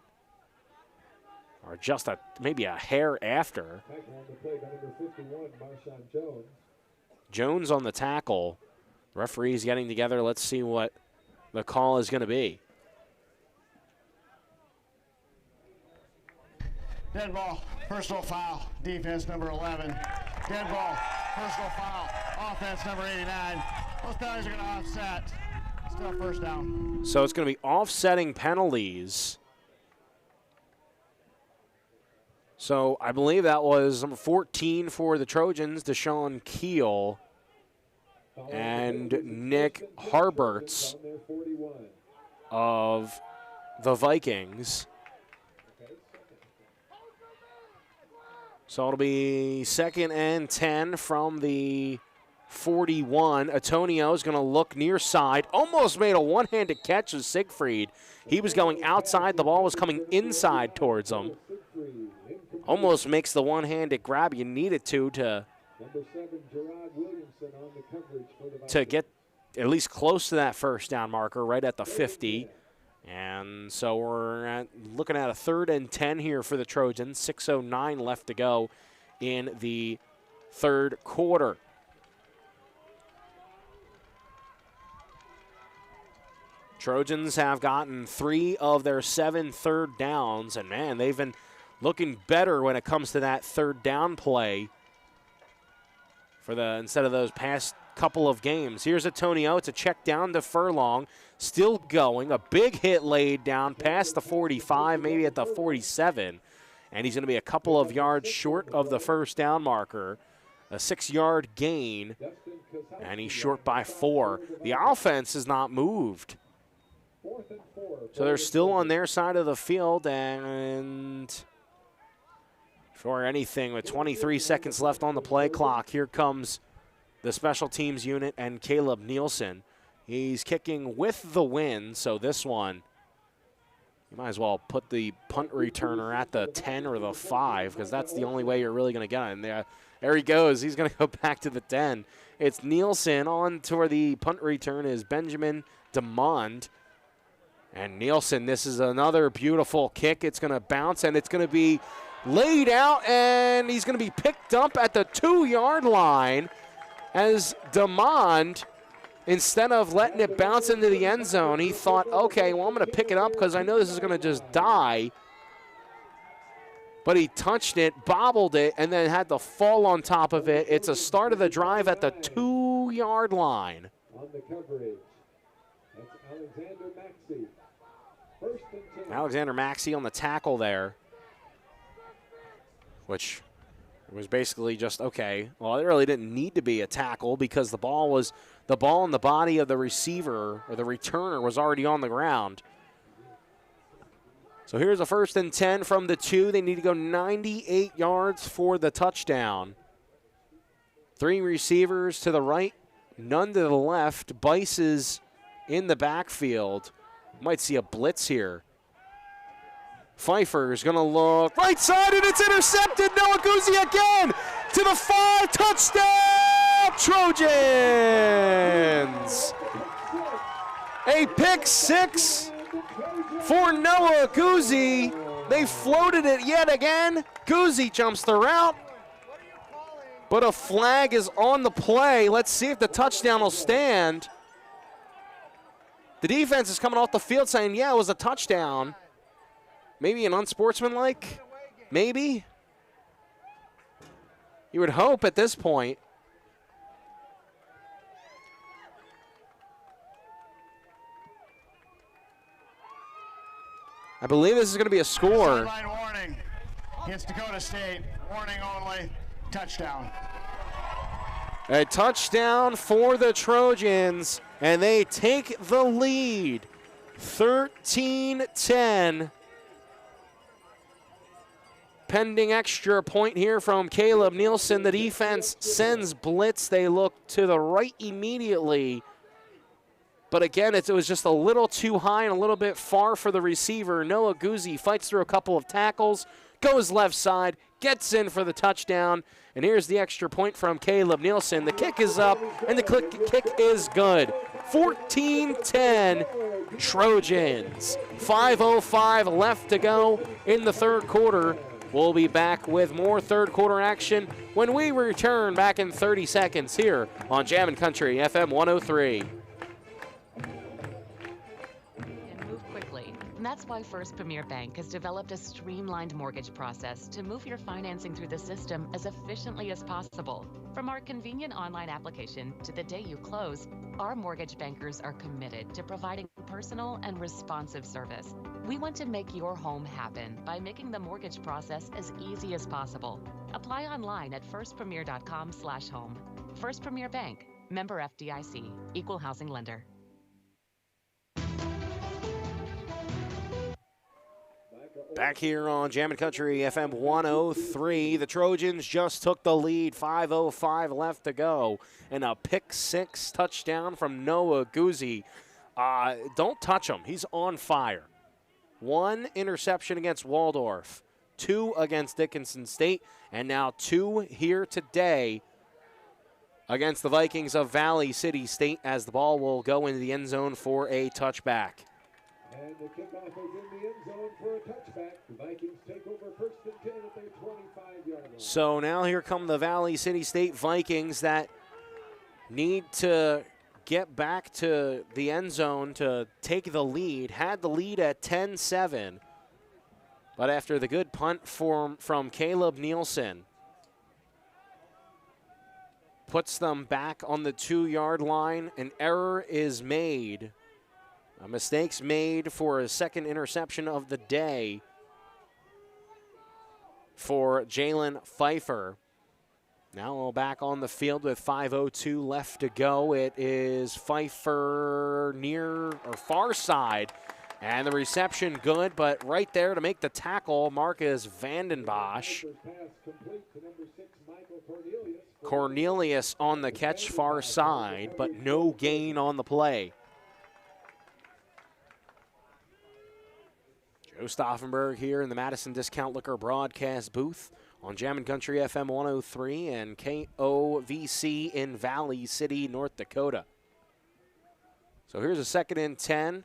or just maybe a hair after. Jones on the tackle. Referees getting together. Let's see what the call is going to be. Dead ball, personal foul, defense number 11. Dead ball, personal foul, offense number 89. Those penalties are going to offset. Still first down. So it's going to be offsetting penalties. So I believe that was number 14 for the Trojans, Deshaun Keel, and Nick Harberts of the Vikings. So it'll be 2nd and 10 from the 41. Antonio's going to look near side. Almost made a one-handed catch of Siegfried. He was going outside. The ball was coming inside towards him. Almost makes the one-handed grab you needed to get at least close to that first down marker right at the 50. And so we're looking at a 3rd and 10 here for the Trojans. 6:09 left to go in the third quarter. Trojans have gotten 3 of their 7 third downs, and man, they've been looking better when it comes to that third down play instead of those past couple of games. Here's a Tonio. It's a check down to Furlong. Still going. A big hit laid down past the 45, maybe at the 47. And he's going to be a couple of yards short of the first down marker. A 6-yard gain. And he's short by 4. The offense has not moved. So they're still on their side of the field. And for anything, with 23 seconds left on the play clock, here comes the special teams unit and Caleb Nielsen. He's kicking with the wind, so this one, you might as well put the punt returner at the 10 or the 5 because that's the only way you're really going to get it. And there he goes. He's going to go back to the 10. It's Nielsen. On to where the punt return is Benjamin DeMond. And Nielsen, this is another beautiful kick. It's going to bounce, and it's going to be laid out, and he's going to be picked up at the 2-yard line as DeMond, instead of letting it bounce into the end zone, he thought, okay, well, I'm going to pick it up because I know this is going to just die. But he touched it, bobbled it, and then had to fall on top of it. It's a start of the drive at the 2-yard line. On the coverage, that's Alexander Maxey. First and 10. Alexander Maxey on the tackle there, which was basically just, okay, well, it really didn't need to be a tackle because the ball in the body of the receiver or the returner was already on the ground. So here's a 1st and 10 from the 2. They need to go 98 yards for the touchdown. 3 receivers to the right, none to the left. Bice is in the backfield. Might see a blitz here. Pfeiffer is going to look right side, and it's intercepted. Noah Guzzi again to the 5. Touchdown, Trojans! A pick 6 for Noah Guzzi. They floated it yet again. Guzzi jumps the route, but a flag is on the play. Let's see if the touchdown will stand. The defense is coming off the field saying, yeah, it was a touchdown. Maybe an unsportsmanlike? Maybe? You would hope at this point. I believe this is going to be a score. Sideline warning against Dakota State. Warning only. Touchdown. A touchdown for the Trojans, and they take the lead. 13-10. Pending extra point here from Caleb Nielsen. The defense sends blitz. They look to the right immediately. But again, it was just a little too high and a little bit far for the receiver. Noah Guzzi fights through a couple of tackles, goes left side, gets in for the touchdown. And here's the extra point from Caleb Nielsen. The kick is up, and the kick is good. 14-10 Trojans. 5:05 left to go in the third quarter. We'll be back with more third quarter action when we return back in 30 seconds here on Jammin' Country FM 103. And move quickly. And that's why First Premier Bank has developed a streamlined mortgage process to move your financing through the system as efficiently as possible. From our convenient online application to the day you close, our mortgage bankers are committed to providing personal and responsive service. We want to make your home happen by making the mortgage process as easy as possible. Apply online at firstpremier.com/home. First Premier Bank, member FDIC, equal housing lender. Back here on Jammin' Country FM 103, the Trojans just took the lead. 5:05 left to go, and a pick 6 touchdown from Noah Guzzi. Don't touch him. He's on fire. 1 interception against Waldorf, 2 against Dickinson State, and now 2 here today against the Vikings of Valley City State as the ball will go into the end zone for a touchback. And the kickoff is in the end zone for a touchback. The Vikings take over first and 10 at their 25-yard line. So now here come the Valley City State Vikings that need to get back to the end zone to take the lead. Had the lead at 10-7. But after the good punt from Caleb Nielsen, puts them back on the 2-yard line. An error is made. A mistake's made for a second interception of the day for Jalen Pfeiffer. Now back on the field with 5:02 left to go. It is Pfeiffer near or far side. And the reception good, but right there to make the tackle, Marcus Vandenbosch. Cornelius on the catch far side, but no gain on the play. Joe Stauffenberg here in the Madison Discount Liquor broadcast booth on Jammin' Country FM 103 and KOVC in Valley City, North Dakota. So here's a 2nd and 10.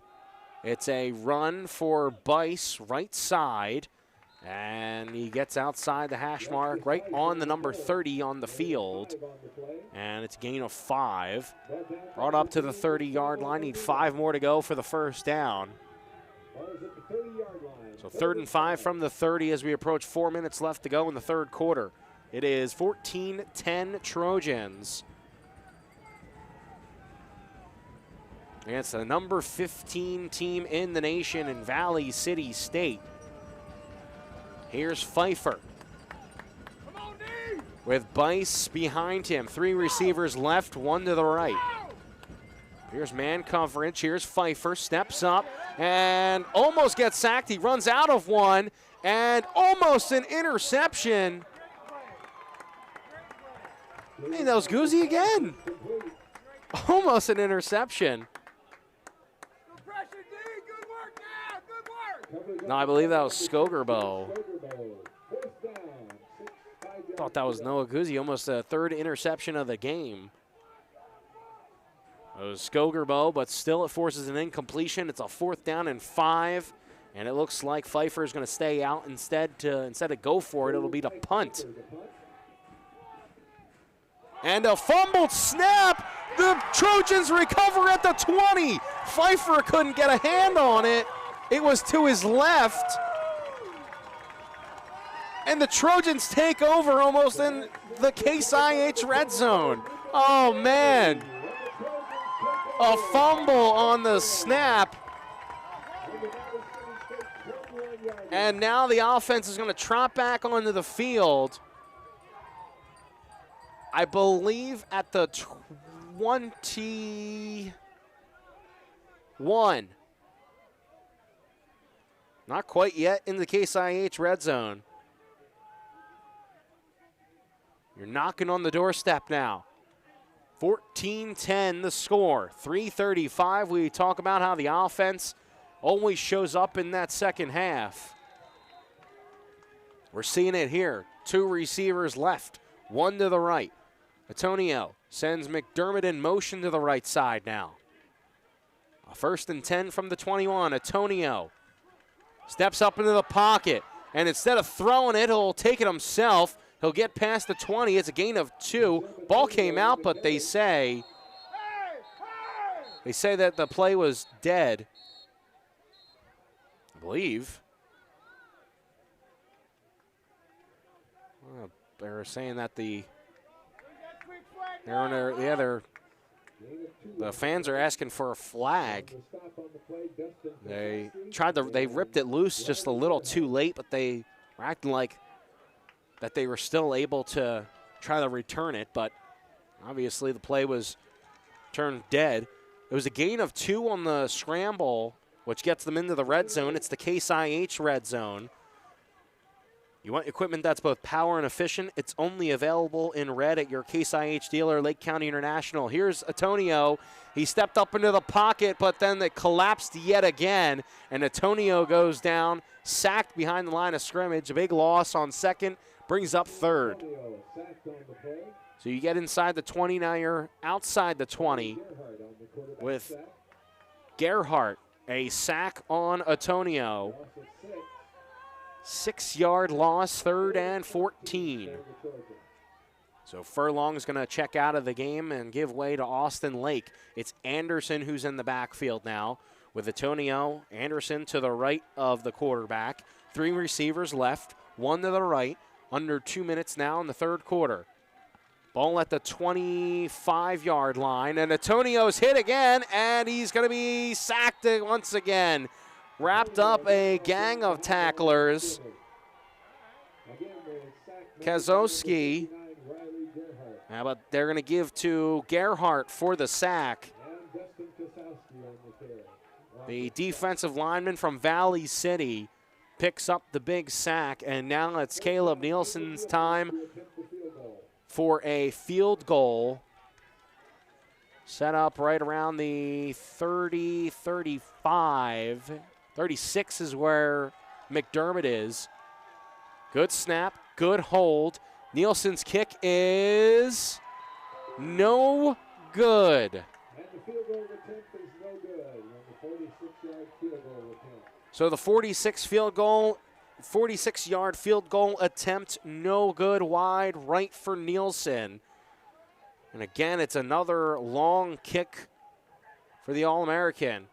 It's a run for Bice, right side, and he gets outside the hash mark, right on the number 30 on the field, and it's a gain of 5. Brought up to the 30-yard line, need 5 more to go for the first down. So 3rd and 5 from the 30 as we approach 4 minutes left to go in the third quarter. It is 14-10 Trojans against the number 15 team in the nation in Valley City State. Here's Pfeiffer with Bice behind him. 3 receivers left, 1 to the right. Here's man coverage. Here's Pfeiffer, steps up and almost gets sacked. He runs out of one and almost an interception. Hey, that was Guzzi again. Almost an interception. No, I believe that was Skogerbo. Thought that was Noah Guzzi, almost a 3rd interception of the game. It was Skogerbo, but still it forces an incompletion. It's a 4th down and 5, and it looks like Pfeiffer is going to stay out instead of go for it. It'll be the punt. And a fumbled snap. The Trojans recover at the 20. Pfeiffer couldn't get a hand on it. It was to his left. And the Trojans take over almost in the Case IH red zone. Oh, man. A fumble on the snap. And now the offense is going to trot back onto the field. I believe at the 21. Not quite yet in the Case IH red zone. You're knocking on the doorstep now. 14-10 the score. 3:35. We talk about how the offense always shows up in that second half. We're seeing it here. 2 receivers left, 1 to the right. Antonio sends McDermott in motion to the right side now. A 1st and 10 from the 21. Antonio steps up into the pocket, and instead of throwing it, he'll take it himself. He'll get past the 20. It's a gain of 2. Ball came out, but they say that the play was dead, I believe. They're saying that the fans are asking for a flag. They ripped it loose just a little too late, but they were acting like that they were still able to try to return it, but obviously the play was turned dead. It was a gain of 2 on the scramble, which gets them into the red zone. It's the Case IH red zone. You want equipment that's both power and efficient? It's only available in red at your Case IH dealer, Lake County International. Here's Antonio. He stepped up into the pocket, but then it collapsed yet again, and Antonio goes down, sacked behind the line of scrimmage. A big loss on 2nd, brings up 3rd. So you get inside the 20, now you're outside the 20 with Gerhardt A sack on Antonio. 6-yard loss, 3rd and 14. So Furlong's going to check out of the game and give way to Austin Lake. It's Anderson who's in the backfield now with Antonio. Anderson to the right of the quarterback. 3 receivers left, 1 to the right. Under 2 minutes now in the 3rd quarter. Ball at the 25-yard line, and Antonio's hit again, and he's going to be sacked once again. Wrapped up a gang of tacklers. Kozowski. But they're going to give to Gerhardt for the sack. The defensive lineman from Valley City picks up the big sack, and now it's Caleb Nielsen's time for a field goal. Set up right around the 30, 35. 36 is where McDermott is. Good snap, good hold. Nielsen's kick is no good. And the field goal attempt is no good on the 46-yard field goal attempt. So the 46-yard field goal attempt, no good, wide right for Nielsen. And again, it's another long kick for the All-American.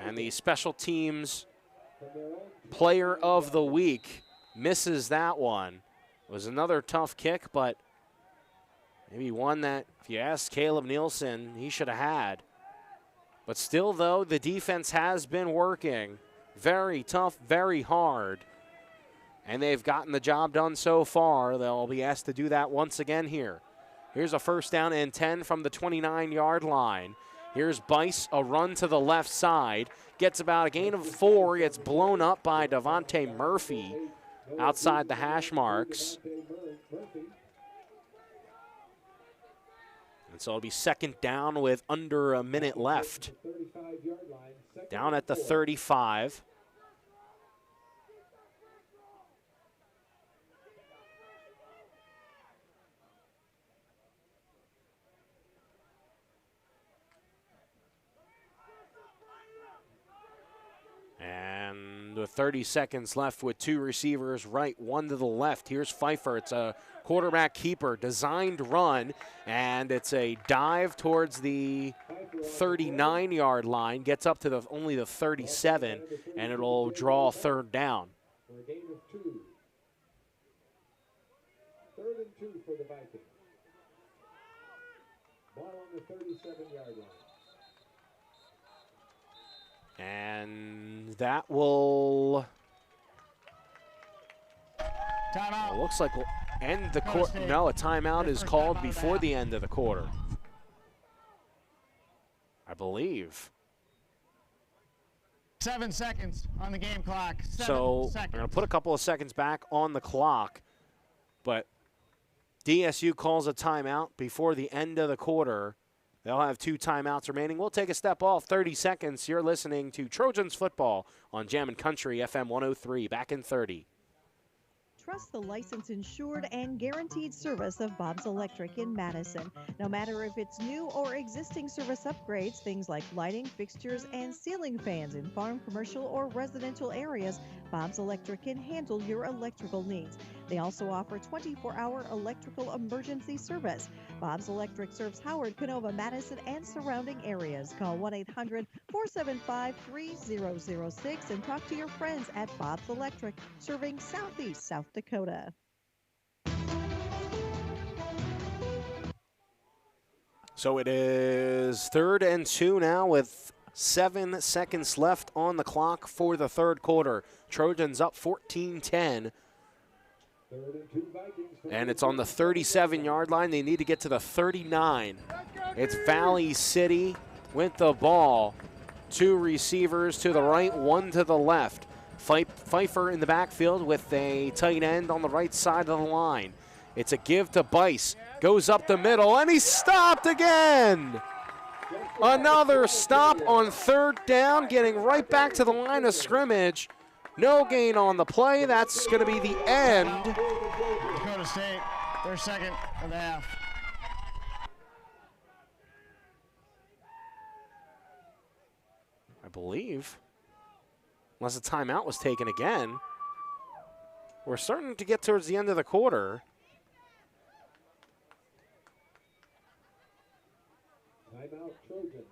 And the special teams player of the week misses that one. It was another tough kick, but maybe one that, if you ask Caleb Nielsen, he should have had. But still, though, the defense has been working. Very tough, very hard. And they've gotten the job done so far. They'll be asked to do that once again here. Here's a 1st down and 10 from the 29-yard line. Here's Bice, a run to the left side. Gets about a gain of 4. Gets blown up by Devontae Murphy outside the hash marks. And so it'll be 2nd down with under a minute left. Down at the 35. And with 30 seconds left with 2 receivers right, 1 to the left. Here's Pfeiffer. It's a quarterback keeper, designed run, and it's a dive towards the 39-yard line. Gets up to only the 37, and it'll draw 3rd down. For a gain of 2. 3rd and 2 for the Vikings. Ball on the 37-yard line. And that will, Timeout. looks like we'll end the quarter. No, a timeout is called before the end of the quarter, I believe. 7 seconds on the game clock. So I'm going to put a couple of seconds back on the clock, but DSU calls a timeout before the end of the quarter. They'll have 2 timeouts remaining. We'll take a step off, 30 seconds. You're listening to Trojans football on Jammin' Country FM 103. Back in 30. Trust the licensed, insured, and guaranteed service of Bob's Electric in Madison. No matter if it's new or existing service upgrades, things like lighting, fixtures, and ceiling fans in farm, commercial, or residential areas, Bob's Electric can handle your electrical needs. They also offer 24-hour electrical emergency service. Bob's Electric serves Howard, Canova, Madison, and surrounding areas. Call 1-800-475-3006 and talk to your friends at Bob's Electric, serving Southeast South Dakota. So it is 3rd and 2 now with 7 seconds left on the clock for the 3rd quarter. Trojans up 14-10. And it's on the 37-yard line. They need to get to the 39. It's Valley City with the ball. 2 receivers to the right, 1 to the left. Pfeiffer in the backfield with a tight end on the right side of the line. It's a give to Bice. Goes up the middle, and he's stopped again. Another stop on 3rd down, getting right back to the line of scrimmage. No gain on the play. That's going to be the end. Dakota State, their 2nd of the half. I believe. Unless a timeout was taken again. We're starting to get towards the end of the quarter. Timeout, Trojans.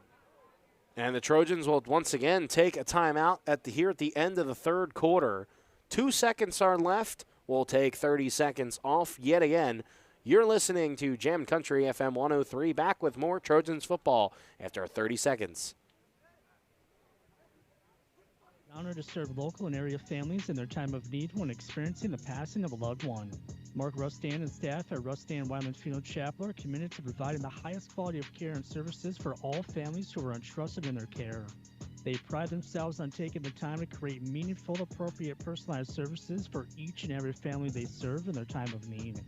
And the Trojans will once again take a timeout at the end of the third quarter. 2 seconds are left. We'll take 30 seconds off yet again. You're listening to Jam Country FM 103. Back with more Trojans football after 30 seconds. An honor to serve local and area families in their time of need when experiencing the passing of a loved one. Mark Rustan and staff at Rustan Wyman Funeral Chapel are committed to providing the highest quality of care and services for all families who are entrusted in their care. They pride themselves on taking the time to create meaningful, appropriate, personalized services for each and every family they serve in their time of need.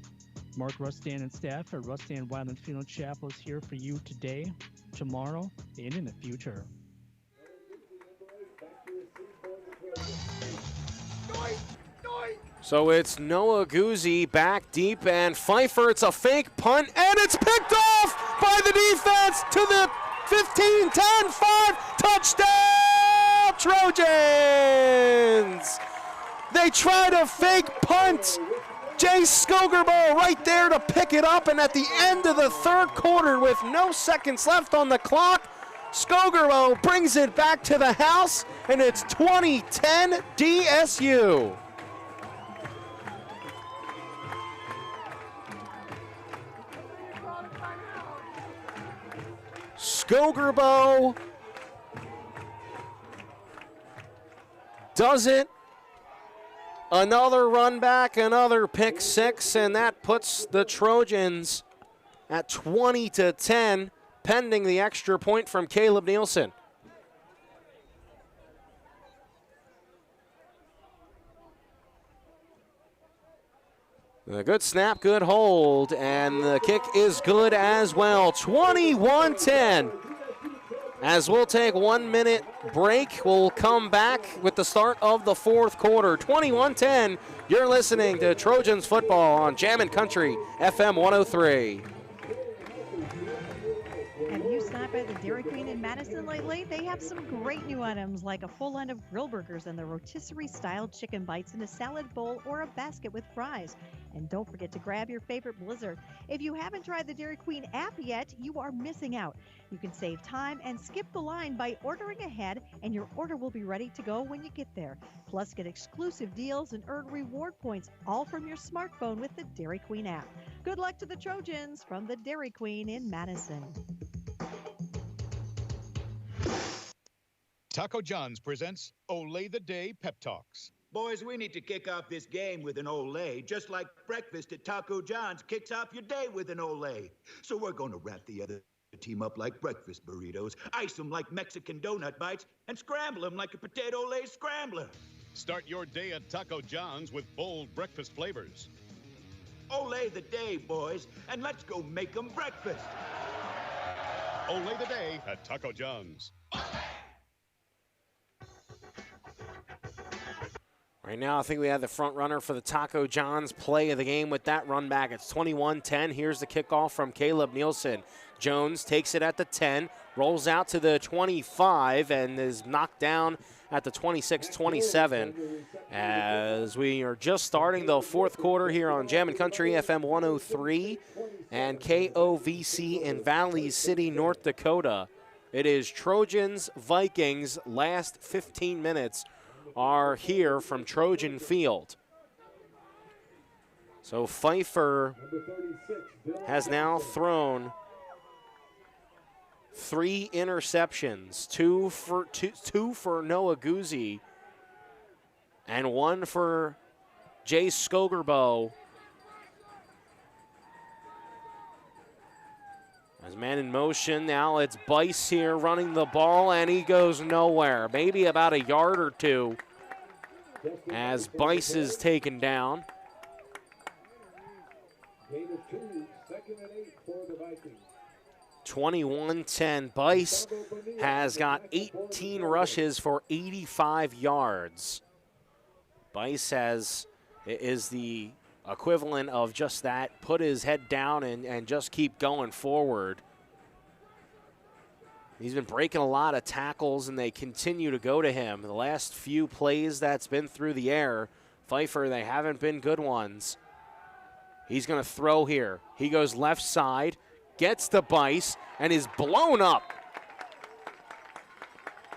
Mark Rustan and staff at Rustan Wyman Funeral Chapel is here for you today, tomorrow, and in the future. So it's Noah Guzzi back deep, and Pfeiffer, it's a fake punt, and it's picked off by the defense to the 15, 10, 5, touchdown, Trojans! They try to fake punt. Jay Skogerbo right there to pick it up, and at the end of the third quarter with no seconds left on the clock, Skogerbo brings it back to the house, and it's 20-10 DSU. Skogerbo does it. Another run back, another pick six, and that puts the Trojans at 20-10, pending the extra point from Caleb Nielsen. A good snap, good hold, and the kick is good as well. 21-10. As we'll take 1 minute break, we'll come back with the start of the fourth quarter. 21-10, you're listening to Trojans football on Jammin' Country FM 103. Have you stopped by the Dairy Queen in Madison lately? They have some great new items like a full line of grill burgers and the rotisserie-style chicken bites in a salad bowl or a basket with fries. And don't forget to grab your favorite blizzard. If you haven't tried the Dairy Queen app yet, you are missing out. You can save time and skip the line by ordering ahead, and your order will be ready to go when you get there. Plus, get exclusive deals and earn reward points, all from your smartphone with the Dairy Queen app. Good luck to the Trojans from the Dairy Queen in Madison. Taco John's presents Olay the Day Pep Talks. Boys, we need to kick off this game with an Olay, just like breakfast at Taco John's kicks off your day with an Olay. So we're going to wrap the other team up like breakfast burritos, ice them like Mexican donut bites, and scramble them like a potato Lay scrambler. Start your day at Taco John's with bold breakfast flavors. Olay the day, boys, and let's go make them breakfast. Olay the Day at Taco John's. Right now, I think we have the front runner for the Taco John's play of the game with that run back. It's 21-10. Here's the kickoff from Caleb Nielsen. Jones takes it at the 10, rolls out to the 25, and is knocked down at the 26-27. As we are just starting the fourth quarter here on Jammin' Country FM 103 and KOVC in Valley City, North Dakota. It is Trojans Vikings. Last 15 minutes are here from Trojan Field. So Pfeiffer has now thrown 3 interceptions, two for Noah Guzzi and 1 for Jay Skogerbo. As man in motion, now it's Bice here running the ball, and he goes nowhere. Maybe about a yard or two as Bice is taken down. Gain of 2, 2nd and 8 for the Vikings. 21-10. Bice has got 18 rushes for 85 yards. Bice is the equivalent of just that, put his head down and just keep going forward. He's been breaking a lot of tackles, and they continue to go to him. The last few plays that's been through the air, Pfeiffer, they haven't been good ones. He's going to throw here. He goes left side, gets the Bice, and is blown up.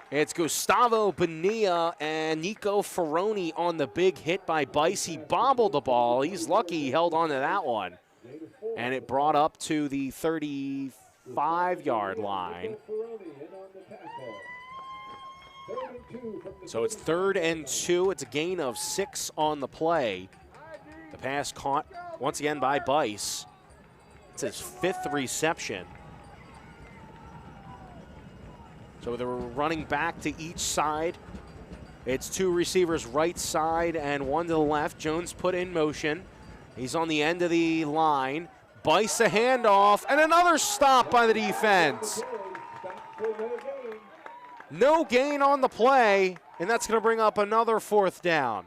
It's Gustavo Bonilla and Nico Ferroni on the big hit by Bice. He bobbled the ball. He's lucky he held on to that one. And it brought up to the 35-yard line. So it's 3rd and 2. It's a gain of 6 on the play. The pass caught once again by Bice. It's his 5th reception. So they're running back to each side. It's 2 receivers right side and 1 to the left. Jones put in motion. He's on the end of the line. Bice a handoff, and another stop by the defense. No gain on the play, and that's going to bring up another 4th down.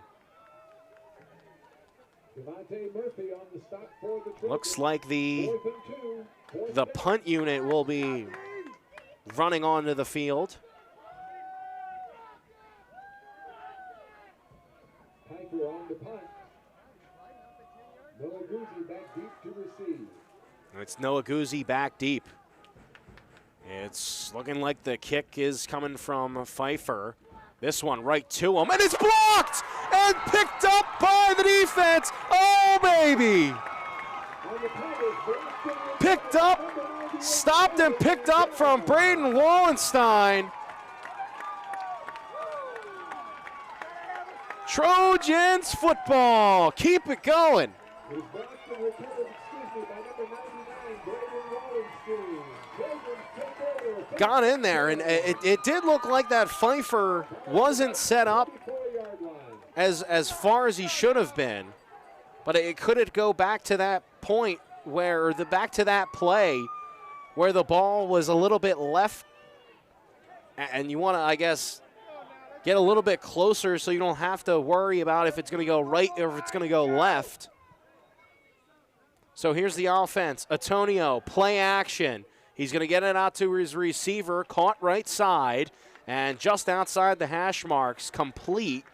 Looks like the punt unit will be running onto the field. Piper on the punt. Noah Guzzi back deep to receive. It's Noah Guzzi back deep. It's looking like the kick is coming from Pfeiffer. This one right to him, and it's blocked and picked up by the defense. Oh, baby. Picked up, stopped and picked up from Braden Wallenstein. Trojans football, keep it going. Got in there, and it did look like that Pfeiffer wasn't set up as far as he should have been. But could it go back to that point where back to that play where the ball was a little bit left, and you want to, I guess, get a little bit closer so you don't have to worry about if it's going to go right or if it's going to go left. So here's the offense. Antonio, play action. He's going to get it out to his receiver, caught right side, and just outside the hash marks, complete.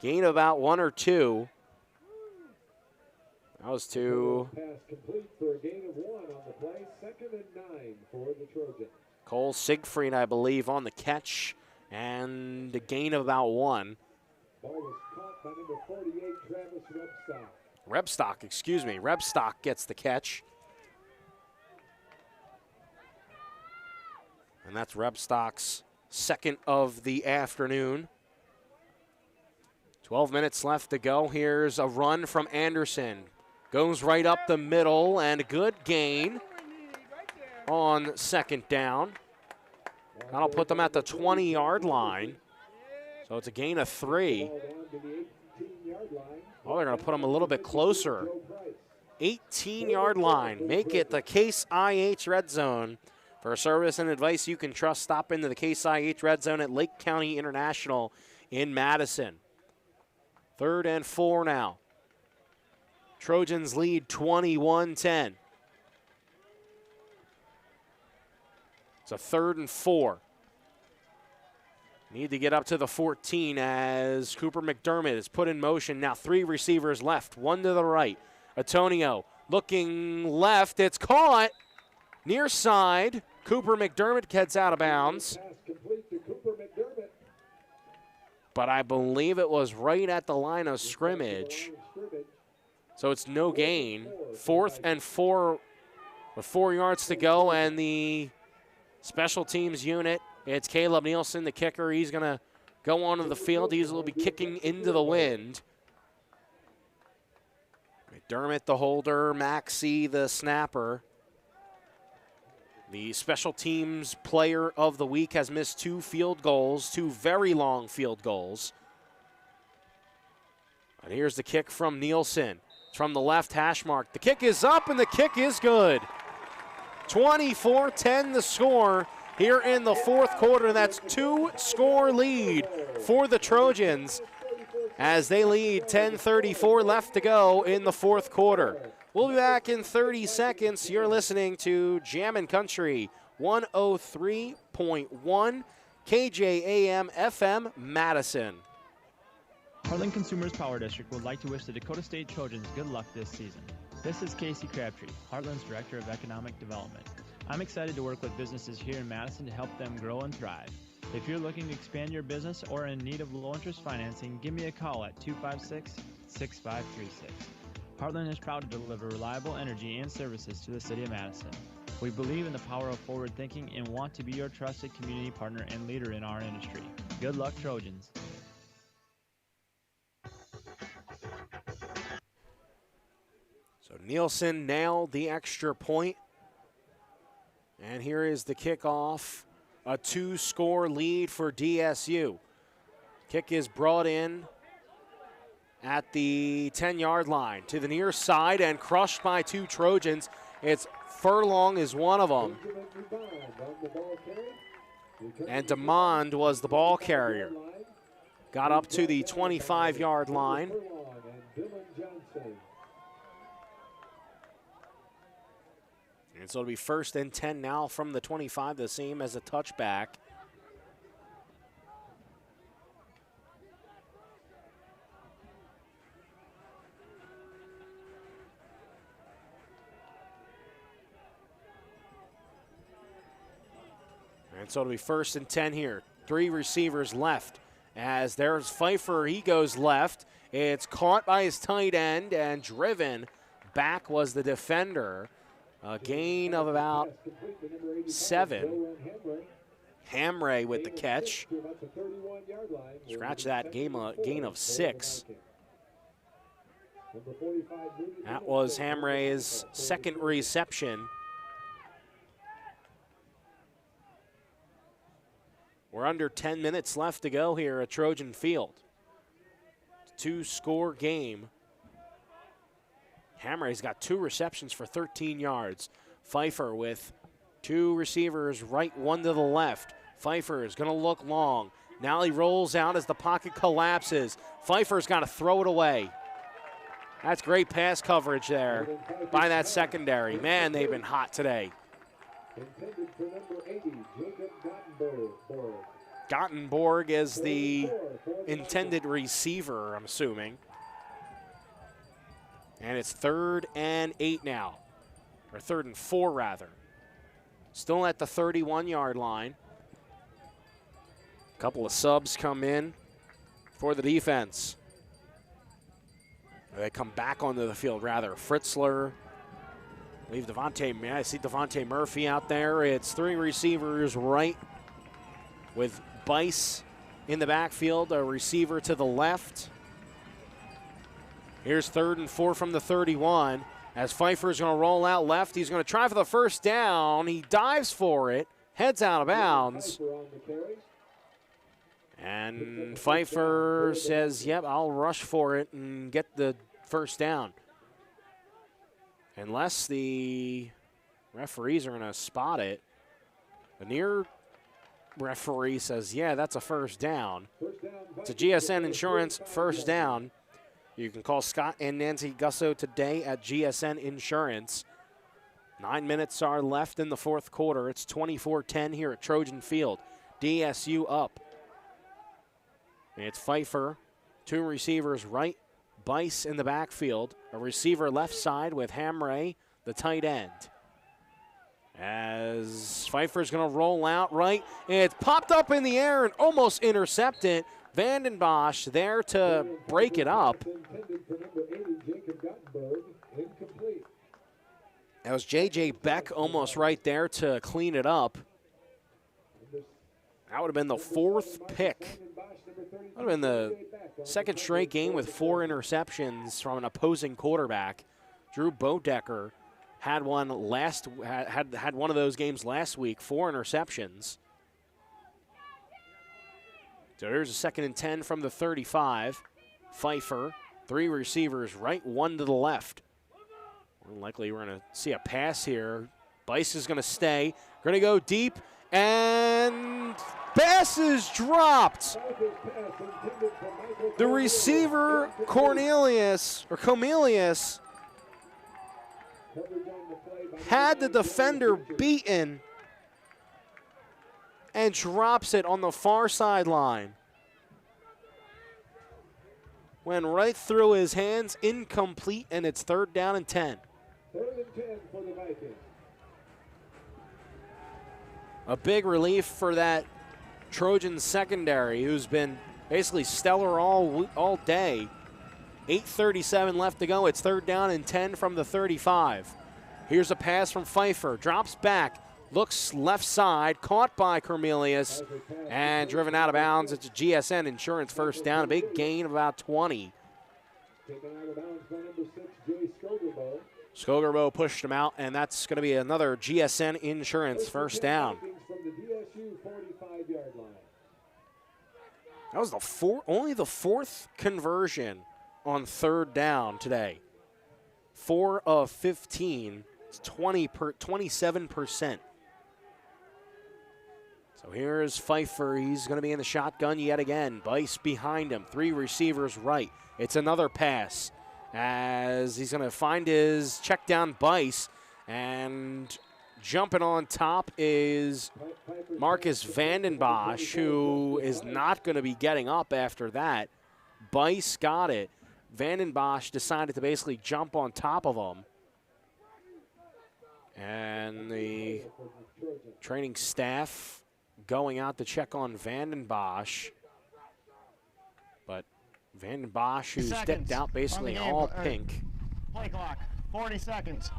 Gain of about 1 or 2. That was 2. Pass complete for a gain of 1 on the play. 2nd and 9 for the Trojans. Cole Siegfried, I believe, on the catch, and a gain of about 1. Ball was caught by number 48, Travis Rebstock. Rebstock gets the catch. And that's Rebstock's 2nd of the afternoon. 12 minutes left to go. Here's a run from Anderson. Goes right up the middle, and a good gain on 2nd down. That'll put them at the 20-yard line. So it's a gain of 3. Oh, they're going to put them a little bit closer. 18-yard line. Make it the Case IH Red Zone. For service and advice you can trust, stop into the Case IH Red Zone at Lake County International in Madison. 3rd and 4 now. Trojans lead 21-10. It's a 3rd and 4. Need to get up to the 14 as Cooper McDermott is put in motion. Now 3 receivers left, 1 to the right. Antonio looking left. It's caught near side. Cooper McDermott gets out of bounds. But I believe it was right at the line of scrimmage. So it's no gain. 4th and 4 with 4 yards to go, and the special teams unit, it's Caleb Nielsen, the kicker. He's going to go onto the field. He will be kicking into the wind. McDermott, the holder. Maxey, the snapper. The special teams player of the week has missed 2 field goals, 2 very long field goals. And here's the kick from Nielsen. It's from the left hash mark. The kick is up, and the kick is good. 24-10 the score here in the 4th quarter. That's 2-score lead for the Trojans as they lead 10:34 left to go in the 4th quarter. We'll be back in 30 seconds. You're listening to Jammin' Country 103.1 KJAM FM Madison. Heartland Consumers Power District would like to wish the Dakota State Trojans good luck this season. This is Casey Crabtree, Heartland's Director of Economic Development. I'm excited to work with businesses here in Madison to help them grow and thrive. If you're looking to expand your business or in need of low-interest financing, give me a call at 256-6536. Heartland is proud to deliver reliable energy and services to the city of Madison. We believe in the power of forward thinking and want to be your trusted community partner and leader in our industry. Good luck, Trojans. So Nielsen nailed the extra point. And here is the kickoff. A 2-score lead for DSU. Kick is brought in at the 10-yard line to the near side and crushed by 2 Trojans. It's Furlong is one of them. And DeMond was the ball carrier. Got up to the 25-yard line. And so it'll be 1st and 10 now from the 25, the same as a touchback. And so it'll be 1st and 10 here. 3 receivers left. As there's Pfeiffer, he goes left. It's caught by his tight end and driven. Back was the defender. A gain of about 7. Hamray with the catch. Scratch that gain of 6. That was Hamray's 2nd reception. We're under 10 minutes left to go here at Trojan Field. 2-score game. Hamray's got 2 receptions for 13 yards. Pfeiffer with 2 receivers right, 1 to the left. Pfeiffer is going to look long. Now he rolls out as the pocket collapses. Pfeiffer's got to throw it away. That's great pass coverage there by that secondary. Man, they've been hot today. Gottenborg is the intended receiver, I'm assuming. And it's 3rd and 8 now, or 3rd and 4 rather. Still at the 31-yard line. A couple of subs come in for the defense. They come back onto the field rather. Fritzler, I see Devontae Murphy out there. It's 3 receivers right with Bice in the backfield, a receiver to the left. Here's 3rd and 4 from the 31. As Pfeiffer's going to roll out left, he's going to try for the 1st down. He dives for it, heads out of bounds. And Pfeiffer says, yep, I'll rush for it and get the 1st down. Unless the referees are going to spot it. The near referee says, yeah, that's a 1st down. It's a GSN Insurance 1st down. You can call Scott and Nancy Gusso today at GSN Insurance. 9 minutes are left in the 4th quarter. It's 24-10 here at Trojan Field. DSU up. It's Pfeiffer, 2 receivers right, Bice in the backfield, a receiver left side with Hamray, the tight end. As Pfeiffer's going to roll out right, it's popped up in the air and almost intercepted. Vandenbosch there to break it up. That was J.J. Beck almost right there to clean it up. That would have been the 4th pick. That would have been the 2nd straight game with 4 interceptions from an opposing quarterback. Drew Bodecker had one had one of those games last week, 4 interceptions. So there's a 2nd and 10 from the 35. Pfeiffer, 3 receivers right, 1 to the left. More likely we're going to see a pass here. Bice is going to stay. Going to go deep, and pass is dropped. The receiver, Comelius, had the defender beaten. and drops it on the far sideline. Went right through his hands, incomplete, and it's 3rd down and 10. 3rd and 10 for the Vikings. A big relief for that Trojan secondary, who's been basically stellar all day. 8:37 left to go. It's 3rd down and 10 from the 35. Here's a pass from Pfeiffer. Drops back. Looks left side. Caught by Cornelius. And driven out of bounds. It's a GSN Insurance first down. A big gain of about 20. Taken out of bounds by number 6, Jay Skogerbo. Skogerbo pushed him out, and that's going to be another GSN Insurance first down. From the DSU 45-yard line. That was only the 4th conversion on 3rd down today. 4 of 15. It's 27%. So here's Pfeiffer. He's going to be in the shotgun yet again. Bice behind him. 3 receivers right. It's another pass as he's going to find his check down Bice, and jumping on top is Marcus Vandenbosch, who is not going to be getting up after that. Bice got it. Vandenbosch decided to basically jump on top of him. And the training staff going out to check on Vandenbosch. But Vandenbosch, who's decked out basically in all pink. Play clock, 40 seconds.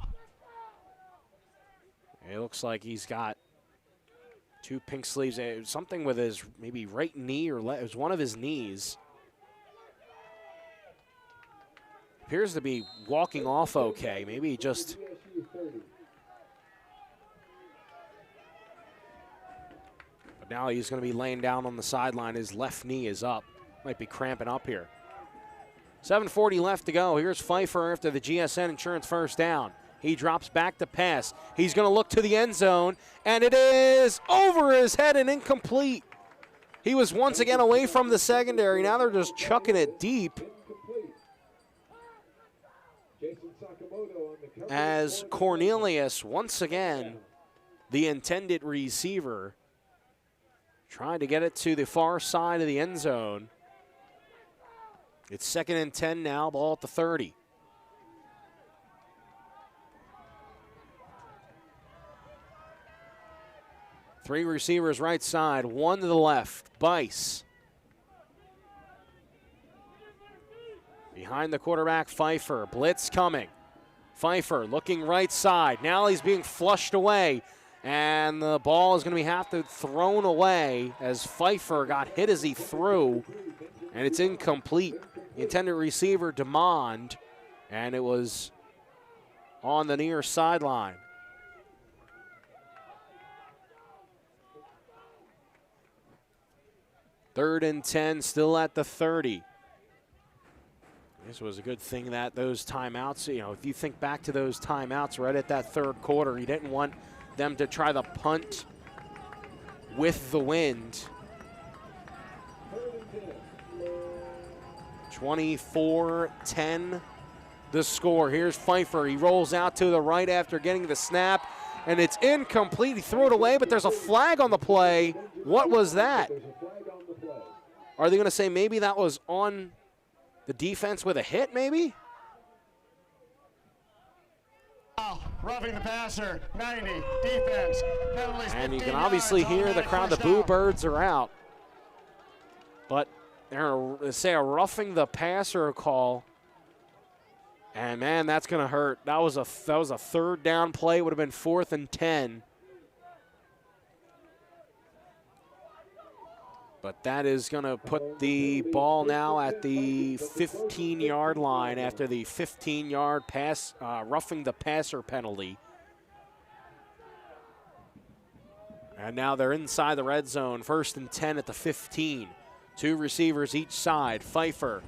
It looks like he's got 2 pink sleeves. Something with his maybe right knee, or it was one of his knees. Appears to be walking off okay. Maybe he just... But now he's going to be laying down on the sideline. His left knee is up. Might be cramping up here. 7:40 left to go. Here's Pfeiffer after the GSN Insurance first down. He drops back to pass. He's going to look to the end zone, and it is over his head and incomplete. He was once again away from the secondary. Now they're just chucking it deep. As Cornelius, once again, the intended receiver, trying to get it to the far side of the end zone. It's 2nd and 10 now, ball at the 30. Three receivers right side, 1 to the left. Bice. Behind the quarterback, Pfeiffer. Blitz coming. Pfeiffer looking right side. Now he's being flushed away. And the ball is going to have to thrown away as Pfeiffer got hit as he threw. And it's incomplete. The intended receiver, DeMond. And it was on the near sideline. Third and 10, still at the 30. This was a good thing that those timeouts, you know, if you think back to those timeouts right at that 3rd quarter, you didn't want them to try the punt with the wind. 24-10 the score. Here's Pfeiffer. He rolls out to the right after getting the snap, and it's incomplete. He threw it away, but there's a flag on the play. What was that? Are they going to say maybe that was on the defense with a hit, maybe? Roughing the passer, 90, defense, penalties. And you can obviously hear the crowd. The Boo Birds are out. But they're going to say a roughing the passer call. And, man, that's going to hurt. That was a 3rd down play. It would have been 4th and 10. But that is going to put the ball now at the 15-yard line after the 15-yard pass, roughing the passer penalty. And now they're inside the red zone, 1st and 10 at the 15. 2 receivers each side. Pfeiffer,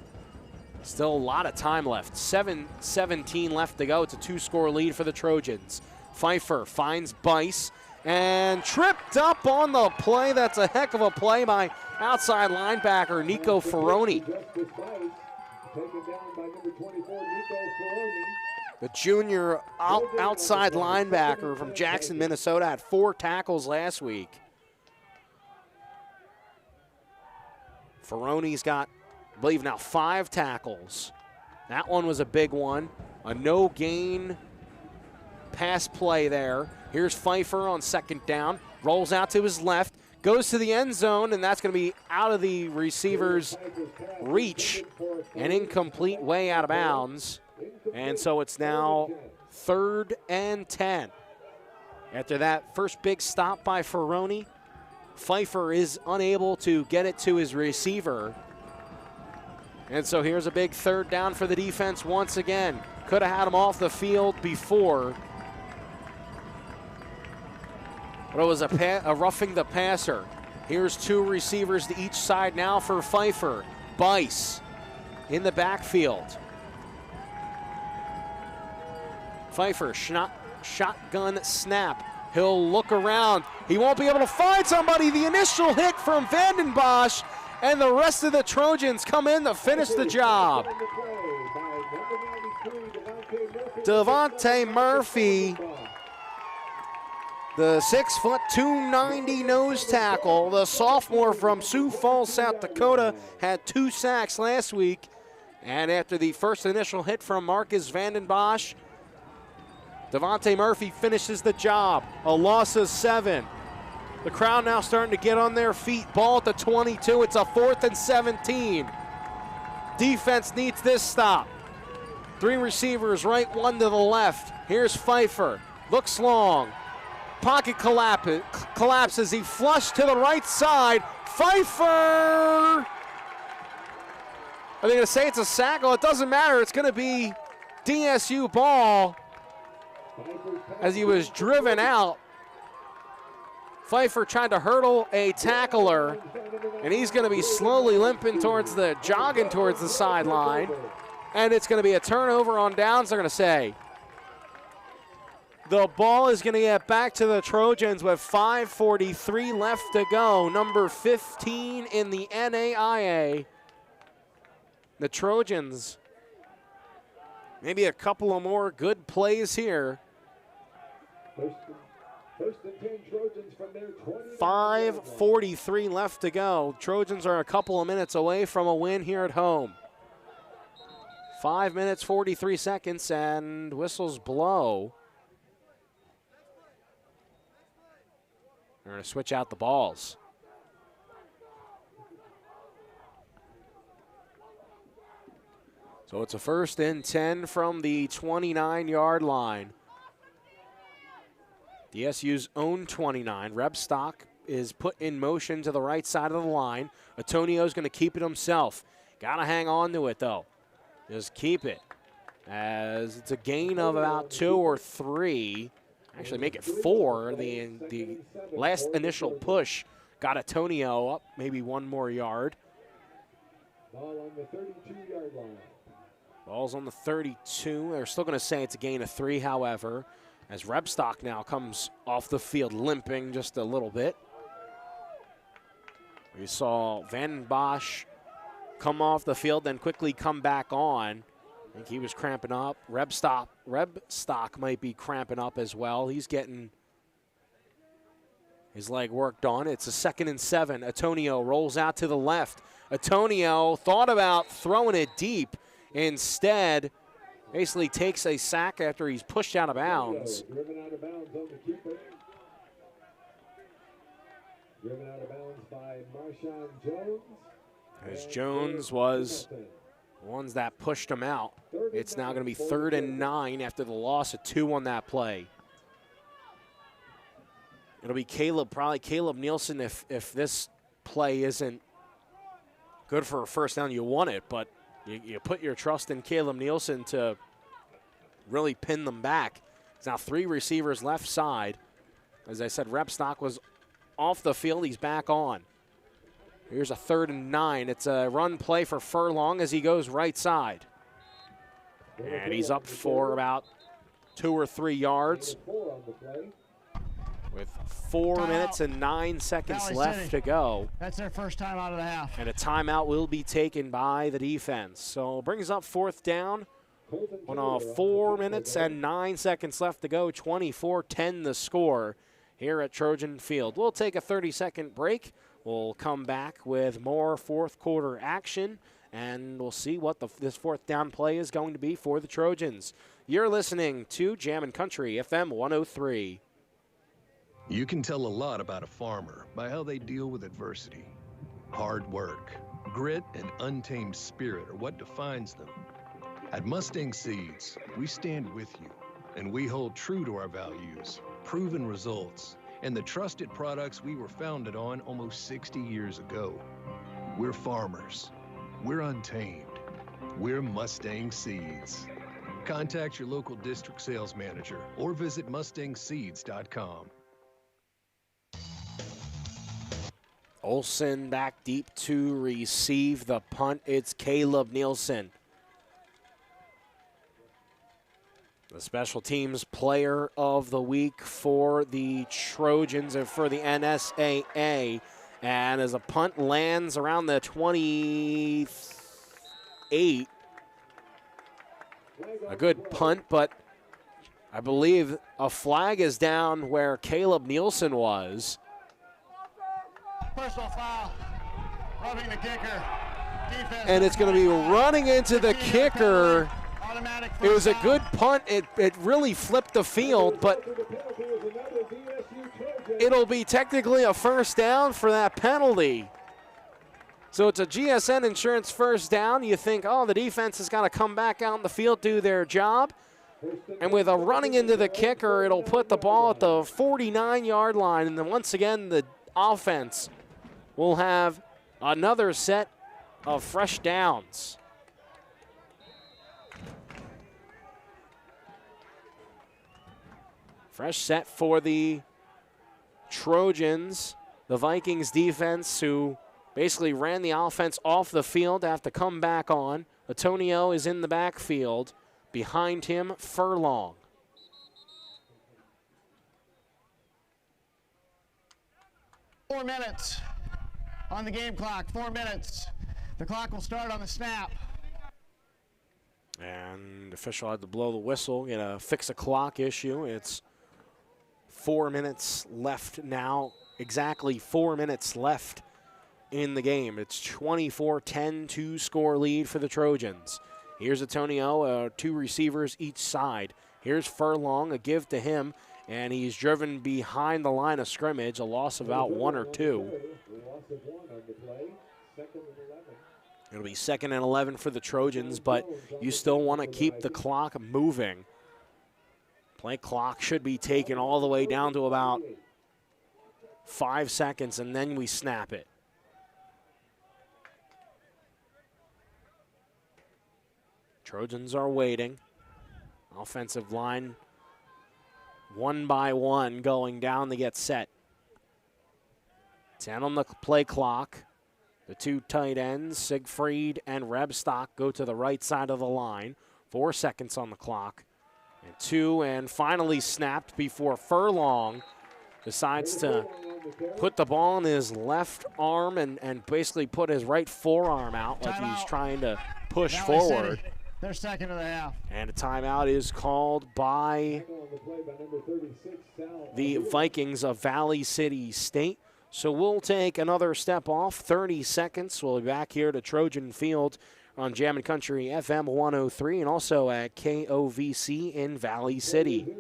still a lot of time left. 7:17 left to go. It's a 2-score lead for the Trojans. Pfeiffer finds Bice and tripped up on the play. That's a heck of a play by outside linebacker Nico Ferroni. The junior outside linebacker from Jackson, Minnesota, had 4 tackles last week. Ferroni's got, I believe now, 5 tackles. That one was a big one. A no-gain pass play there. Here's Pfeiffer on second down. Rolls out to his left. Goes to the end zone, and that's going to be out of the receiver's reach. An incomplete, way out of bounds. And so it's now 3rd and 10. After that first big stop by Ferroni, Pfeiffer is unable to get it to his receiver. And so here's a big 3rd down for the defense once again. Could have had him off the field before. But it was a roughing the passer. Here's 2 receivers to each side now for Pfeiffer. Bice in the backfield. Pfeiffer, shotgun snap. He'll look around. He won't be able to find somebody. The initial hit from Vanden Bosch, and the rest of the Trojans come in to finish the job. Devontae Murphy, the 6', 290 nose tackle, the sophomore from Sioux Falls, South Dakota, had 2 sacks last week. And after the first initial hit from Marcus Vanden Bosch, Devontae Murphy finishes the job. A loss of 7. The crowd now starting to get on their feet. Ball at the 22. It's a 4th and 17. Defense needs this stop. 3 receivers, right, 1 to the left. Here's Pfeiffer. Looks long. Pocket collapses. He flushed to the right side. Pfeiffer! Are they going to say it's a sack? Well, it doesn't matter. It's going to be DSU ball as he was driven out. Pfeiffer tried to hurdle a tackler, and he's going to be slowly jogging towards the sideline. And it's going to be a turnover on downs, they're going to say. The ball is going to get back to the Trojans with 5:43 left to go. Number 15 in the NAIA. The Trojans, maybe a couple of more good plays here. First and 10 Trojans from their 5:43 left to go. Trojans are a couple of minutes away from a win here at home. 5 minutes, 43 seconds, and whistles blow. They're going to switch out the balls. So it's a 1st and 10 from the 29-yard line. DSU's own 29. Rebstock is put in motion to the right side of the line. Antonio's going to keep it himself. Got to hang on to it, though. Just keep it. As it's a gain of about 2 or 3. Actually, make it 4. The last initial push got Antonio up maybe 1 more yard. Ball on the 32-yard line. Ball's on the 32. They're still going to say it's a gain of 3, however, as Rebstock now comes off the field limping just a little bit. We saw Vanden Bosch come off the field, then quickly come back on. I think he was cramping up. Rebstock might be cramping up as well. He's getting his leg worked on. It's a 2nd and 7. Antonio rolls out to the left. Antonio thought about throwing it deep. Instead, basically takes a sack after he's pushed out of bounds. Driven out of bounds on the keeper. Driven out of bounds by Marshawn Jones. As Jones was the ones that pushed him out. It's now going to be 3rd and 9 after the loss of 2 on that play. It'll be probably Caleb Nielsen if this play isn't good for a 1st down. You want it, but you put your trust in Caleb Nielsen to really pin them back. It's now 3 receivers left side. As I said, Rebstock was off the field. He's back on. Here's a 3rd and 9. It's a run play for Furlong as he goes right side. And he's up for about 2 or 3 yards with 4 minutes and 9 seconds Valley left City. to go. That's their first time out of the half. And a timeout will be taken by the defense. So brings up 4th down on 4 minutes and 9 seconds left to go. 24-10 the score here at Trojan Field. We'll take a 30-second break. We'll come back with more fourth quarter action, and we'll see what this fourth down play is going to be for the Trojans. You're listening to Jammin' Country FM 103. You can tell a lot about a farmer by how they deal with adversity. Hard work, grit, and untamed spirit are what defines them. At Mustang Seeds, we stand with you, and we hold true to our values, proven results, and the trusted products we were founded on almost 60 years ago. We're farmers. We're untamed. We're Mustang Seeds. Contact your local district sales manager or visit mustangseeds.com. Olsen back deep to receive the punt. It's Caleb Nielsen. The special teams player of the week for the Trojans and for the NSAA. And as a punt lands around the 28, a good punt, but I believe a flag is down where Caleb Nielsen was. Personal foul, rubbing the kicker. Defense And it's going to be running into the kicker. It was a good punt. It really flipped the field, but it'll be technically a first down for that penalty. So it's a GSN Insurance first down. You think, oh, the defense has got to come back out in the field, do their job. And with a running into the kicker, it'll put the ball at the 49-yard line. And then once again, the offense will have another set of fresh downs. Fresh set for the Trojans, the Vikings defense, who basically ran the offense off the field to have to come back on. Antonio is in the backfield. Behind him, Furlong. Four minutes on the game clock. 4 minutes. The clock will start on the snap. And the official had to blow the whistle, fix a clock issue. It's 4 minutes left now, exactly 4 minutes left in the game. It's 24-10, two-score lead for the Trojans. Here's Antonio, two receivers each side. Here's Furlong, a give to him, and he's driven behind the line of scrimmage, a loss of about 1 or 2. It'll be 2nd and 11 for the Trojans, but you still want to keep the clock moving. Play clock should be taken all the way down to about 5 seconds, and then we snap it. Trojans are waiting. Offensive line, one by one, going down to get set. 10 on the play clock. The two tight ends, Siegfried and Rebstock, go to the right side of the line. 4 seconds on the clock. And 2, and finally snapped before Furlong decides to put the ball in his left arm and basically put his right forearm out like he's trying to push forward. City. They're second of the half. And a timeout is called by the Vikings of Valley City State. So we'll take another step off, 30 seconds. We'll be back here to Trojan Field on Jammin' Country FM 103 and also at KOVC in Valley City.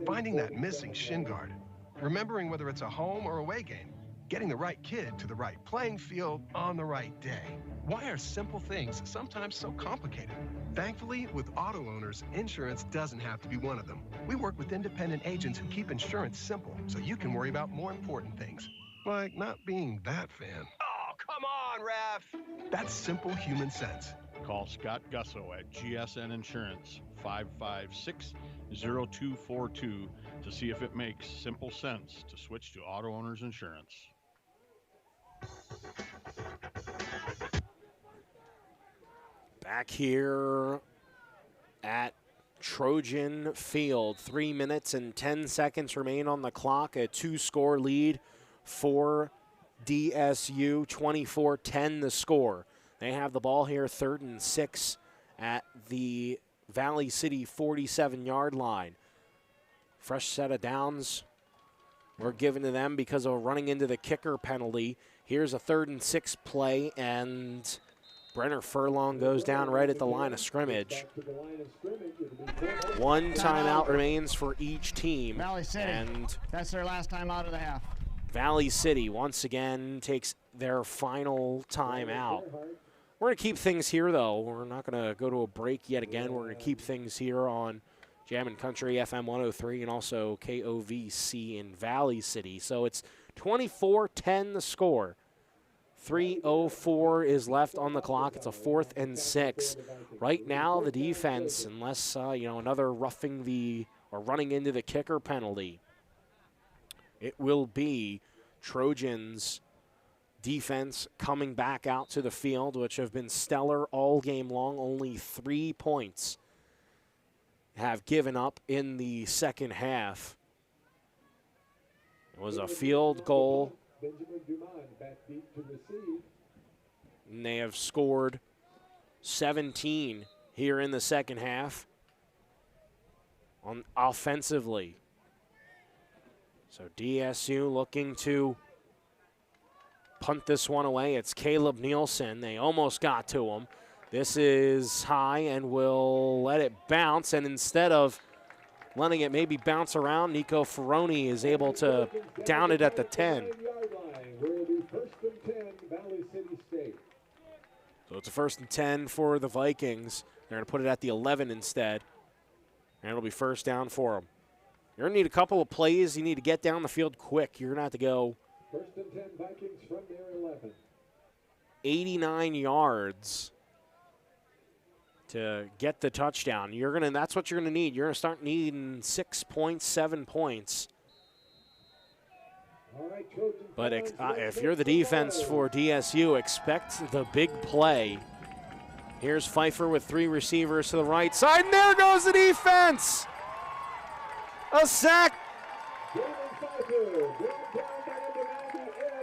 Finding that missing shin guard, remembering whether it's a home or away game, getting the right kid to the right playing field on the right day. Why are simple things sometimes so complicated? Thankfully, with auto owners, insurance doesn't have to be one of them. We work with independent agents who keep insurance simple so you can worry about more important things, like not being that fan. Oh, come on, ref! That's simple human sense. Call Scott Gusso at GSN Insurance, 556-0242, to see if it makes simple sense to switch to auto owners insurance. Back here at Trojan Field, 3 minutes and 10 seconds remain on the clock. A two-score lead for DSU, 24-10 the score. They have the ball here, 3rd and 6 at the Valley City 47-yard line. Fresh set of downs were given to them because of running into the kicker penalty. Here's a 3rd and 6 play, and Brenner Furlong goes down right at the line of scrimmage. One timeout remains for each team. Valley City, and that's their last time out of the half. Valley City once again takes their final timeout. We're going to keep things here, though. We're not going to go to a break yet again. We're going to keep things here on Jammin' Country, FM 103, and also KOVC in Valley City. So it's 24-10 the score. 3:04 is left on the clock. It's a 4th and 6. Right now, the defense, unless another roughing the or running into the kicker penalty, it will be Trojans' defense coming back out to the field, which have been stellar all game long. Only 3 points have given up in the second half. It was a field goal. And they have scored 17 here in the second half offensively. So DSU looking to punt this one away. It's Caleb Nielsen. They almost got to him. This is high and will let it bounce, and instead of letting it maybe bounce around, Nico Ferroni is able to down it at the 10. So it's a 1st and 10 for the Vikings. They're going to put it at the 11 instead, and it'll be 1st down for them. You're going to need a couple of plays. You need to get down the field quick. You're going to have to go 1st and 10 Vikings from their 11. 89 yards to get the touchdown. That's what you're going to need. You're going to start needing 6 points, 7 points. But if you're the defense for DSU, expect the big play. Here's Pfeiffer with 3 receivers to the right side, and there goes the defense! A sack!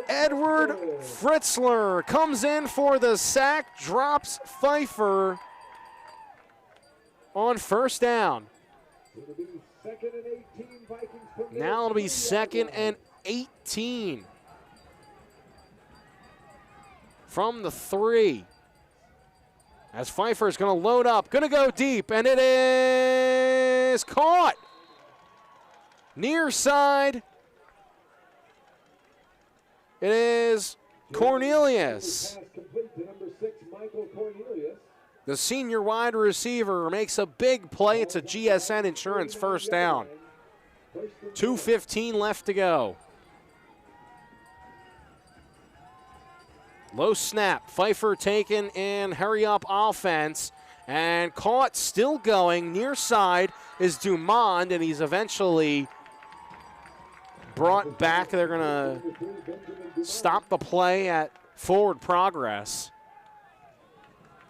Edward Fritzler comes in for the sack, drops Pfeiffer on 1st down. Now it'll be 2nd and 18 from the 3. As Pfeiffer's going to load up, going to go deep, and it is caught. Near side. It is Cornelius. The senior wide receiver makes a big play. It's a GSN Insurance 1st down. 2:15 left to go. Low snap. Pfeiffer taken in hurry-up offense. And caught, still going. Near side is Dumond, and he's eventually brought back. They're going to stop the play at forward progress.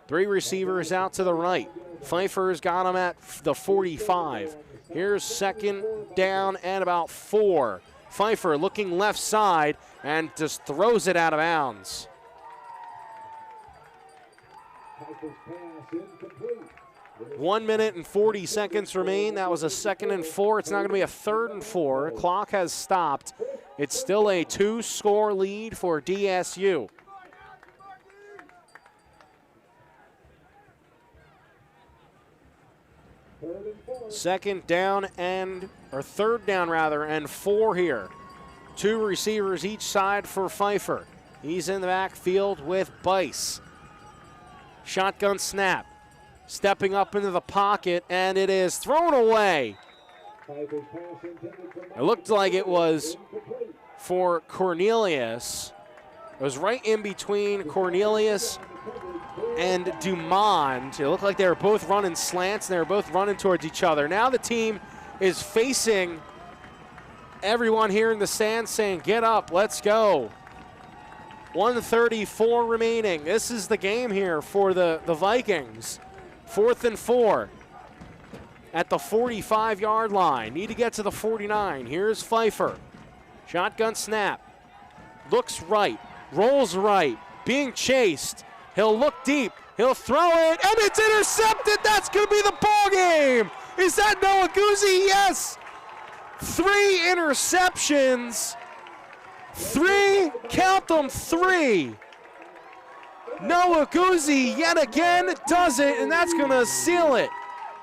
3 receivers out to the right. Pfeiffer's got him at the 45. Here's 2nd down and about 4. Pfeiffer looking left side and just throws it out of bounds. 1 minute and 40 seconds remain. That was a 2nd and 4. It's now going to be a 3rd and 4. Clock has stopped. It's still a 2-score lead for DSU. Third down and 4 here. 2 receivers each side for Pfeiffer. He's in the backfield with Bice. Shotgun snap. Stepping up into the pocket, and it is thrown away. It looked like it was for Cornelius. It was right in between Cornelius and Dumond. It looked like they were both running slants, and they were both running towards each other. Now the team is facing everyone here in the stands saying, get up, let's go. 1:34 remaining. This is the game here for the Vikings. 4th and 4 at the 45-yard line. Need to get to the 49. Here's Pfeiffer. Shotgun snap. Looks right. Rolls right. Being chased. He'll look deep. He'll throw it, and it's intercepted. That's going to be the ball game. Is that Noah Guzzi? Yes. 3 interceptions. 3, count them, 3. Noah Guzzi yet again does it, and that's going to seal it.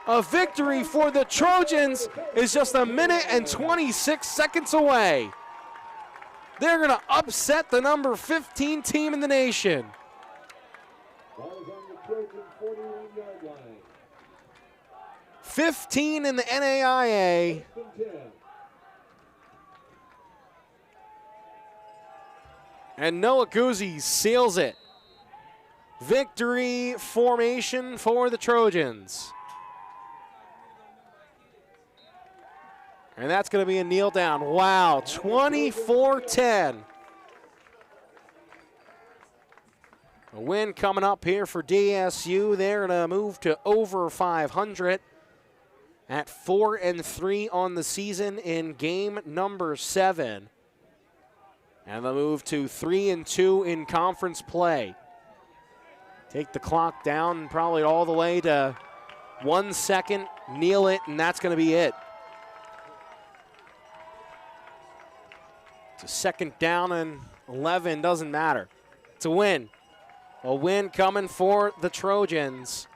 A victory for the Trojans is just 1 minute and 26 seconds away. They're going to upset the number 15 team in the nation. Ball is on the Trojan 41-yard line. 15 in the NAIA. And Noah Guzzi seals it. Victory formation for the Trojans. And that's going to be a kneel down. Wow, 24-10. A win coming up here for DSU. They're going to move to over 500 at 4-3 on the season in game number 7. And they'll move to 3-2 in conference play. Take the clock down probably all the way to 1 second, kneel it, and that's going to be it. It's a second down and 11, doesn't matter. It's a win. A win coming for the Trojans.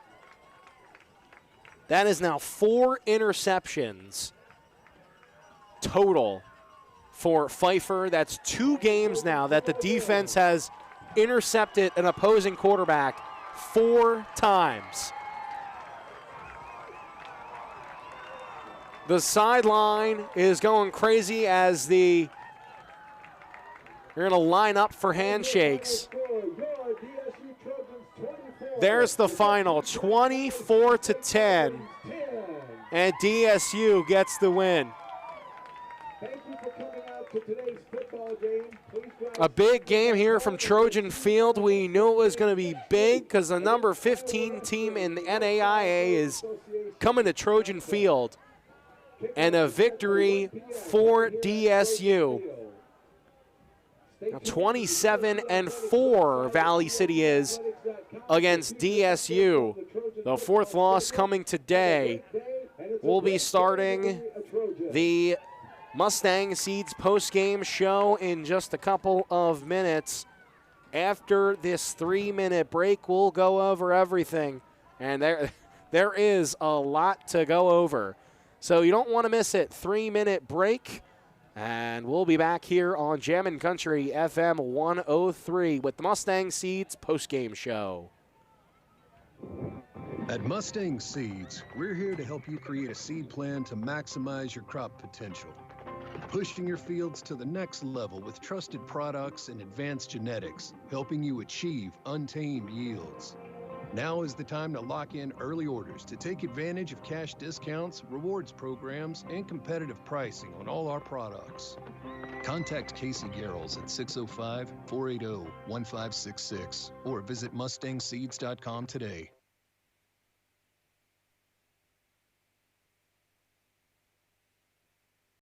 That is now 4 interceptions total for Pfeiffer. That's 2 games now that the defense has intercepted an opposing quarterback 4 times. The sideline is going crazy as they're going to line up for handshakes. There's the final, 24-10, and DSU gets the win. A big game here from Trojan Field. We knew it was going to be big because the number 15 team in the NAIA is coming to Trojan Field. And a victory for DSU. Now 27-4 Valley City is against DSU. The 4th loss coming today. We'll be starting the Mustang Seeds post-game show in just a couple of minutes. After this 3-minute break, we'll go over everything. And there is a lot to go over. So you don't want to miss it. 3-minute break. And we'll be back here on Jammin' Country FM 103 with the Mustang Seeds post-game show. At Mustang Seeds, we're here to help you create a seed plan to maximize your crop potential. Pushing your fields to the next level with trusted products and advanced genetics, helping you achieve untamed yields. Now is the time to lock in early orders to take advantage of cash discounts, rewards programs, and competitive pricing on all our products. Contact Casey Garrels at 605-480-1566 or visit mustangseeds.com today.